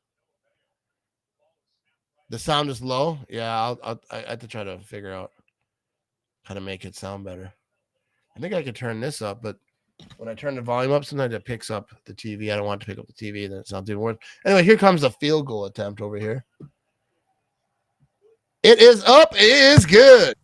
The sound is low. Yeah, I have to try to figure out how to make it sound better. I think I could turn this up, but when I turn the volume up, sometimes it picks up the TV. I don't want to pick up the TV, then it sounds even worse. Anyway, here comes the field goal attempt over here. It is up. It is good.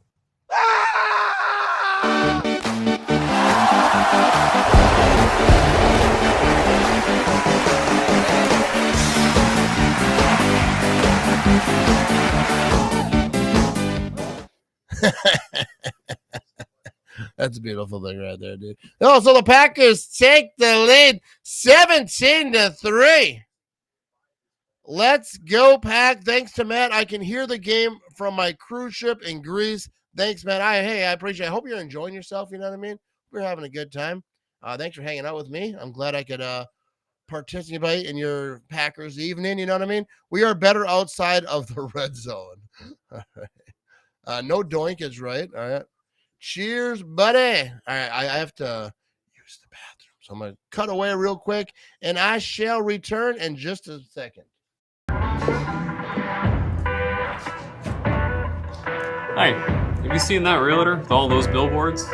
That's a beautiful thing right there, dude. Oh, so the Packers take the lead 17-3. Let's go, Pack. Thanks to Matt. I can hear the game from my cruise ship in Greece. Thanks, Matt. I appreciate it. I hope you're enjoying yourself. You know what I mean? We're having a good time. Thanks for hanging out with me. I'm glad I could participate in your Packers evening. You know what I mean? We are better outside of the red zone. All right. No doink is right. All right. Cheers, buddy. All right. I have to use the bathroom. So I'm going to cut away real quick, and I shall return in just a second. Hi, have you seen that realtor with all those billboards?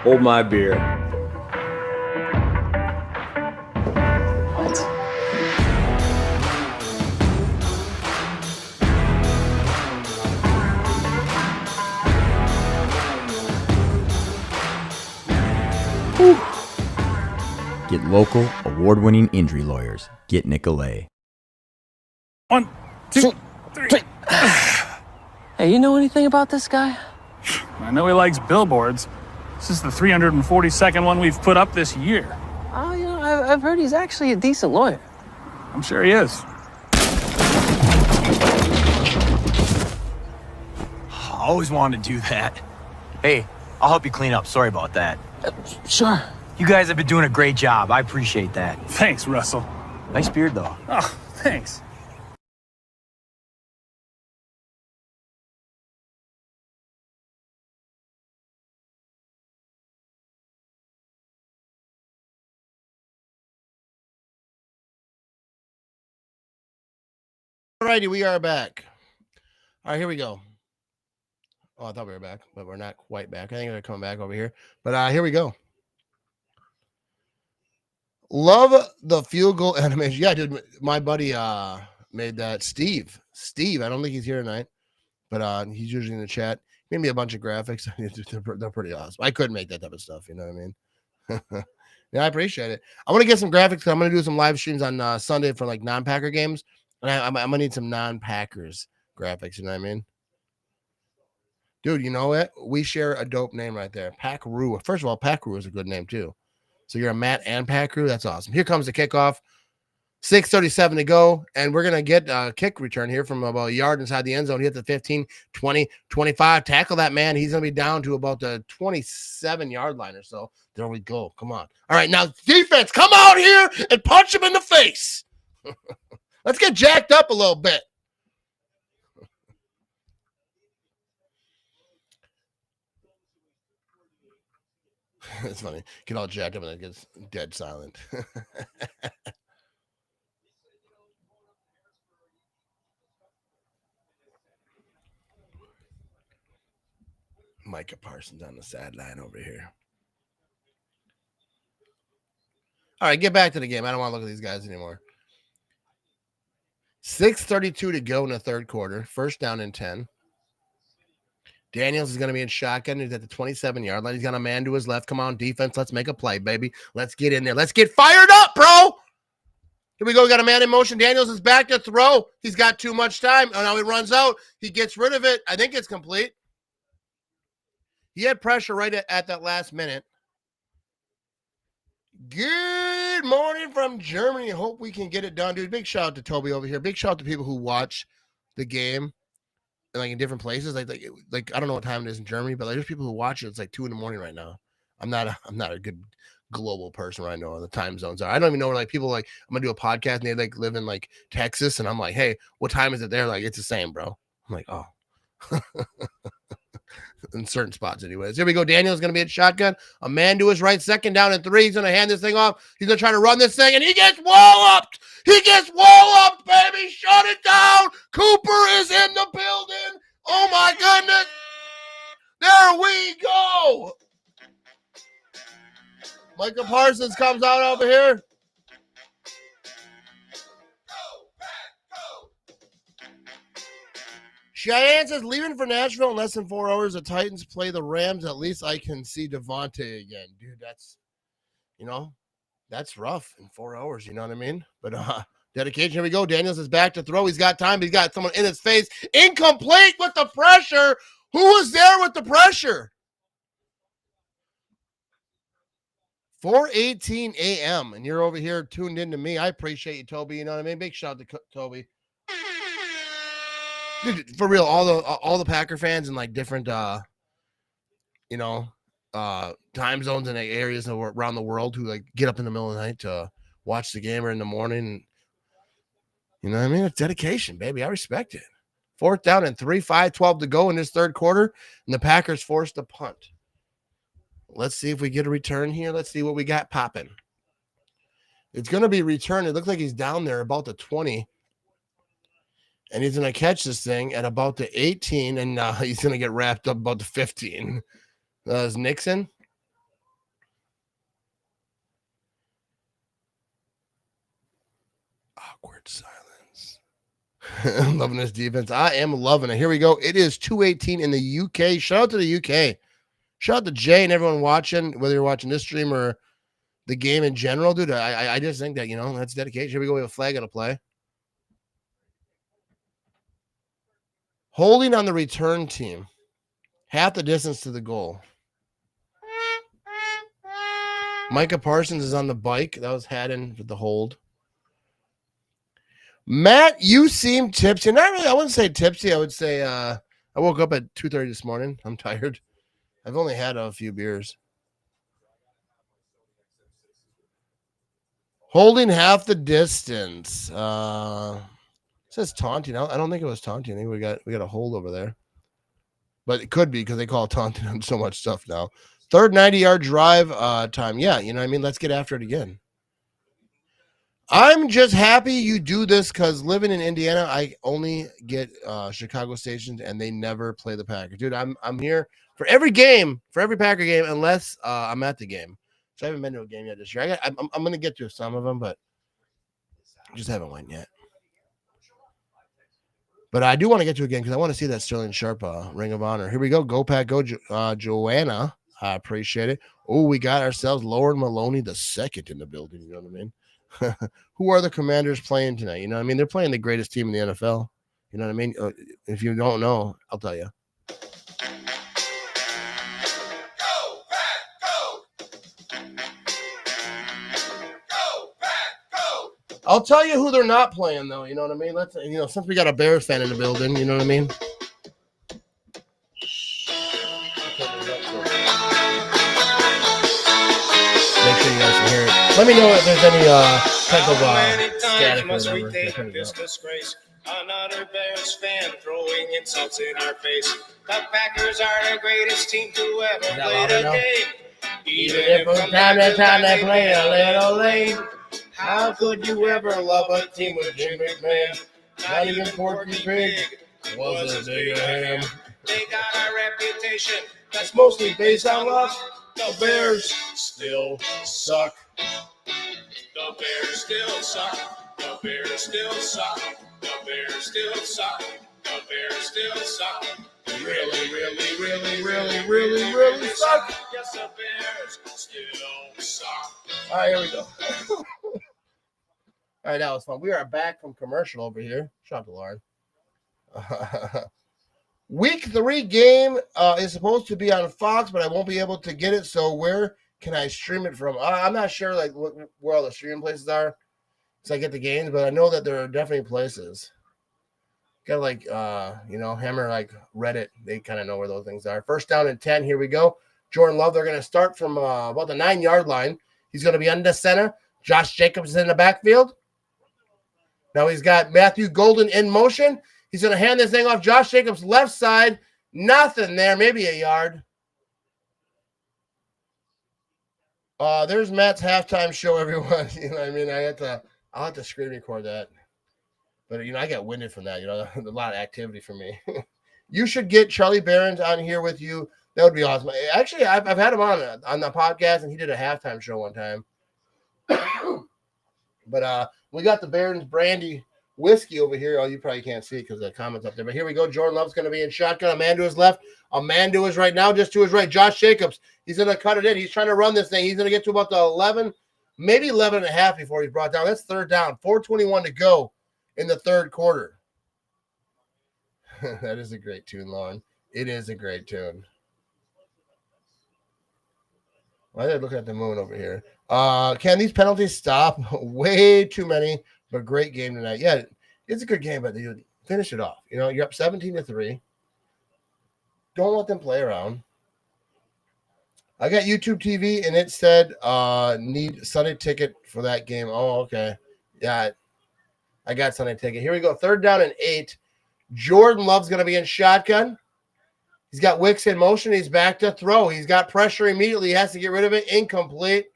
Hold my beer. What? Get local, award-winning injury lawyers. Get Nicolay. 1, 2, 3. Hey, you know anything about this guy? I know he likes billboards. This is the 342nd one we've put up this year. Oh, you know, I've heard he's actually a decent lawyer. I'm sure he is. I always wanted to do that. Hey, I'll help you clean up. Sorry about that. Sure. You guys have been doing a great job. I appreciate that. Thanks, Russell. Nice beard, though. Oh, thanks. Alrighty, we are back. All right, here we go. Oh, I thought we were back, but we're not quite back. I think we're coming back over here. But here we go. Love the field goal animation. Yeah, dude, my buddy made that. Steve, I don't think he's here tonight, but he's usually in the chat. Made me a bunch of graphics. They're pretty awesome. I couldn't make that type of stuff. You know what I mean? Yeah, I appreciate it. I want to get some graphics. I'm going to do some live streams on Sunday for like non-Packer games, and I'm going to need some non-Packers graphics. You know what I mean? Dude, you know what? We share a dope name right there. Packaroo. First of all, Packaroo is a good name too. So you're a Matt and Packaroo. That's awesome. Here comes the kickoff. 6:37 to go, and we're going to get a kick return here from about a yard inside the end zone. He hit the 15, 20, 25. Tackle that man. He's going to be down to about the 27-yard line or so. There we go. Come on. All right, now defense, come out here and punch him in the face. Let's get jacked up a little bit. It's funny. Get all jacked up and then it gets dead silent. Micah Parsons on the sideline over here. All right, get back to the game. I don't want to look at these guys anymore. 6:32 to go in the third quarter. First down and 10. Daniels is going to be in shotgun. He's at the 27-yard line. He's got a man to his left. Come on, defense. Let's make a play, baby. Let's get in there. Let's get fired up, bro. Here we go. We got a man in motion. Daniels is back to throw. He's got too much time. Oh, now he runs out. He gets rid of it. I think it's complete. He had pressure right at that last minute. Good morning from Germany. Hope we can get it done, dude. Big shout out to Toby over here. Big shout out to people who watch the game like in different places. Like I don't know what time it is in Germany, but like, there's people who watch it. It's like 2 a.m. right now. I'm not a good global person right now. The time zones are. I don't even know where like people like I'm gonna do a podcast and they like live in like Texas, and I'm like, hey, what time is it there? Like it's the same, bro. I'm like, oh. In certain spots, anyways. Here we go. Daniel's going to be at shotgun. A man to his right, second down and 3. He's going to hand this thing off. He's going to try to run this thing, and he gets walloped. He gets walloped, baby. Shut it down. Cooper is in the building. Oh, my goodness. There we go. Micah Parsons comes out over here. Cheyenne says, leaving for Nashville in less than 4 hours. The Titans play the Rams. At least I can see Devontae again. Dude, that's rough in 4 hours. You know what I mean? But dedication. Here we go. Daniels is back to throw. He's got time. He's got someone in his face. Incomplete with the pressure. Who was there with the pressure? 4:18 a.m. And you're over here tuned into me. I appreciate you, Toby. You know what I mean? Big shout out to Toby. Dude, for real, all the Packer fans in like different time zones and areas around the world who like get up in the middle of the night to watch the game or in the morning. You know what I mean? It's dedication, baby. I respect it. 4th down and 3, 5:12 to go in this third quarter, and the Packers forced a punt. Let's see if we get a return here. Let's see what we got popping. It's going to be returned. It looks like he's down there about the 20. And he's going to catch this thing at about the 18, and he's going to get wrapped up about the 15. Is Nixon? Awkward silence. I'm loving this defense. I am loving it. Here we go. It is 2:18 in the UK. Shout out to the UK. Shout out to Jay and everyone watching, whether you're watching this stream or the game in general, dude. I just think that, that's dedication. Here we go. We have a flag on a play. Holding on the return team. Half the distance to the goal. Micah Parsons is on the bike. That was Haddon with the hold. Matt, you seem tipsy. Not really. I wouldn't say tipsy. I would say I woke up at 2:30 this morning. I'm tired. I've only had a few beers. Holding half the distance. It says taunting. I don't think it was taunting. I think we got a hold over there. But it could be because they call it taunting on so much stuff now. Third 90-yard drive time. Yeah, you know what I mean? Let's get after it again. I'm just happy you do this because living in Indiana, I only get Chicago stations and they never play the Packers. Dude, I'm here for every game, for every Packer game, unless I'm at the game. So I haven't been to a game yet this year. I'm going to get to some of them, but just haven't went yet. But I do want to get to a game because I want to see that Sterling Sharp Ring of Honor. Here we go. Go Pack, go Joanna. I appreciate it. Oh, we got ourselves Lauren Maloney the second in the building. You know what I mean? Who are the Commanders playing tonight? You know what I mean? They're playing the greatest team in the NFL. You know what I mean? If you don't know, I'll tell you. I'll tell you who they're not playing, though. You know what I mean? Since we got a Bears fan in the building, you know what I mean? Make sure you guys can hear it. Let me know if there's any technical static or whatever. Another Bears fan throwing insults in our face. The Packers are the greatest team to ever play the game. Even if from time to time they play a little lame. How could you ever love a team with Jim McMahon? Not even Porky Pig was as big a ham. They got a reputation that's mostly based on luck. The Bears still suck. The Bears still suck. The Bears still suck. The Bears still suck. The Bears still suck. Really, really, really, really, really, really suck. Yes, the Bears still suck. All right, here we go. All right, that was fun. We are back from commercial over here. Shout out to Lauren. Week 3 game is supposed to be on Fox, but I won't be able to get it. So where can I stream it from? I'm not sure like where all the streaming places are, so I get the games, but I know that there are definitely places. Got like Hammer like Reddit. They kind of know where those things are. First down and 10. Here we go. Jordan Love. They're going to start from about the 9-yard line. He's going to be under center. Josh Jacobs is in the backfield. Now he's got Matthew Golden in motion. He's going to hand this thing off Josh Jacobs' left side. Nothing there. Maybe a yard. There's Matt's halftime show, everyone. You know what I mean? I'll have to screen record that. But, I got winded from that. A lot of activity for me. You should get Charlie Barons on here with you. That would be awesome. Actually, I've had him on the podcast, and he did a halftime show one time. But we got the Barons Brandy whiskey over here. Oh, you probably can't see it because the comments up there. But here we go. Jordan Love's going to be in shotgun. A man to his left. A man to his right now, just to his right. Josh Jacobs. He's going to cut it in. He's trying to run this thing. He's going to get to about the 11, maybe 11 and a half before he's brought down. That's third down. 4:21 to go in the third quarter. That is a great tune, Lauren. It is a great tune. Why did I look at the moon over here? Can these penalties stop? Way too many, but great game tonight. Yeah, it's a good game, but you finish it off. You're up 17-3. Don't let them play around. I got YouTube TV, and it said need Sunday ticket for that game. Oh, okay. Yeah, I got Sunday ticket. Here we go. Third down and 8. Jordan Love's going to be in shotgun. He's got Wicks in motion. He's back to throw. He's got pressure immediately. He has to get rid of it. Incomplete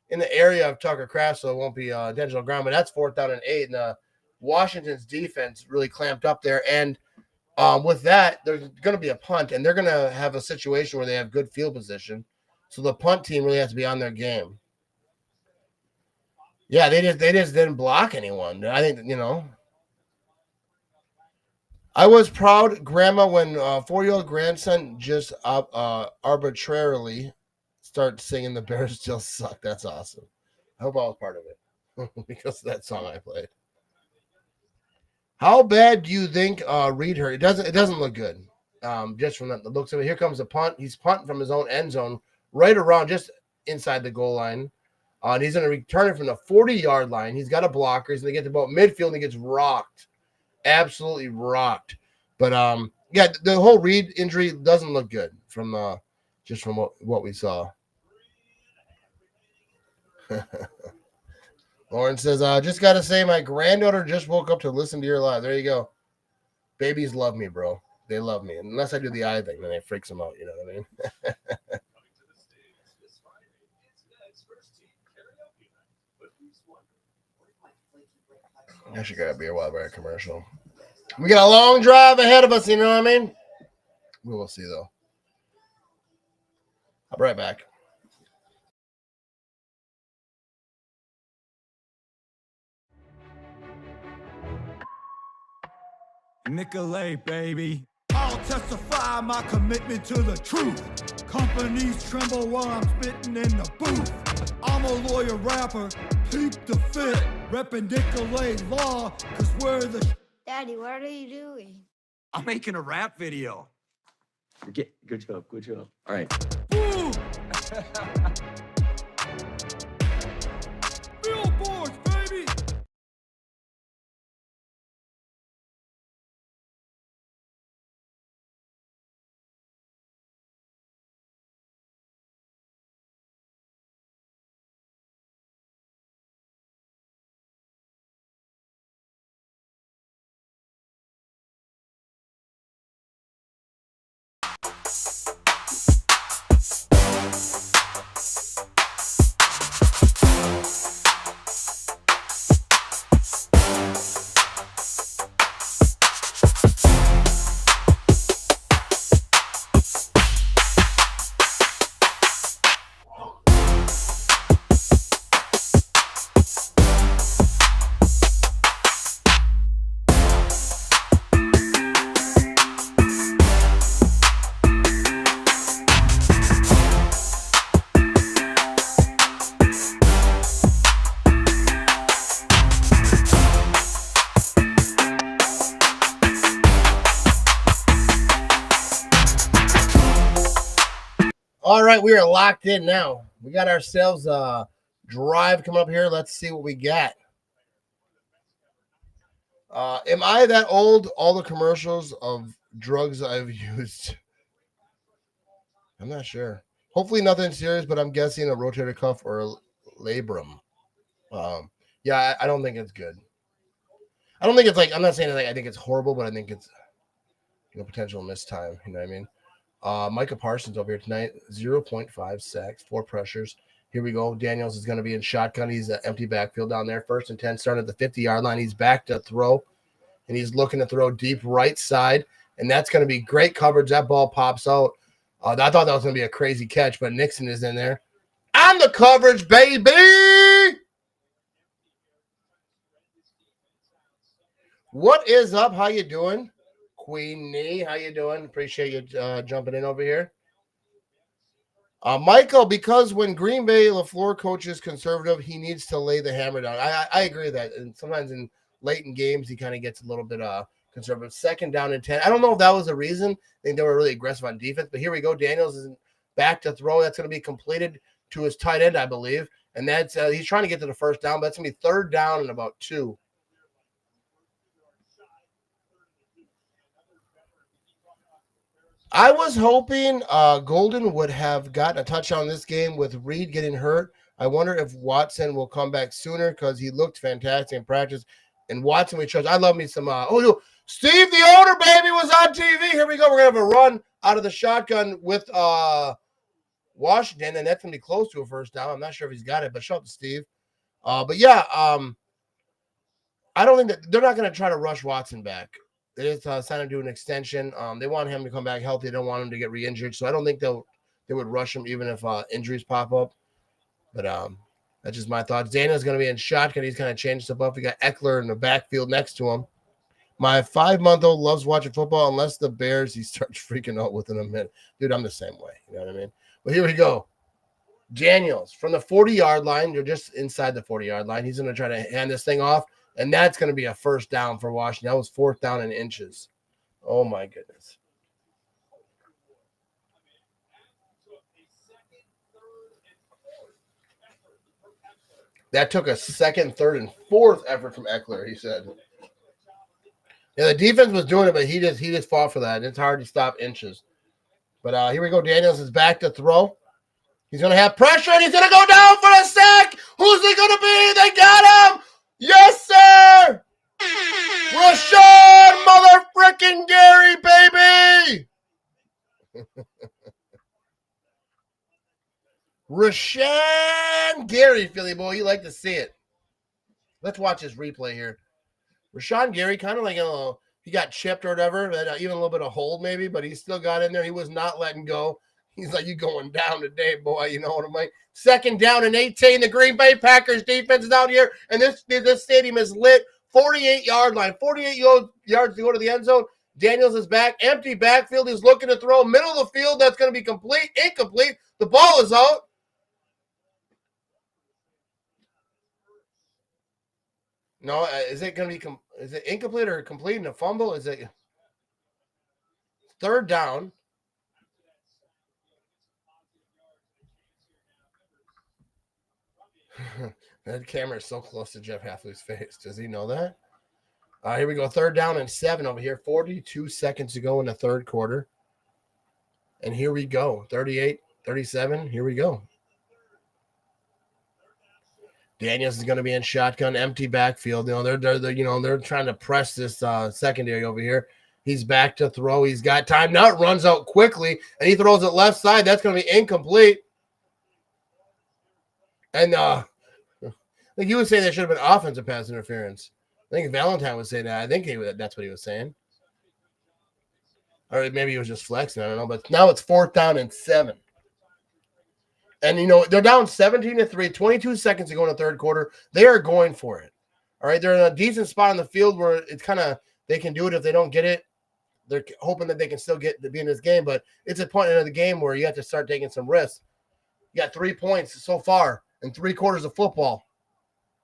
in the area of Tucker Kraft, so it won't be intentional ground. But that's 4th down and 8. And Washington's defense really clamped up there. And with that, there's going to be a punt, and they're going to have a situation where they have good field position. So the punt team really has to be on their game. Yeah, they just didn't block anyone. I think, I was proud, Grandma, when 4-year-old grandson just arbitrarily started singing "The Bears Still Suck." That's awesome. I hope I was part of it because of that song I played. How bad do you think Reed hurt? It doesn't look good. Just from the looks of it. Here comes a punt. He's punting from his own end zone, right around just inside the goal line. And he's going to return it from the 40-yard line. He's got a blocker. He's going to get to about midfield, and he gets rocked. Absolutely rocked. But yeah, the whole Reed injury doesn't look good from just from what we saw. Lauren says, just gotta say my granddaughter just woke up to listen to your live. There you go. Babies love me, bro. They love me. Unless I do the eye thing, then it freaks them out, you know what I mean? I should grab a beer while we're at commercial. We got a long drive ahead of us, you know what I mean? We will see, though. I'll be right back. Nicolay, baby. I'll testify my commitment to the truth. Companies tremble while I'm spitting in the booth. I'm a lawyer rapper, peep the fit. Reppin' Nicolay law, cause we're the Daddy, what are you doing? I'm making a rap video. Good job. All right. boom! Billboards, baby! All right, we are locked in now. We got ourselves a drive coming up here. Let's see what we got. Am I that old? All the commercials of drugs I've used. I'm not sure. Hopefully nothing serious, but I'm guessing a rotator cuff or a labrum. Yeah, I don't think it's good. I don't think it's like, I'm not saying like I think it's horrible, but I think it's potential missed time. You know what I mean? Micah Parsons over here tonight, 0.5 sacks, 4 pressures. Here we go. Daniels is going to be in shotgun. He's an empty backfield down there. 1st and 10, starting at the 50-yard line. He's back to throw, and he's looking to throw deep right side, and that's going to be great coverage. That ball pops out. I thought that was going to be a crazy catch, but Nixon is in there. On the coverage, baby! What is up? How you doing? Queenie, how you doing? Appreciate you jumping in over here. Michael, because when Green Bay LaFleur coaches conservative, he needs to lay the hammer down. I agree with that. And sometimes in late in games, he kind of gets a little bit conservative. 2nd down and 10. I don't know if that was the reason. I think they were really aggressive on defense. But here we go. Daniels is back to throw. That's going to be completed to his tight end, I believe. And that's he's trying to get to the 1st down. But that's going to be 3rd down and about 2. I was hoping Golden would have gotten a touchdown this game with Reed getting hurt. I wonder if Watson will come back sooner because he looked fantastic in practice. And Watson, we trust. I love me some. Steve the owner, baby, was on TV. Here we go. We're going to have a run out of the shotgun with Washington, and that's going to be close to a 1st down. I'm not sure if he's got it, but shout out to Steve. But yeah, I don't think that they're not going to try to rush Watson back. They just signed him to an extension. They want him to come back healthy. They don't want him to get re-injured. So I don't think they would rush him even if injuries pop up. But that's just my thoughts. Dana's going to be in shotgun. He's kind of changed stuff up. We got Eckler in the backfield next to him. My 5-month-old loves watching football. Unless the Bears, he starts freaking out within a minute. Dude, I'm the same way. You know what I mean? But here we go. Daniels from the 40-yard line. You're just inside the 40-yard line. He's going to try to hand this thing off. And that's going to be a 1st down for Washington. That was 4th down in inches. Oh, my goodness. That took a 2nd, 3rd, and 4th effort from Eckler, he said. Yeah, the defense was doing it, but he just fought for that. It's hard to stop inches. But here we go. Daniels is back to throw. He's going to have pressure, and he's going to go down for a sack. Who's it going to be? They got him. Yes, sir! Rashawn motherfucking Gary, baby! Rashawn Gary, Philly boy. You like to see it. Let's watch this replay here. Rashawn Gary, kind of like he got chipped or whatever, even a little bit of hold maybe, but he still got in there. He was not letting go. He's like, you going down today, boy. You know what I'm like? 2nd down and 18. The Green Bay Packers defense is out here, and this stadium is lit 48-yard line. 48 yards to go to the end zone. Daniels is back. Empty backfield. He's looking to throw. Middle of the field. That's going to be complete. Incomplete. The ball is out. No, is it going to be is it incomplete or complete and a fumble? Is it third down? That camera is so close to Jeff Halfley's face. Does he know that? Here we go. Third down and 7 over here. 42 seconds to go in the third quarter. And here we go. 38, 37. Here we go. Daniels is going to be in shotgun, empty backfield. They're trying to press this secondary over here. He's back to throw. He's got time now. It runs out quickly, and he throws it left side. That's going to be incomplete. And like you would say, there should have been offensive pass interference. I think Valentine would say that. I think that's what he was saying. Or maybe he was just flexing. I don't know. But now it's 4th down and 7. And, they're down 17-3, 22 seconds to go in the third quarter. They are going for it. All right, they're in a decent spot on the field where it's kind of they can do it if they don't get it. They're hoping that they can still get to be in this game. But it's a point in the game where you have to start taking some risks. You got 3 points so far in 3 quarters of football.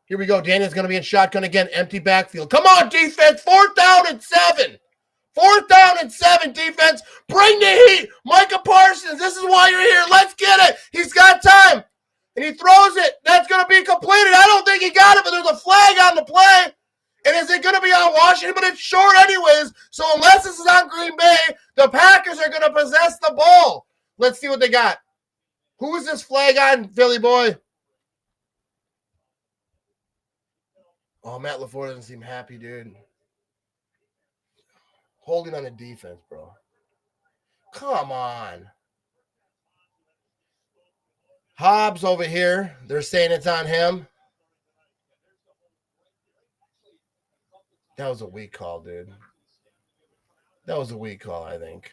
Here we go. Daniel's going to be in shotgun again. Empty backfield. Come on, defense. 4th down and 7. 4th down and 7, defense. Bring the heat. Micah Parsons, this is why you're here. Let's get it. He's got time. And he throws it. That's going to be completed. I don't think he got it, but there's a flag on the play. And is it going to be on Washington? But it's short anyways. So unless this is on Green Bay, the Packers are going to possess the ball. Let's see what they got. Who is this flag on, Philly boy? Oh, Matt LaFleur doesn't seem happy, dude. Holding on the defense, bro. Come on. Hobbs over here. They're saying it's on him. That was a weak call, dude. That was a weak call, I think.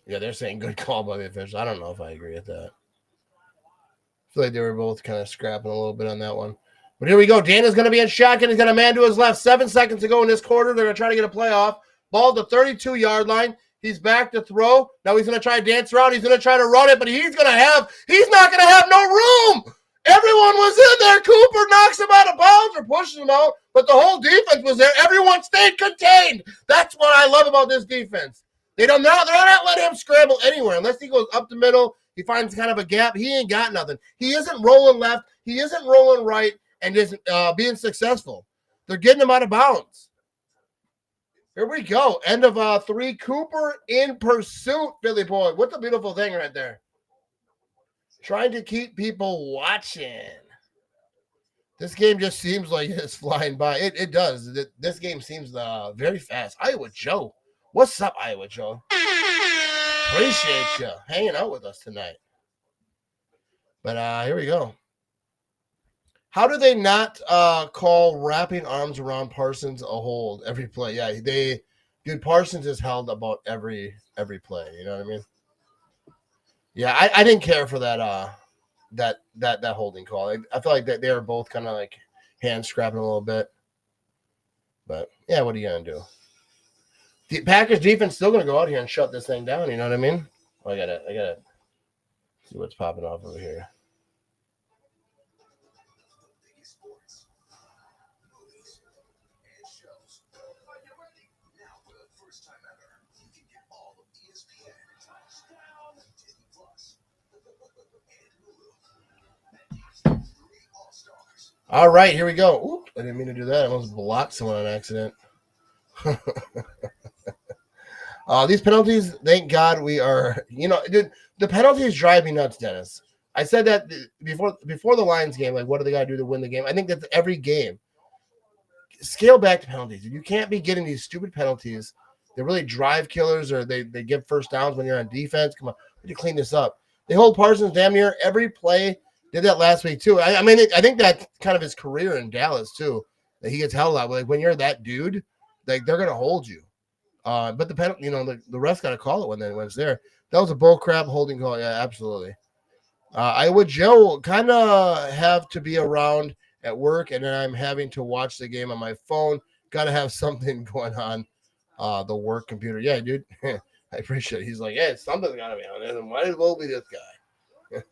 Yeah, they're saying good call by the officials. I don't know if I agree with that. I feel like they were both kind of scrapping a little bit on that one. But here we go. Daniel's going to be in shotgun. He's got a man to his left. 7 seconds to go in this quarter. They're going to try to get a playoff. Ball to the 32-yard line. He's back to throw. Now he's going to try to dance around. He's going to try to run it, but he's not going to have no room. Everyone was in there. Cooper knocks him out of bounds or pushes him out, but the whole defense was there. Everyone stayed contained. That's what I love about this defense. They're not letting him scramble anywhere unless he goes up the middle. He finds kind of a gap. He ain't got nothing. He isn't rolling left. He isn't rolling right. And just being successful. They're getting him out of bounds. Here we go. End of 3. Cooper in pursuit, Billy boy. What's a beautiful thing right there. Trying to keep people watching. This game just seems like it's flying by. It does. This game seems very fast. Iowa Joe. What's up, Iowa Joe? Appreciate you hanging out with us tonight. But here we go. How do they not call wrapping arms around Parsons a hold every play? Yeah, dude, Parsons is held about every play. You know what I mean? Yeah, I didn't care for that holding call. I feel like that they were both kind of like hand scrapping a little bit. But yeah, what are you gonna do? The Packers defense still gonna go out here and shut this thing down. You know what I mean? I gotta see what's popping off over here. All right, here we go. Oop, I didn't mean to do that. I almost blocked someone on accident. These penalties, thank God we are, dude, the penalties drive me nuts, Dennis. I said that before the Lions game, like, what do they got to do to win the game? I think that's every game. Scale back to penalties. You can't be getting these stupid penalties. They really drive killers, or they give first downs when you're on defense. Come on, we need to clean this up. They hold Parsons damn near every play. Did that last week, too. I think that's kind of his career in Dallas, too, that he gets held out. Like, when you're that dude, like, they're going to hold you. But the penalty, the refs got to call it when it's there. That was a bull crap holding call. Yeah, absolutely. Iowa Joe kind of have to be around at work, and then I'm having to watch the game on my phone. Got to have something going on the work computer. Yeah, dude. I appreciate it. He's like, hey, something's got to be on it. And might as well be this guy.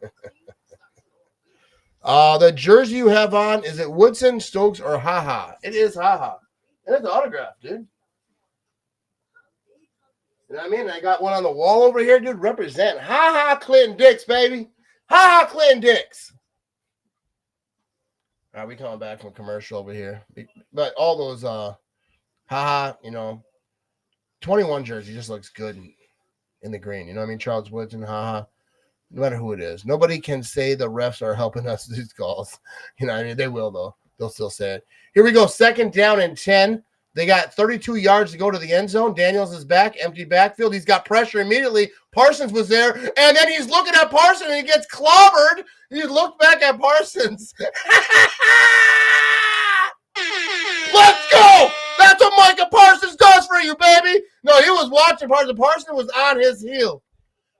The jersey you have on, is it Woodson, Stokes, or Haha? It is Haha. And it's autograph, dude. You know what I mean? I got one on the wall over here, dude. Represent. Haha, Clinton Dix, baby. Haha, Clinton Dix. All right, we coming back from commercial over here. But all those, haha, 21 jersey just looks good in the green. You know what I mean? Charles Woodson, haha. No matter who it is. Nobody can say the refs are helping us these calls. You know what I mean? They will, though. They'll still say it. Here we go. 2nd down and 10. They got 32 yards to go to the end zone. Daniels is back. Empty backfield. He's got pressure immediately. Parsons was there. And then he's looking at Parsons and he gets clobbered. He looked back at Parsons. Let's go. That's what Micah Parsons does for you, baby. No, he was watching Parsons. Parsons was on his heel.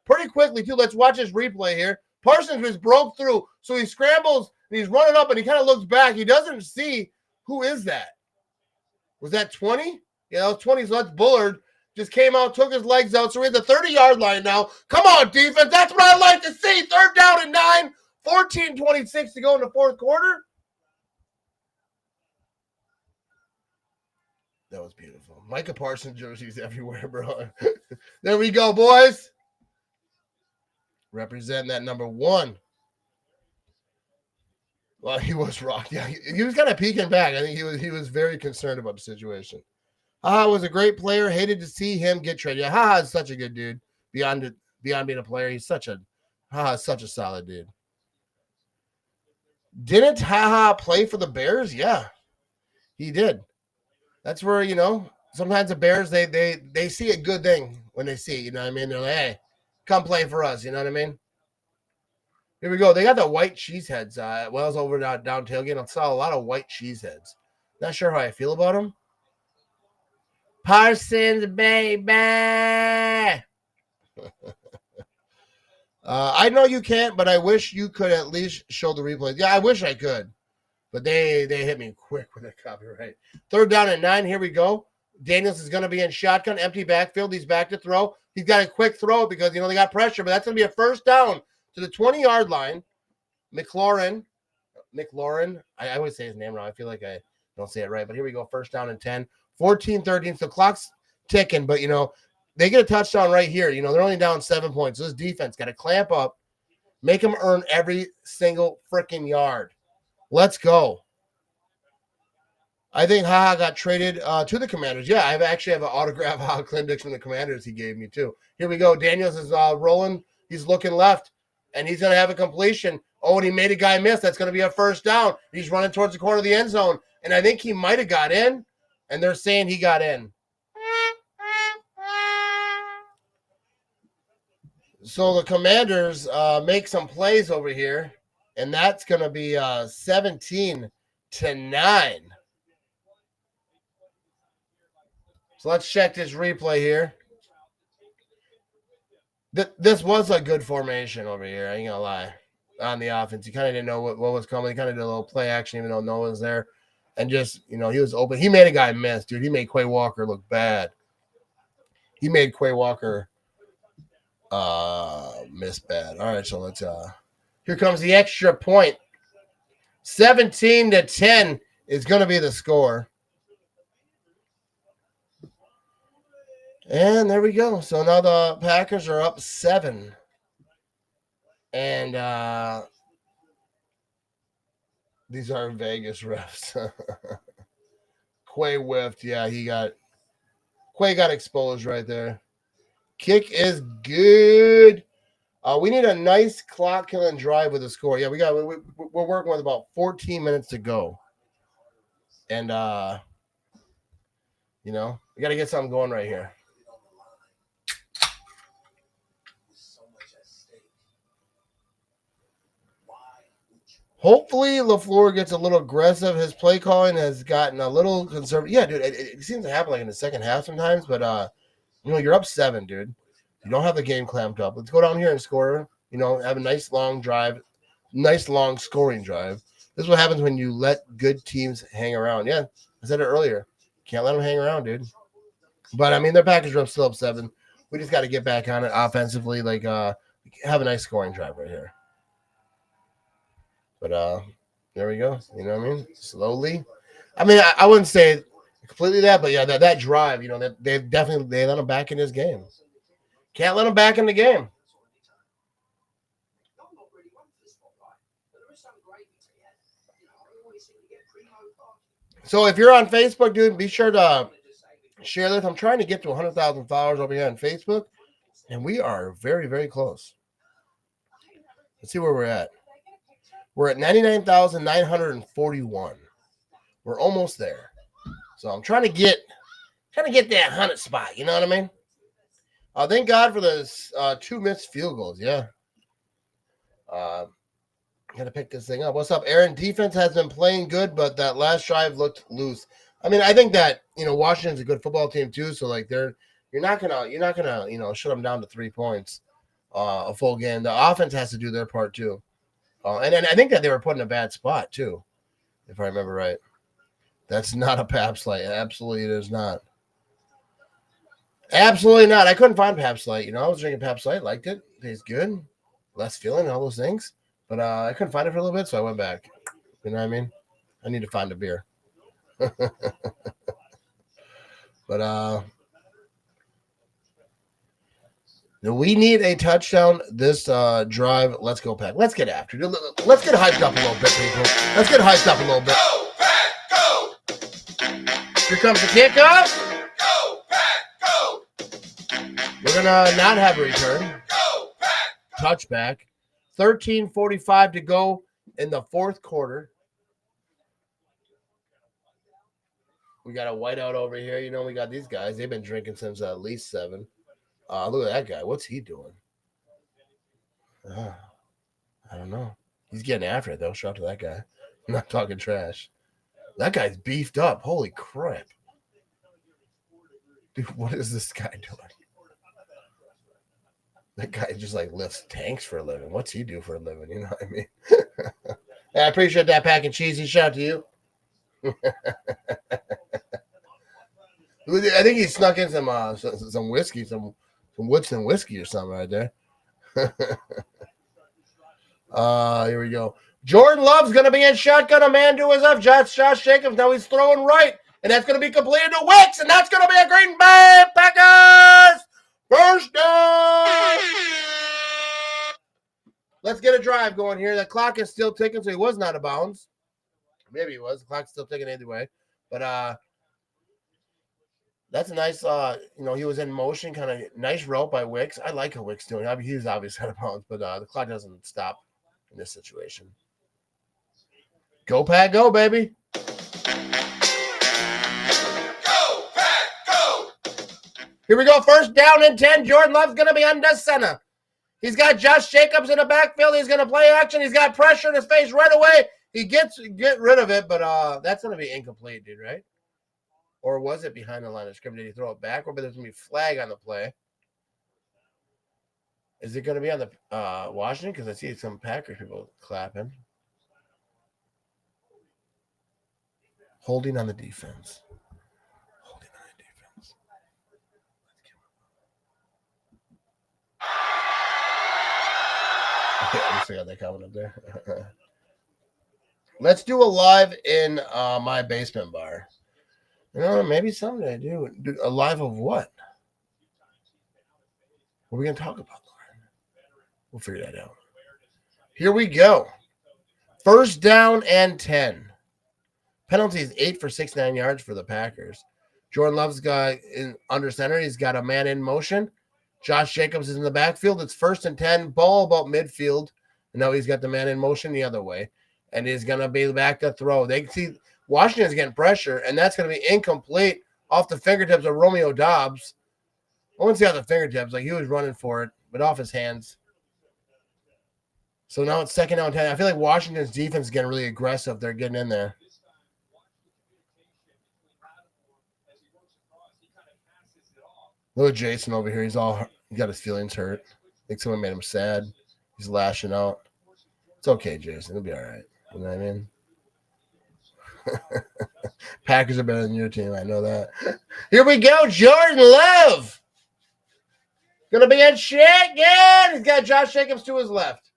Pretty quickly, too. Let's watch this replay here. Parsons just broke through. So he scrambles, and he's running up, and he kind of looks back. He doesn't see who is that. Was that 20? Yeah, that was 20. So that's Bullard. Just came out, took his legs out. So we're at the 30-yard line now. Come on, defense. That's what I like to see. 3rd down and 9. 14:26 to go in the 4th quarter. That was beautiful. Micah Parsons jerseys everywhere, bro. There we go, boys. Representing that number 1. Well, he was rocked. Yeah, he was kind of peeking back. I think he was very concerned about the situation. Haha was a great player. Hated to see him get traded. Yeah, Haha is such a good dude. Beyond being a player, he's such a solid dude. Didn't Haha play for the Bears? Yeah, he did. That's where, sometimes the Bears, they see a good thing when they see it, you know what I mean? They're like, hey, come play for us, you know what I mean? Here we go. They got the white cheese heads. I was over down tailgate. I saw a lot of white cheese heads. Not sure how I feel about them. Parsons, baby. I know you can't, but I wish you could at least show the replays. Yeah, I wish I could. But they hit me quick with the copyright. 3rd down and 9. Here we go. Daniels is going to be in shotgun, empty backfield. He's back to throw. He's got a quick throw because, they got pressure, but that's going to be a 1st down to the 20-yard line. McLaurin. I always say his name wrong. I feel like I don't say it right, but here we go. 1st down and 10. 14-13. So clock's ticking, but, they get a touchdown right here. They're only down 7 points. So this defense got to clamp up, make them earn every single freaking yard. Let's go. I think Haha got traded to the Commanders. Yeah, I actually have an autograph of Clint Dix from the Commanders he gave me too. Here we go. Daniels is rolling. He's looking left, and he's going to have a completion. Oh, and he made a guy miss. That's going to be a 1st down. He's running towards the corner of the end zone, and I think he might have got in, and they're saying he got in. So the Commanders make some plays over here, and that's going to be 17-9. So let's check this replay here. This was a good formation over here. I ain't gonna lie. On the offense, he kind of didn't know what was coming. He kind of did a little play action, even though no one was there, and just he was open. He made a guy miss, dude. He made Quay Walker look bad. He made Quay Walker miss bad. All right, so let's here comes the extra point. 17-10 is going to be the score. And there we go. So now the Packers are up 7. And these are Vegas refs. Quay whiffed. Yeah, Quay got exposed right there. Kick is good. We need a nice clock killing drive with a score. Yeah, we're working with about 14 minutes to go. And we got to get something going right here. Hopefully, LaFleur gets a little aggressive. His play calling has gotten a little conservative. Yeah, dude, it seems to happen like in the second half sometimes. But, you're up 7, dude. You don't have the game clamped up. Let's go down here and score. Have a nice long drive, nice long scoring drive. This is what happens when you let good teams hang around. Yeah, I said it earlier. Can't let them hang around, dude. But, I mean, their package are still up 7. We just got to get back on it offensively. Like, have a nice scoring drive right here. But there we go. You know what I mean? Slowly. I mean, I wouldn't say completely that, but yeah, that drive, you know, that they let him back in his game. Can't let him back in the game. So if you're on Facebook, dude, be sure to share this. I'm trying to get to 100,000 followers over here on Facebook, and we are very, very close. Let's see where we're at. We're at 99,941. We're almost there. So I'm trying to get that 100 spot. You know what I mean? Thank God for those 2 missed field goals. Yeah. Got to pick this thing up. What's up, Aaron? Defense has been playing good, but that last drive looked loose. I mean, I think that, you know, Washington's a good football team too. So like you're not gonna you know, shut them down to 3 points a full game. The offense has to do their part too. And I think that they were put in a bad spot too, if I remember right. That's not a Pabst Light. Absolutely, it is not. Absolutely not. I couldn't find Pabst Light. You know, I was drinking Pabst Light, liked it. Tastes good, less feeling, all those things. But I couldn't find it for a little bit, so I went back. You know what I mean? I need to find a beer. But we need a touchdown this drive. Let's go, Pack. Let's get after it. Let's get hyped up a little bit, people. Let's get hyped up a little bit. Go, Pack, go! Here comes the kickoff. Go, Pack, go! We're going to not have a return. Go, Pack! Touchback. 13:45 to go in the fourth quarter. We got a whiteout over here. You know, we got these guys. They've been drinking since at least 7. Look at that guy. What's he doing? I don't know. He's getting after it, though. Shout out to that guy. I'm not talking trash. That guy's beefed up. Holy crap. Dude, what is this guy doing? That guy just like lifts tanks for a living. What's he do for a living? You know what I mean? I appreciate that, Pack and Cheesy. Shout out to you. I think he snuck in some whiskey, some Woodson whiskey or something right there. Here we go. Jordan Love's going to be in shotgun. A man to his left. Josh Jacobs. Now he's throwing right. And that's going to be completed to Wicks. And that's going to be a Green Bay Packers first down. Let's get a drive going here. The clock is still ticking, so he was not out of bounds. Maybe he was. The clock's still ticking either way. But that's a nice, you know, he was in motion, kind of nice route by Wicks. I like what Wicks doing. I mean, he's obviously out of bounds, but the clock doesn't stop in this situation. Go, Pack, go, baby. Go, Pack, go! Here we go. First down and 10. Jordan Love's going to be under center. He's got Josh Jacobs in the backfield. He's going to play action. He's got pressure in his face right away. He get rid of it, but that's going to be incomplete, dude, right? Or was it behind the line of scrimmage? Did he throw it back? Or there's going to be flag on the play? Is it going to be on the Washington? Because I see some Packers people clapping. Holding on the defense. Holding on the defense. I just got that comment up there. Let's do a live in my basement bar. You know, maybe someday I do a live of what? What are we going to talk about, Lauren? We'll figure that out. Here we go. First down and 10. Penalties 8 for 69 yards for the Packers. Jordan Love's got in under center. He's got a man in motion. Josh Jacobs is in the backfield. It's 1st and 10. Ball about midfield. And now he's got the man in motion the other way. And he's going to be back to throw. They see Washington's getting pressure, and that's going to be incomplete off the fingertips of Romeo Doubs. I wouldn't say off the fingertips. Like, he was running for it, but off his hands. So now it's 2nd down and 10. I feel like Washington's defense is getting really aggressive. They're getting in there. Little Jason over here. He got his feelings hurt. I think someone made him sad. He's lashing out. It's okay, Jason. It'll be all right. You know what I mean? Packers are better than your team. I know that. Here we go. Jordan Love. Going to be in shotgun. He's got Josh Jacobs to his left.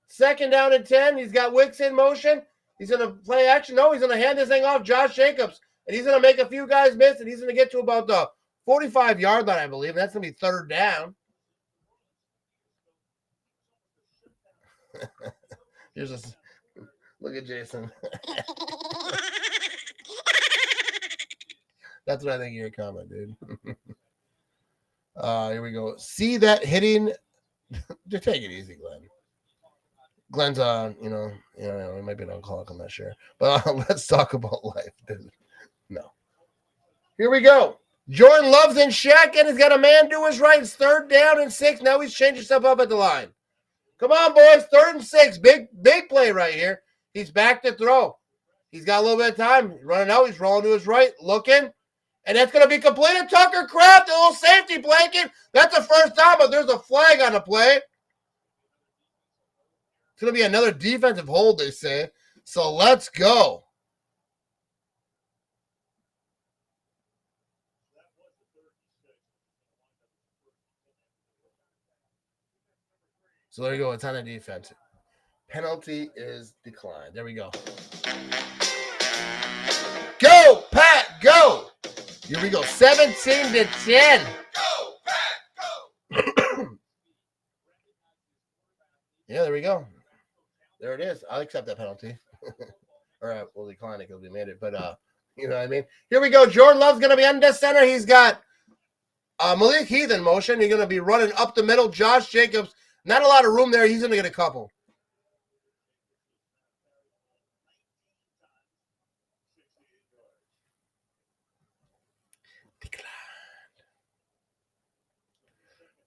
Second down and 10. He's got Wicks in motion. He's going to play action. No, he's going to hand this thing off Josh Jacobs. And he's going to make a few guys miss. And he's going to get to about the 45-yard line, I believe. And that's going to be third down. Here's a look at Jason. That's what I think of your comment, dude. Here we go. See that hitting? Just take it easy, Glenn. Glenn's he might be an alcoholic, I'm not sure. But let's talk about life, dude. No. Here we go. Jordan Love's in shotgun. He's got a man to his right. It's third down and 6. Now he's changed himself up at the line. Come on, boys. Third and 6. Big play right here. He's back to throw. He's got a little bit of time. He's running out. He's rolling to his right, looking. And that's going to be completed. Tucker Kraft, a little safety blanket. That's the first time, but there's a flag on the play. It's going to be another defensive hold, they say. So let's go. So there you go. It's on the defense. Penalty is declined. There we go. Go, Pat, go. Here we go. 17-10. Go, Pat, go. Yeah, there we go. There it is. I'll accept that penalty. Or we'll decline it because we made it. But, you know what I mean? Here we go. Jordan Love's going to be under center. He's got Malik Heath in motion. He's going to be running up the middle. Josh Jacobs. Not a lot of room there. He's going to get a couple.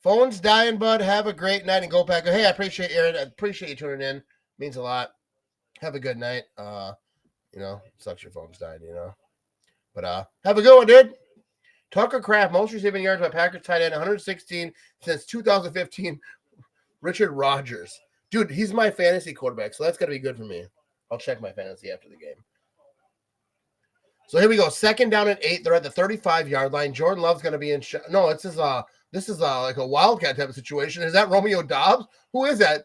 Phone's dying, bud. Have a great night and go Packer. Hey, I appreciate Aaron. I appreciate you tuning in. Means a lot. Have a good night. Sucks your phone's dying, But have a good one, dude. Tucker Kraft, most receiving yards by Packers tight end, 116 since 2015. Richard Rodgers. Dude, he's my fantasy quarterback, so that's got to be good for me. I'll check my fantasy after the game. So here we go. Second down and 8. They're at the 35-yard line. Jordan Love's going to be in no, this is like a wildcat type of situation. Is that Romeo Dobbs? Who is that?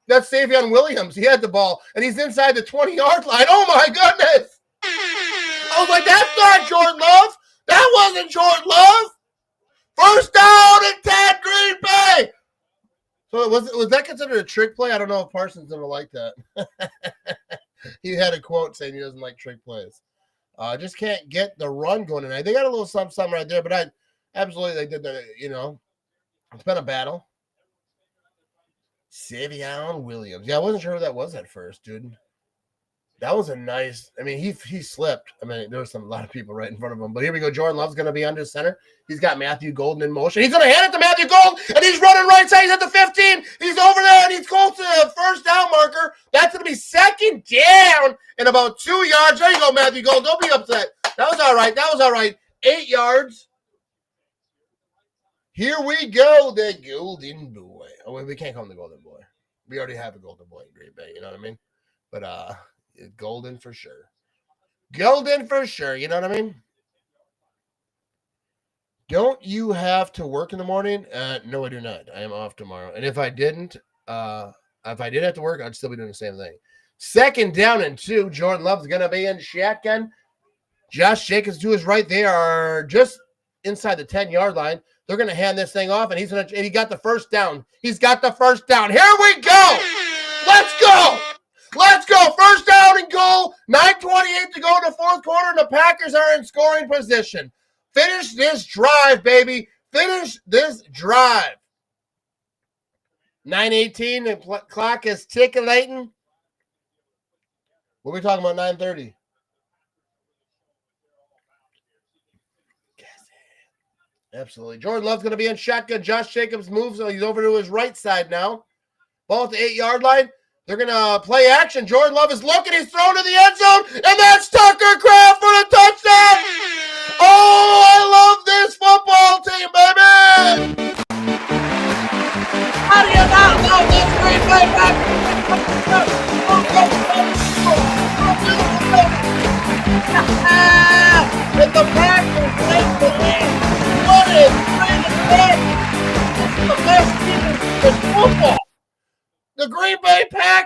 That's Savion Williams. He had the ball, and he's inside the 20-yard line. Oh, my goodness. I was like, that's not Jordan Love. That wasn't Jordan Love. First down and 10, Green Bay. So was that considered a trick play? I don't know if Parsons ever liked that. He had a quote saying he doesn't like trick plays. Just can't get the run going tonight. They got a little something right there, but they did that, It's been a battle. Savion Williams. Yeah, I wasn't sure who that was at first, dude. That was a nice. I mean, he slipped. I mean, there was a lot of people right in front of him. But here we go. Jordan Love's going to be under center. He's got Matthew Golden in motion. He's going to hand it to Matthew Golden, and he's running right side. He's at the 15. He's over there, and he's close to the first down marker. That's going to be second down and about 2 yards. There you go, Matthew Golden. Don't be upset. That was all right. 8 yards. Here we go, the Golden Boy. Oh, we can't call him the Golden Boy. We already have a Golden Boy in Green Bay. You know what I mean? But golden for sure. Golden for sure. You know what I mean? Don't you have to work in the morning? No, I do not. I am off tomorrow. And if I did have to work, I'd still be doing the same thing. Second down and 2. Jordan Love's going to be in shotgun. Josh Jacobs to his right. They are just inside the 10-yard line. They're going to hand this thing off, and he got the first down. He's got the first down. Here we go. Let's go. Let's go. First down and goal. 9:28 to go in the fourth quarter, and the Packers are in scoring position. Finish this drive, baby. Finish this drive. 9:18, the clock is ticking. What are we talking about, 9:30? Absolutely. Jordan Love's going to be in shotgun. Josh Jacobs moves. So he's over to his right side now. Ball at the 8-yard line. They're going to play action. Jordan Love is looking. He's thrown to the end zone. And that's Tucker Kraft for the touchdown. Oh, I love this football team, baby. How do you not love this Green Bay Packers?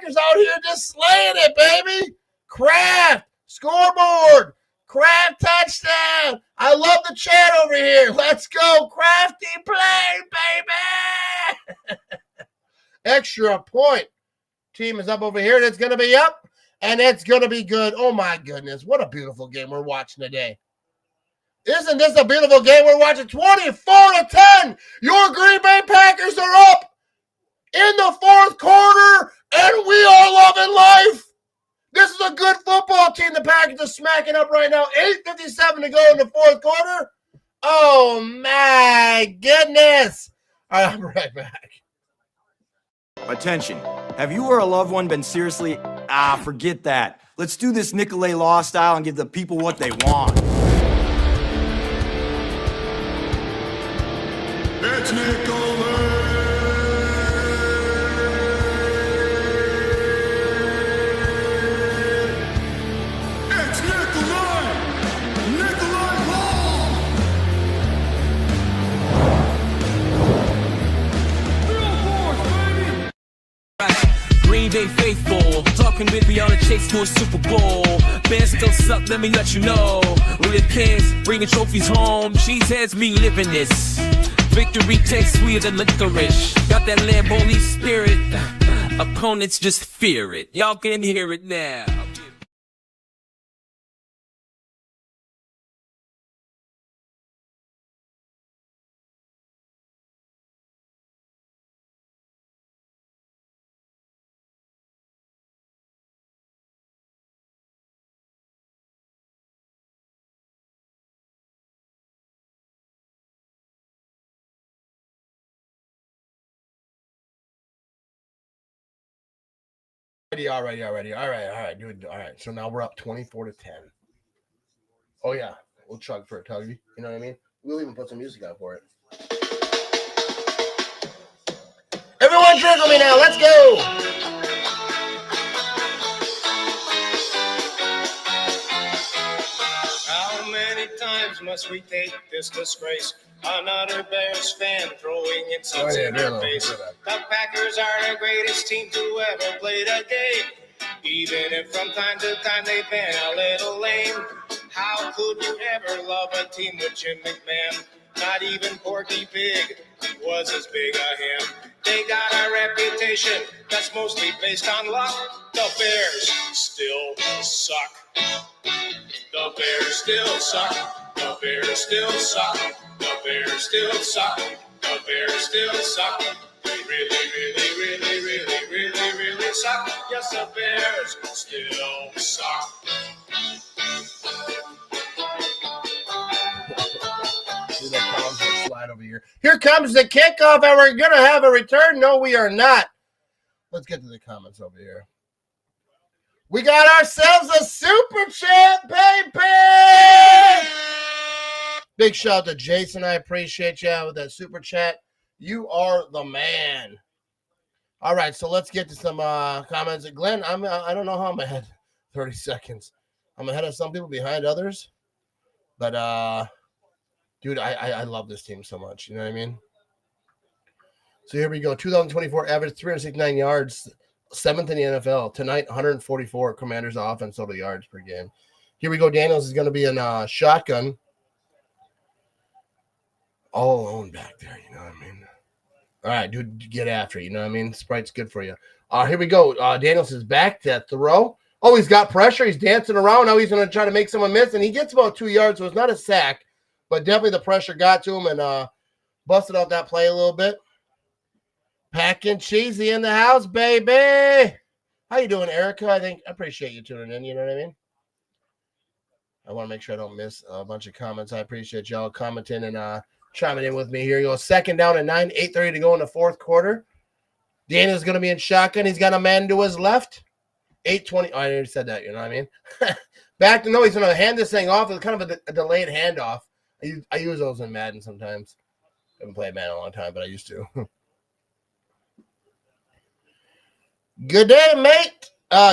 Packers out here just slaying it, baby. Kraft, scoreboard. Kraft touchdown. I love the chat over here. Let's go. Crafty play, baby. Extra point. Team is up over here. And it's going to be up. And it's going to be good. Oh, my goodness. What a beautiful game we're watching today. Isn't this a beautiful game we're watching? 24-10. Your Green Bay Packers are up in the fourth quarter. And we are loving life. This is a good football team. The Packers are smacking up right now. 8:57 to go in the fourth quarter. Oh, my goodness. All right, I'm right back. Attention. Have you or a loved one been seriously... forget that. Let's do this Nicolay Law style and give the people what they want. It's Nicolay. It's Nicolay. Nicolay Law. Billboards, baby. Green Bay faithful, talking with me on a chase to a Super Bowl. Bands still suck, let me let you know. With the kids bringing trophies home, cheeseheads me living this. Victory tastes sweeter than licorice. Got that Lambeau spirit. Opponents just fear it. Y'all can hear it now. All right, dude. All right. So now we're up 24-10. Oh yeah, we'll chug for a tuggy. You know what I mean? We'll even put some music out for it. Everyone drink with me now. Let's go. How many times must we take this disgrace? Another Bears fan throwing insults in our face. The Packers are the greatest team to ever play the game. Even if from time to time they've been a little lame. How could you ever love a team with Jim McMahon? Not even Porky Pig was as big a him. They got a reputation that's mostly based on luck. The Bears still suck. The Bears still suck. The Bears still suck. The Bears still suck. The Bears still suck. They really suck. Yes, the Bears still suck. Slide over here. Here comes the kickoff, and we're gonna have a return. No, we are not. Let's get to the comments over here. We got ourselves a super chat, baby! Big shout out to Jason. I appreciate you with that super chat. You are the man. All right, so let's get to some comments. Glenn, I don't know how I'm ahead. 30 seconds. I'm ahead of some people, behind others. But dude, I love this team so much. You know what I mean? So here we go. 2024 average 369 yards, 7th in the NFL. Tonight, 144 Commanders offense total yards per game. Here we go. Daniels is going to be in shotgun. All alone back there. You know what I mean? All right, dude, get after it. You know what I mean? Sprite's good for you. Here we go. Daniels is back to throw. Oh, he's got pressure. He's dancing around. Now he's going to try to make someone miss, and he gets about 2 yards, so it's not a sack. But definitely the pressure got to him and busted out that play a little bit. Pack and Cheesy in the house, baby. How you doing, Erica? I appreciate you tuning in. You know what I mean? I want to make sure I don't miss a bunch of comments. I appreciate y'all commenting and chiming in with me. Here you go. 2nd down and 9, 8:30 to go in the fourth quarter. Daniel's going to be in shotgun. He's got a man to his left. 8:20. Oh, I already said that. You know what I mean? Back to he's going to hand this thing off. It's kind of a delayed handoff. I use those in Madden sometimes. I haven't played Madden in a long time, but I used to. Good day, mate.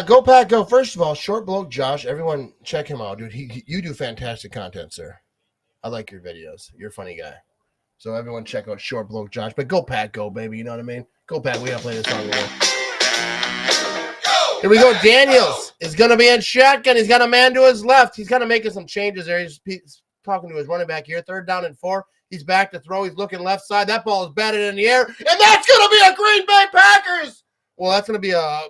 Go Pack, go. First of all, short bloke Josh. Everyone check him out, dude. You do fantastic content, sir. I like your videos. You're a funny guy. So everyone check out short bloke Josh. But go Pack, go, baby. You know what I mean? Go Pack. We gotta play this song again. Here we go. Daniels is going to be in shotgun. He's got a man to his left. He's kind of making some changes there. He's talking to his running back here. 3rd down and 4. He's back to throw. He's looking left side. That ball is batted in the air, and that's going to be a Green Bay Packers. Well, that's going to be a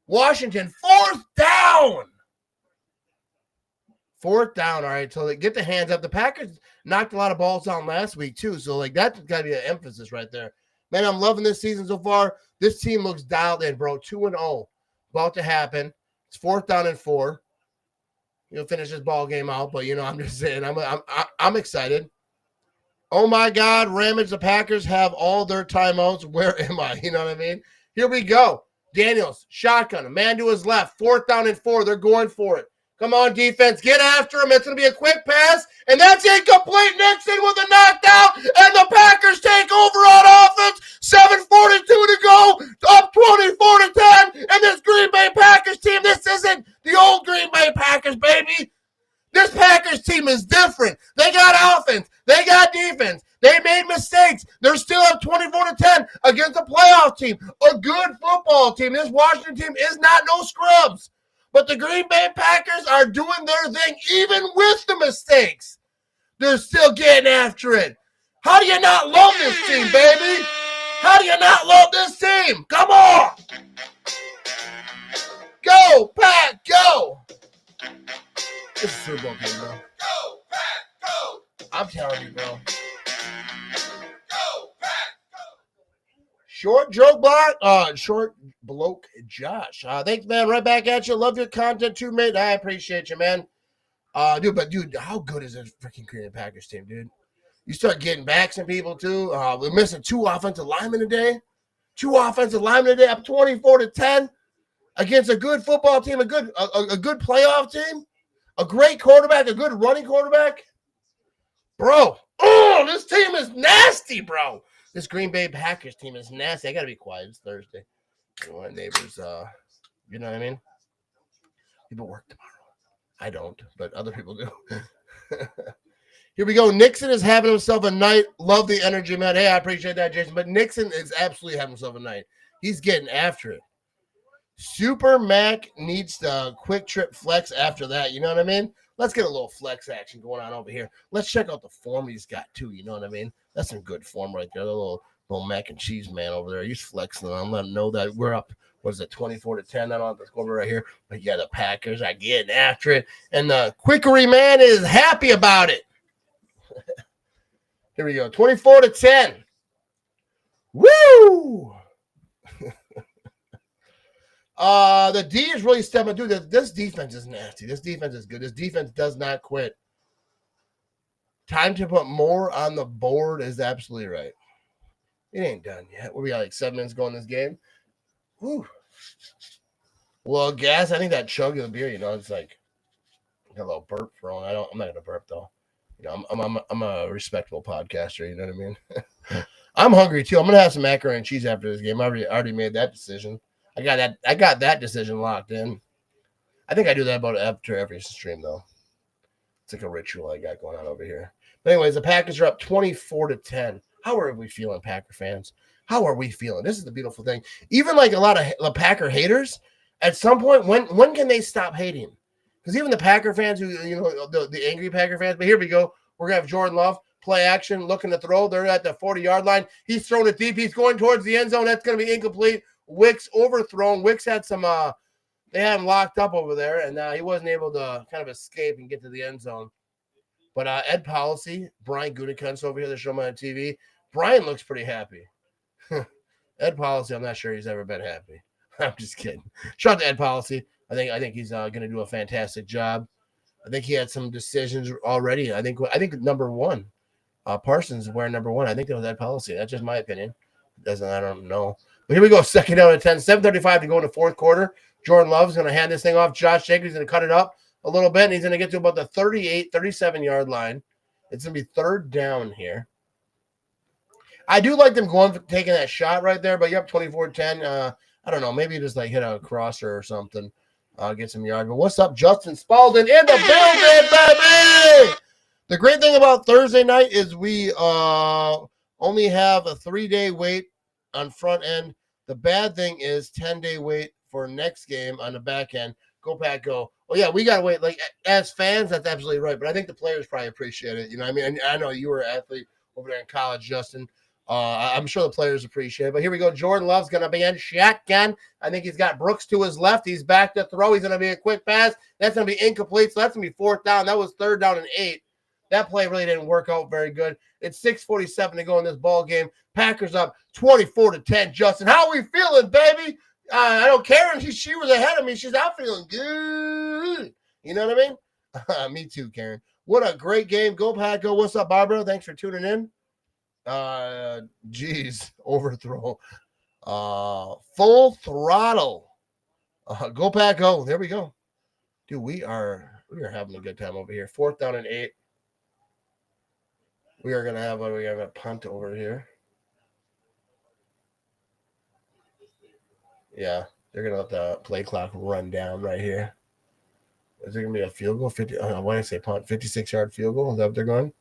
Washington 4th down. 4th down. All right, so they get the hands up. The Packers knocked a lot of balls down last week too, so like that's got to be an emphasis right there. Man, I'm loving this season so far. This team looks dialed in, bro. 2-0, about to happen. It's 4th down and 4. You'll finish this ball game out, but I'm just saying, I'm excited. Oh my God, Ramage, the Packers have all their timeouts. Where am I? You know what I mean? Here we go. Daniels, shotgun, a man to his left. 4th down and 4. They're going for it. Come on, defense. Get after him. It's going to be a quick pass, and that's incomplete. Nixon with a knockdown, and the Packers take over on offense. 7:42 to go, up 24-10, and this Green Bay Packers team, this isn't the old Green Bay Packers, baby. This Packers team is different. They got offense. They got defense. They made mistakes. They're still up 24-10 against a playoff team, a good football team. This Washington team is not no scrubs. But the Green Bay Packers are doing their thing, even with the mistakes. They're still getting after it. How do you not love this team, baby? How do you not love this team? Come on. Go, Pack, go. This is Super Bowl game, bro. Go, Pack, go. I'm telling you, bro. Short joke block, short bloke Josh. Thanks, man. Right back at you. Love your content too, mate. I appreciate you, man. Dude, how good is this freaking Green Bay Packers team, dude? You start getting back some people too. We're missing 2 offensive linemen today. 2 offensive linemen today, up 24-10 against a good football team, a good playoff team, a great quarterback, a good running quarterback. Bro, this team is nasty, bro. This Green Bay Packers team is nasty. I got to be quiet. It's Thursday. My neighbors, you know what I mean? People work tomorrow. I don't, but other people do. Here we go. Nixon is having himself a night. Love the energy, man. Hey, I appreciate that, Jason. But Nixon is absolutely having himself a night. He's getting after it. Super Mac needs the quick trip flex after that. You know what I mean? Let's get a little flex action going on over here. Let's check out the form he's got, too. You know what I mean? That's some good form right there. The little mac and cheese man over there. He's flexing. I'm letting him know that we're up, 24-10? I don't have to go over right here. But, yeah, the Packers are getting after it. And the Quickery man is happy about it. Here we go. 24-10. Woo! The D is really stepping. Dude, this defense is nasty. This defense is good. This defense does not quit. Time to put more on the board is absolutely right. It ain't done yet. We got like 7 minutes going this game. Whew. Well, gas. I think that chug of the beer, it's like got a little burp thrown. I'm not gonna burp though. I'm a respectable podcaster. You know what I mean? I'm hungry too. I'm gonna have some macaroni and cheese after this game. I already made that decision. I got that decision locked in. I think I do that about after every stream though. It's like a ritual I got going on over here. But anyways, the Packers are up 24-10. How are we feeling, Packer fans? How are we feeling? This is the beautiful thing. Even like a lot of Packer haters, at some point, when can they stop hating? Because even the Packer fans who, the angry Packer fans, but here we go. We're going to have Jordan Love, play action, looking to throw. They're at the 40-yard line. He's throwing it deep. He's going towards the end zone. That's going to be incomplete. Wicks overthrown. Wicks had some, they had him locked up over there, and he wasn't able to kind of escape and get to the end zone. But Ed Policy, Brian Gutekunst over here, they're showing me on TV. Brian looks pretty happy. Ed Policy, I'm not sure he's ever been happy. I'm just kidding. Shout out to Ed Policy. I think he's going to do a fantastic job. I think he had some decisions already. I think number 1, Parsons is wearing number 1. I think that was Ed Policy. That's just my opinion. I don't know. But here we go. 2nd down and 10. 7:35 to go in the 4th quarter. Jordan Love's going to hand this thing off. Josh Jacobs is going to cut it up a little bit, and he's going to get to about the 37-yard line. It's going to be 3rd down here. I do like them taking that shot right there, but you're up 24-10. I don't know. Maybe just like hit a crosser or something. Get some yard. But what's up, Justin Spalding in the building, baby? The great thing about Thursday night is we only have a 3-day wait on front end. The bad thing is 10-day wait for next game on the back end. Go Pack, go. Oh, yeah, we got to wait. Like, as fans, that's absolutely right. But I think the players probably appreciate it. You know what I mean? And I know you were an athlete over there in college, Justin. I'm sure the players appreciate it. But here we go. Jordan Love's going to be in shotgun. I think he's got Brooks to his left. He's back to throw. He's going to be a quick pass. That's going to be incomplete. So that's going to be 4th down. That was 3rd down and 8. That play really didn't work out very good. It's 6:47 to go in this ball game. Packers up 24-10. Justin, how are we feeling, baby? I don't care. And she was ahead of me. She's out feeling good. You know what I mean? Me too, Karen. What a great game. Go Pack, go. What's up, Barbara? Thanks for tuning in. Overthrow. Full throttle. Go Pack, go. There we go. Dude, we are having a good time over here. 4th down and 8. We are gonna have a punt over here. Yeah, they're gonna let the play clock run down right here. Is there gonna be a field goal? 50. Why did I say punt? 56-yard field goal. Is that what they're going?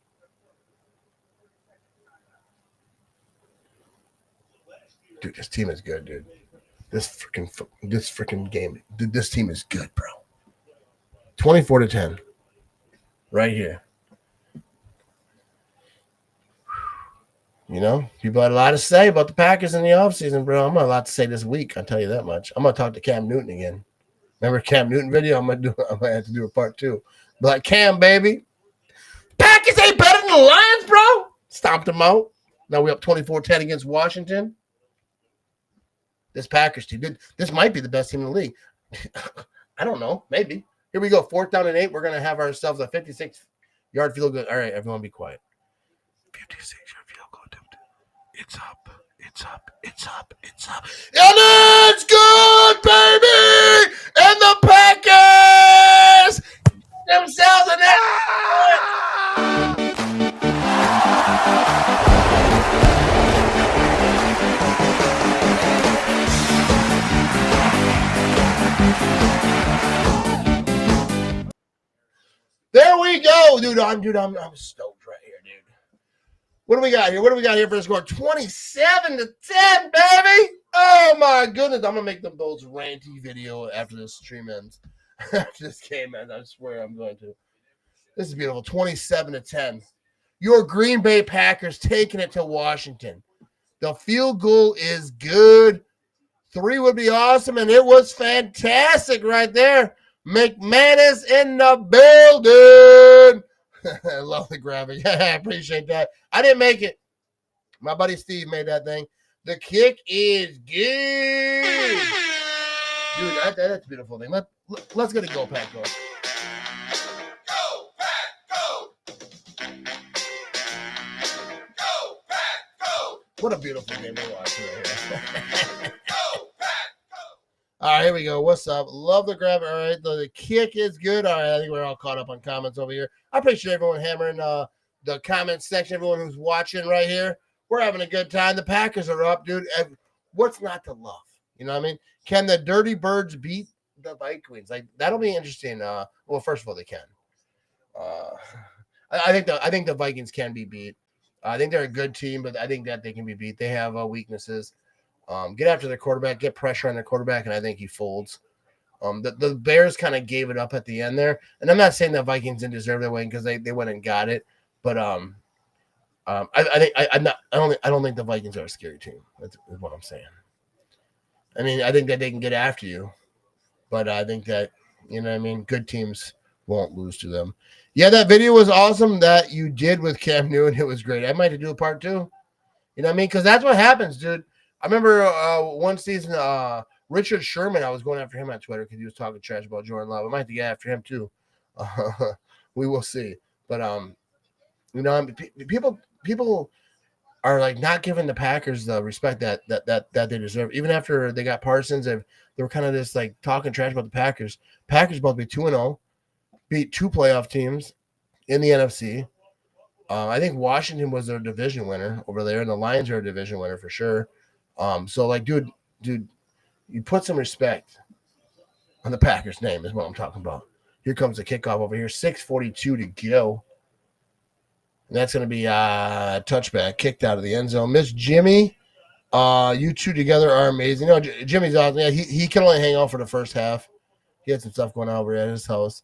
Dude, this team is good, dude. This freaking game. Dude, this team is good, bro. 24-10. Right here. You know, people had a lot to say about the Packers in the offseason, bro. I'm not allowed to say this week. I'll tell you that much. I'm gonna talk to Cam Newton again. Remember Cam Newton video? I might have to do a part 2. But Cam, baby, Packers ain't better than the Lions, bro. Stomped them out. Now we up 24-10 against Washington. This Packers team, this might be the best team in the league. I don't know. Maybe. Here we go. 4th down and 8. We're gonna have ourselves a 56-yard field goal. All right, everyone, be quiet. 56-yard field goal, dude. It's up. It's up. It's up. It's up. And it's good, baby! And the Packers themselves an There we go, dude. I'm stoked right here, dude. What do we got here? What do we got here for the score? 27-10, baby. Oh my goodness. I'm gonna make them those ranty video after this stream ends. After this game ends, I swear I'm going to. This is beautiful. 27-10. Your Green Bay Packers taking it to Washington. The field goal is good. 3 would be awesome, and it was fantastic right there. McManus in the building. I love the graphic. I appreciate that. I didn't make it. My buddy Steve made that thing. The kick is good. Dude, that's a beautiful thing. Let's get a Go Pack going. Go Pack, go! Go Pack, go! What a beautiful game to watch right here. All right, here we go. What's up? Love the grab. All right, the kick is good. All right, I think we're all caught up on comments over here. I appreciate everyone hammering the comment section, everyone who's watching right here. We're having a good time. The Packers are up, dude. What's not to love? You know what I mean? Can the Dirty Birds beat the Vikings? Like, that'll be interesting. Well, first of all, they can. I think the Vikings can be beat. I think they're a good team, but I think that they can be beat. They have weaknesses. Get after their quarterback, get pressure on their quarterback, and I think he folds. The Bears kind of gave it up at the end there, and I'm not saying the Vikings didn't deserve their win because they went and got it, but I don't think the Vikings are a scary team. That's what I'm saying. I mean, I think that they can get after you, but I think that, you know what I mean, good teams won't lose to them. Yeah, that video was awesome that you did with Cam Newton. It was great. I might have to do a part 2. You know what I mean? Because that's what happens, dude. I remember one season, Richard Sherman, I was going after him on Twitter because he was talking trash about Jordan Love. I might have to get after him too. We will see. But, you know, people are like not giving the Packers the respect that they deserve. Even after they got Parsons, they were kind of just like talking trash about the Packers. Packers about to be 2-0, beat 2 playoff teams in the NFC. I think Washington was their division winner over there, and the Lions are a division winner for sure. So like, dude, you put some respect on the Packers' name is what I'm talking about. Here comes the kickoff over here. 6:42 to go. And that's going to be a touchback kicked out of the end zone. Miss Jimmy You two together are amazing. No, Jimmy's awesome. Yeah, he can only hang out for the first half. He had some stuff going on over at his house.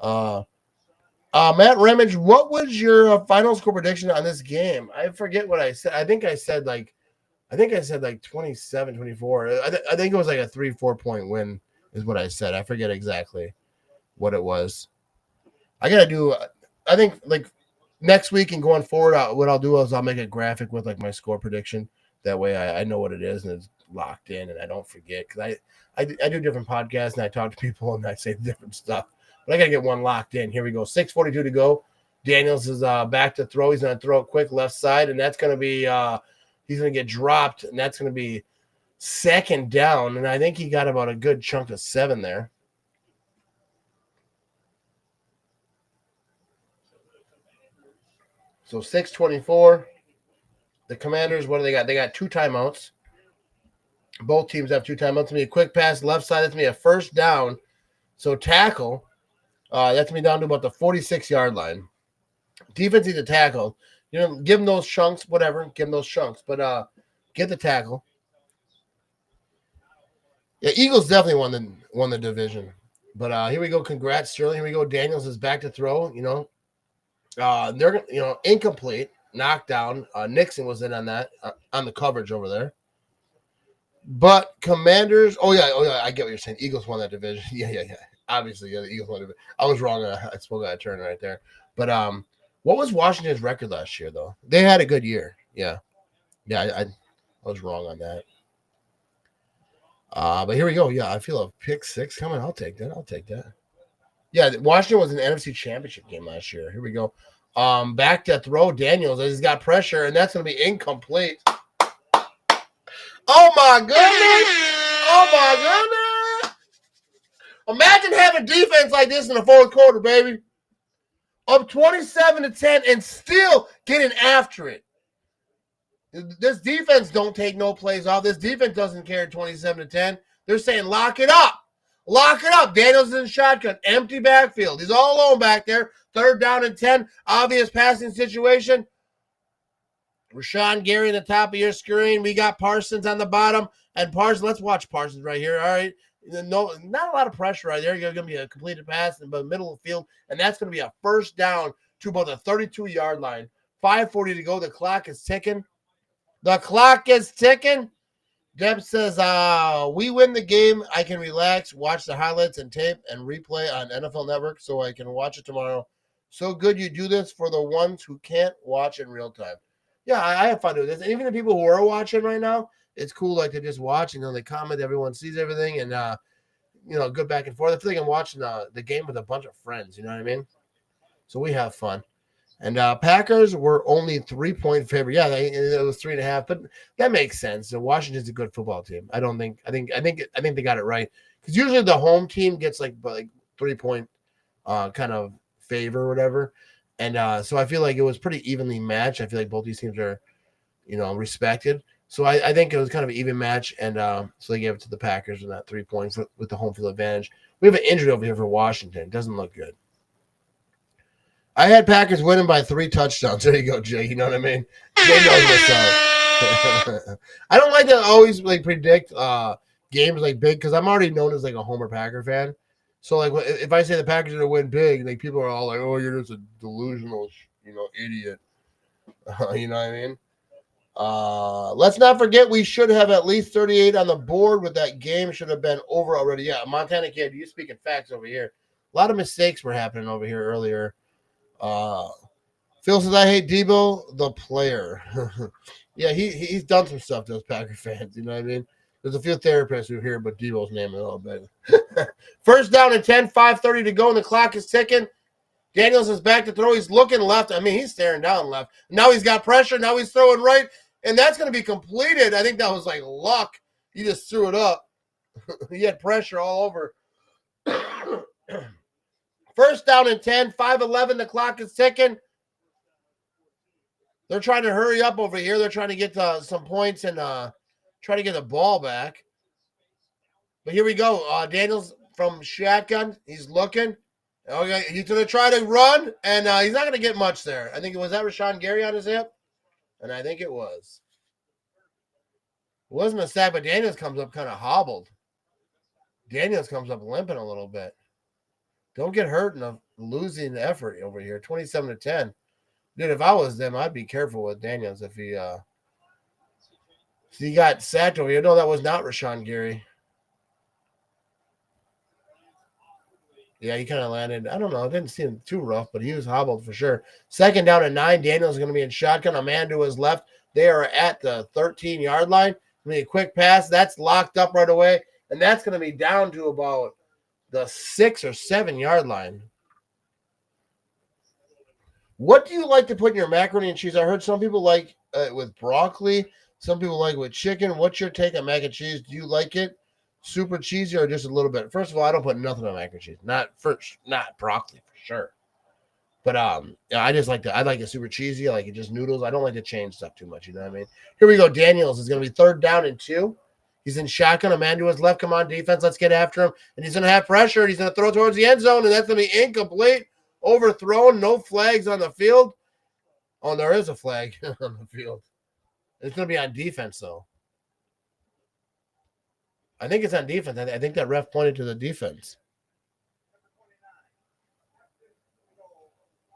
Matt Ramage, what was your final score prediction on this game? I forget what I said. I think I said like 27, 24. I think it was like a 3-4 point win is what I said. I forget exactly what it was. I got to do, I think like next week and going forward, what I'll do is I'll make a graphic with like my score prediction. That way I know what it is and it's locked in and I don't forget because I do different podcasts and I talk to people and I say different stuff. But I got to get one locked in. Here we go. 6:42 to go. Daniels is back to throw. He's going to throw it quick left side, and that's going to be he's going to get dropped, and that's going to be second down. And I think he got about a good chunk of 7 there. So 6:24. The Commanders, what do they got? They got 2 timeouts. Both teams have 2 timeouts. It's going to be a quick pass left side. It's going to be a first down. So tackle. That's going to be down to about the 46-yard line. Defense needs a tackle. You know, give them those chunks, whatever. Give them those chunks. But get the tackle. Yeah, Eagles definitely won the division. But here we go. Congrats, Sterling. Here we go. Daniels is back to throw. You know, they're incomplete, knocked down. Nixon was in on that on the coverage over there. But Commanders. Oh yeah. I get what you're saying. Eagles won that division. Yeah. Obviously, yeah, the Eagles won it. I was wrong. I spoke out of turn right there. But what was Washington's record last year, though? They had a good year. Yeah. I was wrong on that. But here we go. Yeah, I feel a pick 6 coming. I'll take that. Yeah, Washington was an NFC Championship game last year. Here we go. Back to throw. Daniels. He's got pressure, and that's going to be incomplete. Oh, my goodness. Imagine having defense like this in the fourth quarter, baby. Up 27-10 and still getting after it. This defense don't take no plays off. This defense doesn't care 27-10. They're saying lock it up. Lock it up. Daniels in shotgun. Empty backfield. He's all alone back there. 3rd down and 10. Obvious passing situation. Rashawn Gary in the top of your screen. We got Parsons on the bottom. And Parsons, let's watch Parsons right here. All right. No, not a lot of pressure right there. You're going to be a completed pass in the middle of the field, and that's going to be a first down to about the 32-yard line. 5:40 to go. The clock is ticking. Deb says, we win the game. I can relax, watch the highlights and tape and replay on NFL Network so I can watch it tomorrow. So good you do this for the ones who can't watch in real time. Yeah, I have fun doing this. And even the people who are watching right now, it's cool, like, to just watch, they comment, everyone sees everything, and, good back and forth. I feel like I'm watching the game with a bunch of friends, you know what I mean? So we have fun. And Packers were only 3-point favorite. Yeah, it was 3.5, but that makes sense. So Washington's a good football team. I think they got it right. Because usually the home team gets like 3-point kind of favor or whatever. And so I feel like it was pretty evenly matched. I feel like both these teams are, respected. So I think it was kind of an even match, and so they gave it to the Packers with that 3 points with the home field advantage. We have an injury over here for Washington. It doesn't look good. I had Packers winning by 3 touchdowns. There you go, Jay. You know what I mean? Jay knows what's up. I don't like to always predict games big because I'm already known as a Homer Packer fan. So if I say the Packers are going to win big, people are all like, "Oh, you're just a delusional, idiot." You know what I mean? Let's not forget we should have at least 38 on the board with that game. Should have been over already. Yeah, Montana Kid, you speaking facts over here. A lot of mistakes were happening over here earlier. Phil says, I hate Debo, the player. Yeah, he's done some stuff to those Packer fans. You know what I mean? There's a few therapists who hear but Debo's name a little bit. First down and 10, 5:30 to go, and the clock is ticking. Daniels is back to throw. He's looking left. I mean, he's staring down left. Now he's got pressure. Now he's throwing right. And that's going to be completed. I think that was luck. He just threw it up. He had pressure all over. First down and 10, 5:11. The clock is ticking. They're trying to hurry up over here. They're trying to get some points and try to get the ball back. But here we go. Daniels from shotgun. He's looking. Okay, he's going to try to run, and he's not going to get much there. I think it was that Rashawn Gary on his hip, and I think it was. wasn't a sack, but Daniels comes up kind of hobbled. Daniels comes up limping a little bit. Don't get hurt in a losing effort over here. 27-10. Dude, if I was them, I'd be careful with Daniels if he got sacked over here. No, that was not Rashawn Gary. Yeah, he kind of landed. I don't know. It didn't seem too rough, but he was hobbled for sure. 2nd down and 9. Daniels is going to be in shotgun. A man to his left. They are at the 13-yard line. A quick pass. That's locked up right away. And that's going to be down to about the 6 or 7-yard line. What do you like to put in your macaroni and cheese? I heard some people like with broccoli. Some people like it with chicken. What's your take on mac and cheese? Do you like it super cheesy or just a little bit? First of all, I don't put nothing on mac and cheese. Not broccoli for sure. But I just like I like it super cheesy. I like it just noodles. I don't like to change stuff too much. You know what I mean? Here we go. Daniels is going to be 3rd down and 2. He's in shotgun. A man to his left. Come on, defense. Let's get after him. And he's going to have pressure. And he's going to throw towards the end zone. And that's going to be incomplete. Overthrown. No flags on the field. Oh, there is a flag on the field. It's going to be on defense, though. I think it's on defense. I think that ref pointed to the defense.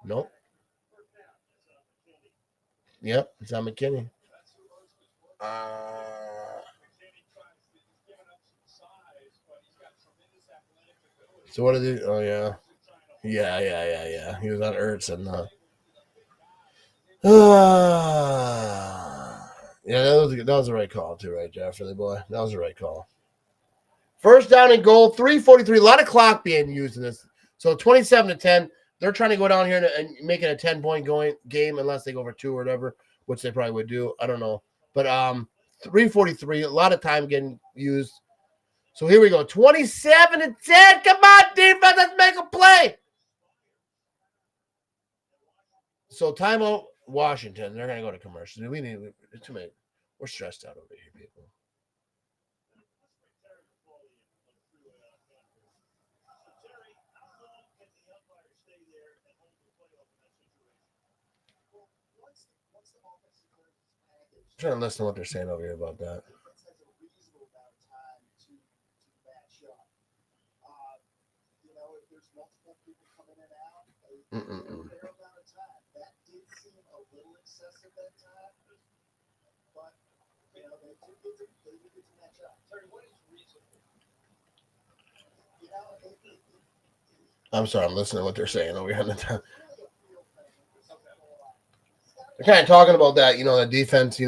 Nope. Yep, it's on McKinney. So what did he? Oh yeah. Yeah. He was on Ertz and yeah, that was the right call too, right, Jeff? Really, boy, that was the right call. 1st down and goal, 3:43. A lot of clock being used in this. So 27-10. They're trying to go down here and make it a 10-point game unless they go for 2 or whatever, which they probably would do. I don't know. But 3:43, a lot of time getting used. So here we go. 27-10. Come on, defense. Let's make a play. So timeout, Washington. They're going to go to commercial. We need too many. We're stressed out over here, people. I'm trying to listen to what they're saying over here about that. I'm sorry, I'm listening to what they're saying over here on the time. They're kind of talking about that, the defense,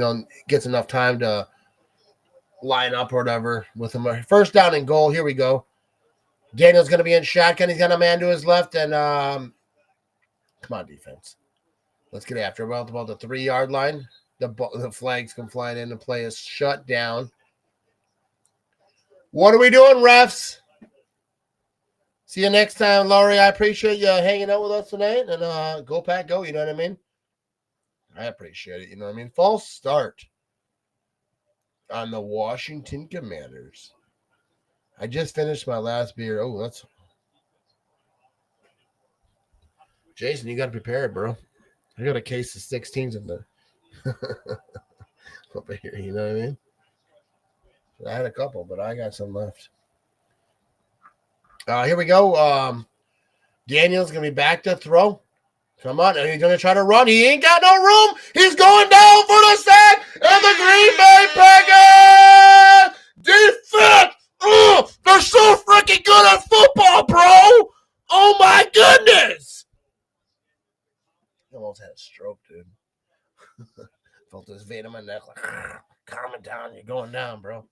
gets enough time to line up or whatever with them. 1st down and goal. Here we go. Daniel's going to be in shotgun. He's got a man to his left. And come on, defense. Let's get after about the 3-yard line. The flags come flying in. The play is shut down. What are we doing, refs? See you next time, Laurie. I appreciate you hanging out with us tonight. And go, Pack, go. You know what I mean? I appreciate it. You know what I mean? False start on the Washington Commanders. I just finished my last beer. Oh, that's Jason. You got to prepare it, bro. I got a case of 16s in there. Over here, you know what I mean? I had a couple, but I got some left. Here we go. Daniel's gonna be back to throw. Come on, and he's gonna try to run. He ain't got no room. He's going down for the sack, and the Green Bay Packers defense. Oh, they're so freaking good at football, bro. Oh my goodness. I almost had a stroke, dude. Felt this vein in my neck, like calm it down. You're going down, bro.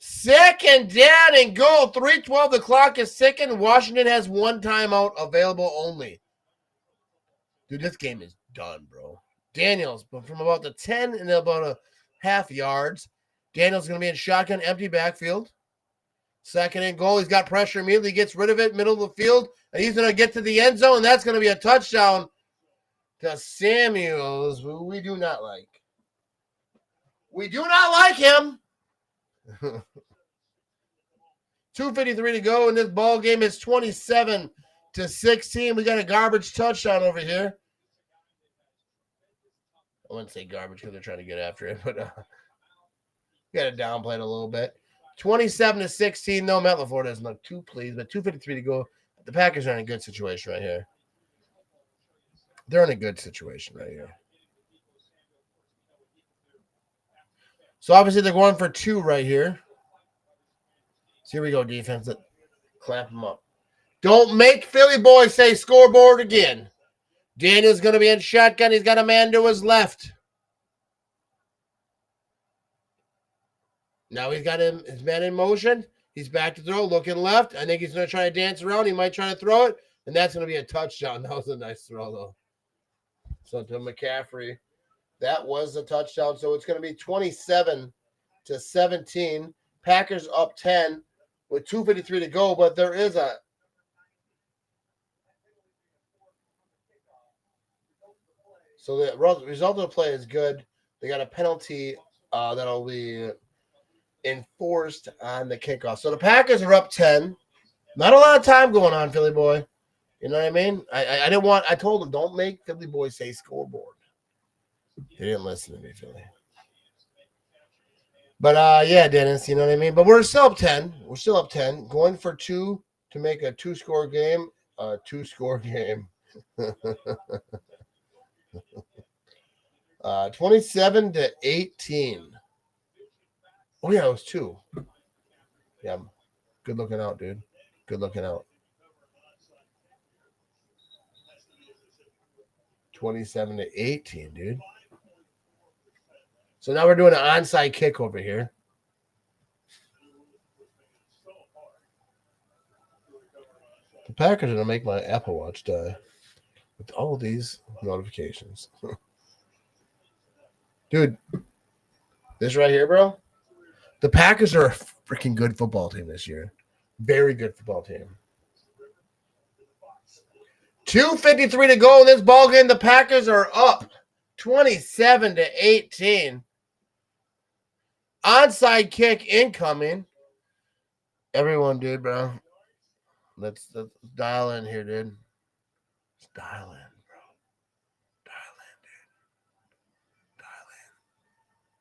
2nd down and goal. 3:12. The clock is ticking. Washington has 1 timeout available only. Dude, this game is done, bro. Daniels, but from about the 10 and about a half yards. Daniels going to be in shotgun, empty backfield. 2nd and goal. He's got pressure immediately. Gets rid of it, middle of the field. And he's going to get to the end zone. And that's going to be a touchdown to Samuels, who we do not like. We do not like him. 2:53 to go in this ball game. It's 27-16. We got a garbage touchdown over here. I wouldn't say garbage because they're trying to get after it, but got to downplay it a little bit. 27-16. No, Matt LaFleur doesn't look too pleased, but 2:53 to go. The Packers are in a good situation right here. They're in a good situation right here. So obviously they're going for 2 right here. So here we go, defense. Clamp them up. Don't make Philly boy say scoreboard again. Daniel's going to be in shotgun. He's got a man to his left. Now he's got his man in motion. He's back to throw, looking left. I think he's going to try to dance around. He might try to throw it, and that's going to be a touchdown. That was a nice throw, though. So to McCaffrey, that was a touchdown. So it's going to be 27-17. Packers up 10 with 2:53 to go, but there is a so the result of the play is good. They got a penalty that'll be enforced on the kickoff. So the Packers are up 10. Not a lot of time going on, Philly boy. You know what I mean? I told them, don't make Philly boy say scoreboard. They didn't listen to me, Philly. But yeah, Dennis, you know what I mean? But we're still up 10. We're still up 10. Going for 2 to make a 2-score game. 2-score game. 27-18. Oh yeah, it was 2. Yeah, good looking out, dude. Good looking out. 27-18, dude. So now we're doing an onside kick over here. The Packers are going to make my Apple Watch die with all these notifications. Dude, this right here, bro. The Packers are a freaking good football team this year. Very good football team. 2:53 to go in this ball game. The Packers are up 27-18. Onside kick incoming. Everyone, dude, bro. Let's dial in here, dude. Let's dial in, bro. Dial in, dude. Dial in.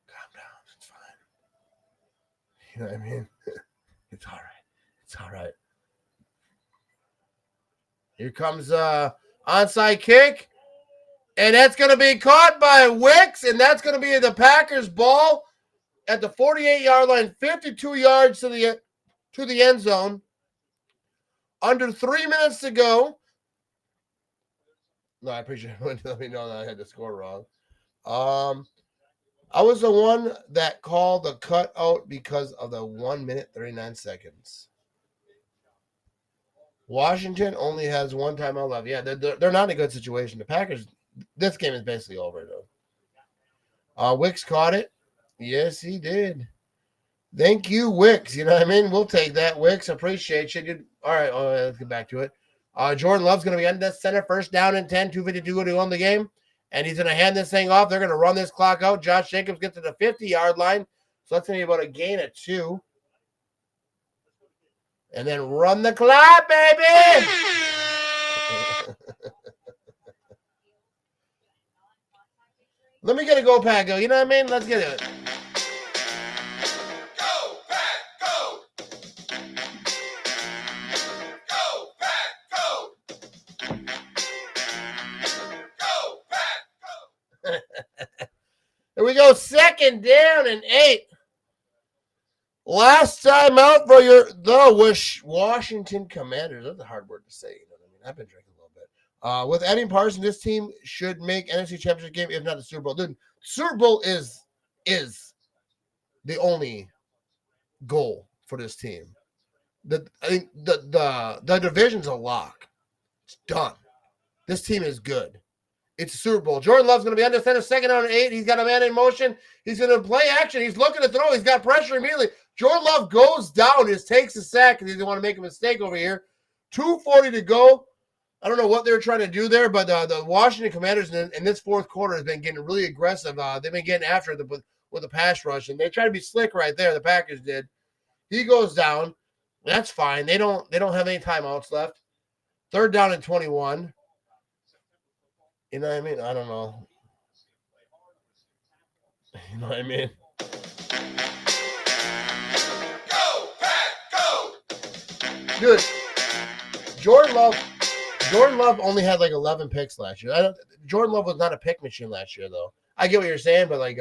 Calm down. It's fine. You know what I mean? It's all right. It's all right. Here comes onside kick. And that's going to be caught by Wicks. And that's going to be the Packers ball at the 48-yard line, 52 yards to the end zone. Under 3 minutes to go. No, I appreciate it. Let me know that I had the score wrong. I was the one that called the cutout because of the 1 minute, 39 seconds. Washington only has 1 timeout left. Yeah, they're not in a good situation. The Packers, this game is basically over, though. Wicks caught it. Yes, he did. Thank you, Wicks. You know what I mean? We'll take that, Wicks. Appreciate you. All right, let's get back to it. Jordan Love's going to be on the center, first down and 10, 2:52 to go in the game. And he's going to hand this thing off. They're going to run this clock out. Josh Jacobs gets to the 50-yard line. So that's going to be about a gain of 2. And then run the clock, baby! Let me get a go, Pack, go. You know what I mean? Let's get it. Go, Pack, go! Go, Pack, go! Go, Pack, go! Here we go, 2nd down and 8. Last time out for the Washington Commanders. That's a hard word to say. You know what I mean? I've been drinking a little bit. With Eddie Parsons, this team should make NFC Championship game, if not the Super Bowl. Dude, Super Bowl is the only goal for this team. I think the division's a lock. It's done. This team is good. It's a Super Bowl. Jordan Love's going to be under center, 2nd down and 8. He's got a man in motion. He's going to play action. He's looking to throw. He's got pressure immediately. Jordan Love goes down. Just takes a sack because he didn't want to make a mistake over here. 2:40 to go. I don't know what they were trying to do there, but the Washington Commanders in this 4th quarter has been getting really aggressive. They've been getting after it with the pass rush, and they tried to be slick right there. The Packers did. He goes down. That's fine. They don't have any timeouts left. 3rd down and 21. You know what I mean? I don't know. You know what I mean? Go, Pack, go! Dude, Jordan Love only had like 11 picks last year. Jordan Love was not a pick machine last year, though. I get what you're saying, but like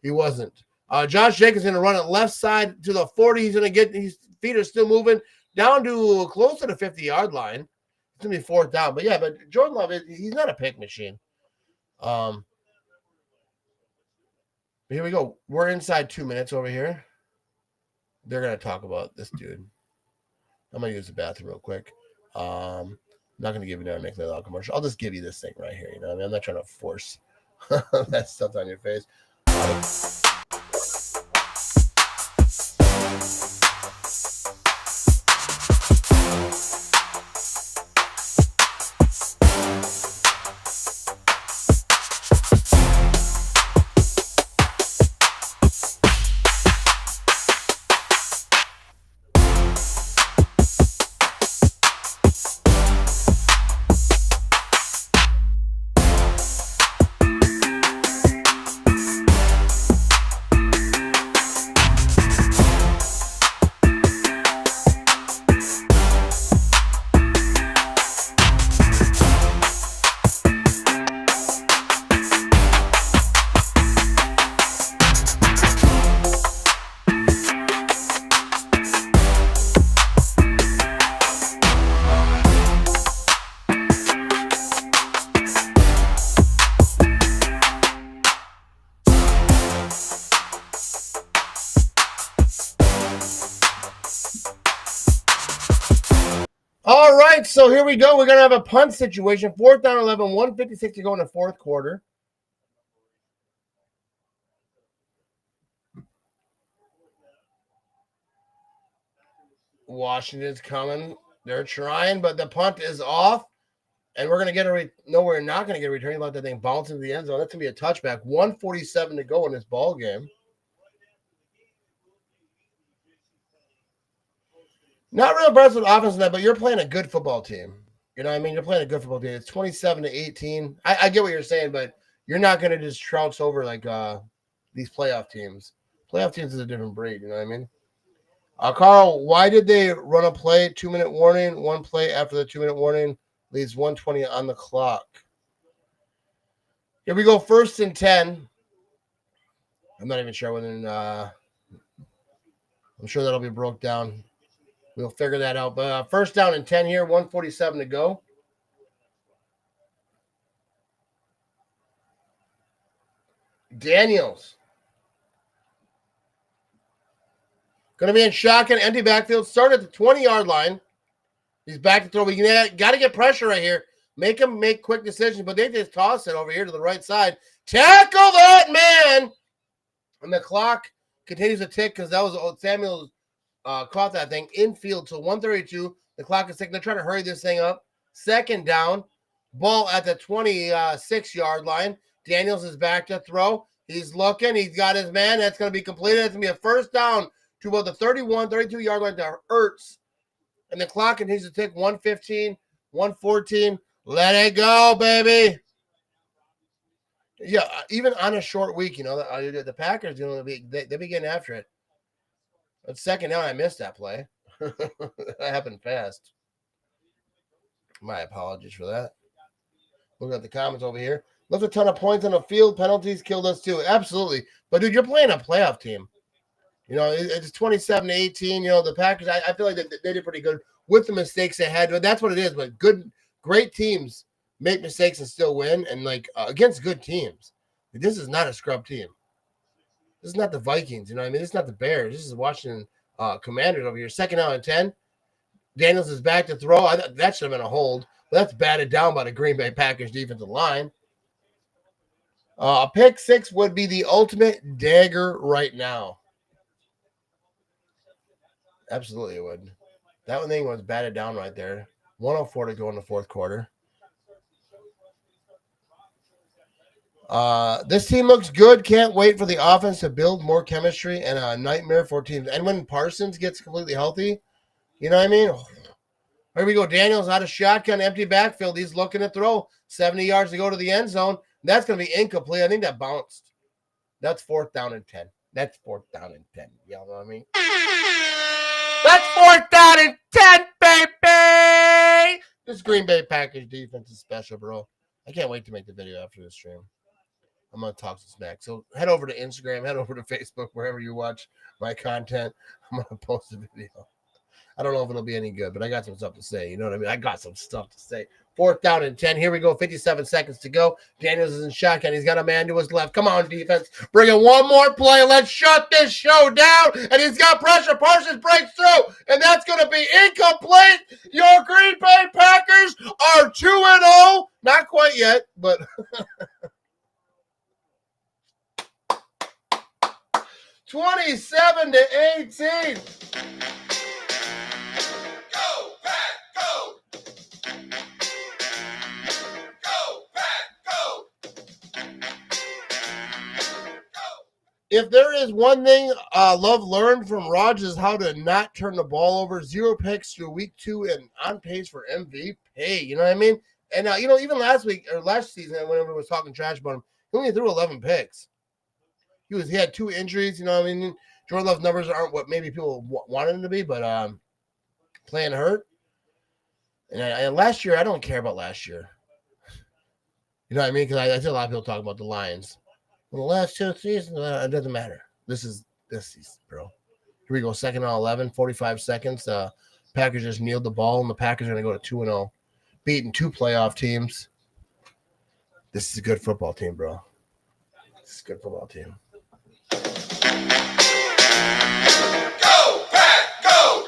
he wasn't. Josh Jacobs going to run it left side to the 40. He's going to get his feet are still moving down to close to the 50-yard line. It's going to be fourth down. But yeah, but Jordan Love, he's not a pick machine. Here we go. We're inside 2 minutes over here. They're going to talk about this dude. I'm going to use the bathroom real quick. I'm not going to give you another Nick Law commercial. I'll just give you this thing right here. You know what I mean? I'm not trying to force that stuff on your face. All right, so here we go. We're going to have a punt situation. 4th down 11, 1:56 to go in the fourth quarter. Washington's coming. They're trying, but the punt is off. And we're going to get no, we're not going to get a return. Let that thing bounce into the end zone. That's going to be a touchback. 1:47 to go in this ball game. Not real impressed with offense in that, but you're playing a good football team. You know what I mean? You're playing a good football team. It's 27-18. I get what you're saying, but you're not going to just trounce over like these playoff teams. Playoff teams is a different breed. You know what I mean? Carl, why did they run a play? 2-minute warning. One play after the 2-minute warning leaves 1:20 on the clock. Here we go. 1st and 10. I'm not even sure when. I'm sure that'll be broke down. We'll figure that out. But 1st down and 10 here, 1:47 to go. Daniels. Going to be in shotgun, empty backfield. Start at the 20-yard line. He's back to throw. We got to get pressure right here. Make him make quick decisions, but they just toss it over here to the right side. Tackle that man! And the clock continues to tick because that was Samuel caught that thing infield till 1:32. The clock is ticking. They're trying to hurry this thing up. 2nd down. Ball at the 26-yard line. Daniels is back to throw. He's looking. He's got his man. That's going to be completed. It's going to be a 1st down to about the 31, 32-yard line to Ertz. And the clock continues to tick. 1:15, 1:14. Let it go, baby. Yeah, even on a short week, you know, the Packers, you know, they be getting after it. But 2nd down, I missed that play. That happened fast. My apologies for that. Look at the comments over here. Left a ton of points on the field. Penalties killed us too. Absolutely. But, dude, you're playing a playoff team. You know, it's 27-18. You know, the Packers, I feel like they did pretty good with the mistakes they had. But that's what it is. But great teams make mistakes and still win. And, like, against good teams. This is not a scrub team. This is not the Vikings. You know what I mean? This is not the Bears. This is Washington Commanders over here. 2nd down and 10. Daniels is back to throw. That should have been a hold. But that's batted down by the Green Bay Packers defensive line. A pick 6 would be the ultimate dagger right now. Absolutely it would. That one thing was batted down right there. 1:04 to go in the fourth quarter. This team looks good. Can't wait for the offense to build more chemistry and a nightmare for teams. And when Parsons gets completely healthy, you know what I mean? Here we go. Daniels out of shotgun, empty backfield. He's looking to throw 70 yards to go to the end zone. That's going to be incomplete. I think that bounced. That's 4th down and 10. That's 4th down and 10. You know what I mean? That's 4th down and 10, baby. This Green Bay Packers defense is special, bro. I can't wait to make the video after this stream. I'm going to talk some smack. So head over to Instagram, head over to Facebook, wherever you watch my content. I'm going to post a video. I don't know if it'll be any good, but I got some stuff to say. You know what I mean? I got some stuff to say. 4th down and 10. Here we go. 57 seconds to go. Daniels is in shotgun. He's got a man to his left. Come on, defense. Bring in one more play. Let's shut this show down. And he's got pressure. Parsons breaks through. And that's going to be incomplete. Your Green Bay Packers are 2-0. Not quite yet, but... 27-18. Go, Pack, go! Go, Pack, go! If there is one thing Love learned from Raj is how to not turn the ball over. 0 picks through week 2 and on pace for MVP. You know what I mean? And, even last week or last season, when everyone was talking trash about him, he only threw 11 picks. He had 2 injuries. You know what I mean? Jordan Love's numbers aren't what maybe people wanted him to be, but playing hurt. And last year, I don't care about last year. You know what I mean? Because I see a lot of people talk about the Lions. Well, the last 2 seasons, it doesn't matter. This is this season, bro. Here we go. 2nd and 11, 45 seconds. Packers just kneeled the ball, and the Packers are going to go to 2-0, beating 2 playoff teams. This is a good football team, bro. This is a good football team. Go, Pack, go!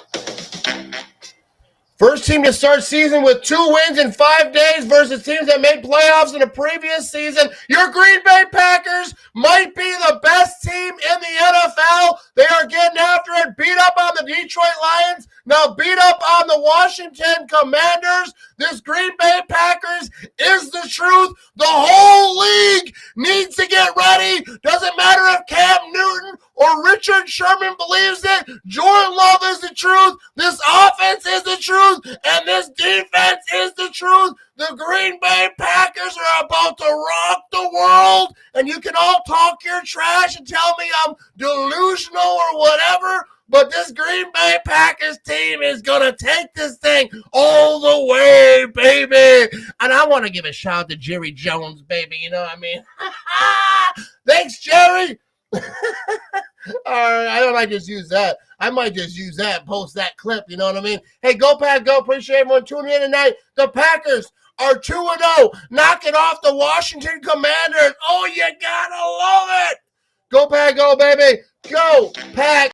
First team to start season with 2 wins in 5 days versus teams that made playoffs in the previous season. Your Green Bay Packers might be the best team in the NFL. They are getting after it. Beat up on the Detroit Lions. Now beat up on the Washington Commanders. This Green Bay Packers is the truth. The whole league needs to get ready. Doesn't matter if Cam Newton or Richard Sherman believes it. Jordan Love is the truth. This offense is the truth. And this defense is the truth. The Green Bay Packers are about to rock the world. And you can all talk your trash and tell me I'm delusional or whatever. But this Green Bay Packers team is going to take this thing all the way, baby. And I want to give a shout out to Jerry Jones, baby. You know what I mean? Thanks, Jerry. All right, I might just use that. And post that clip. You know what I mean? Hey, go Pack, go. Appreciate everyone tuning in tonight. The Packers are 2-0, knocking off the Washington Commanders. Oh, you got to love it. Go Pack, go, baby. Go Pack.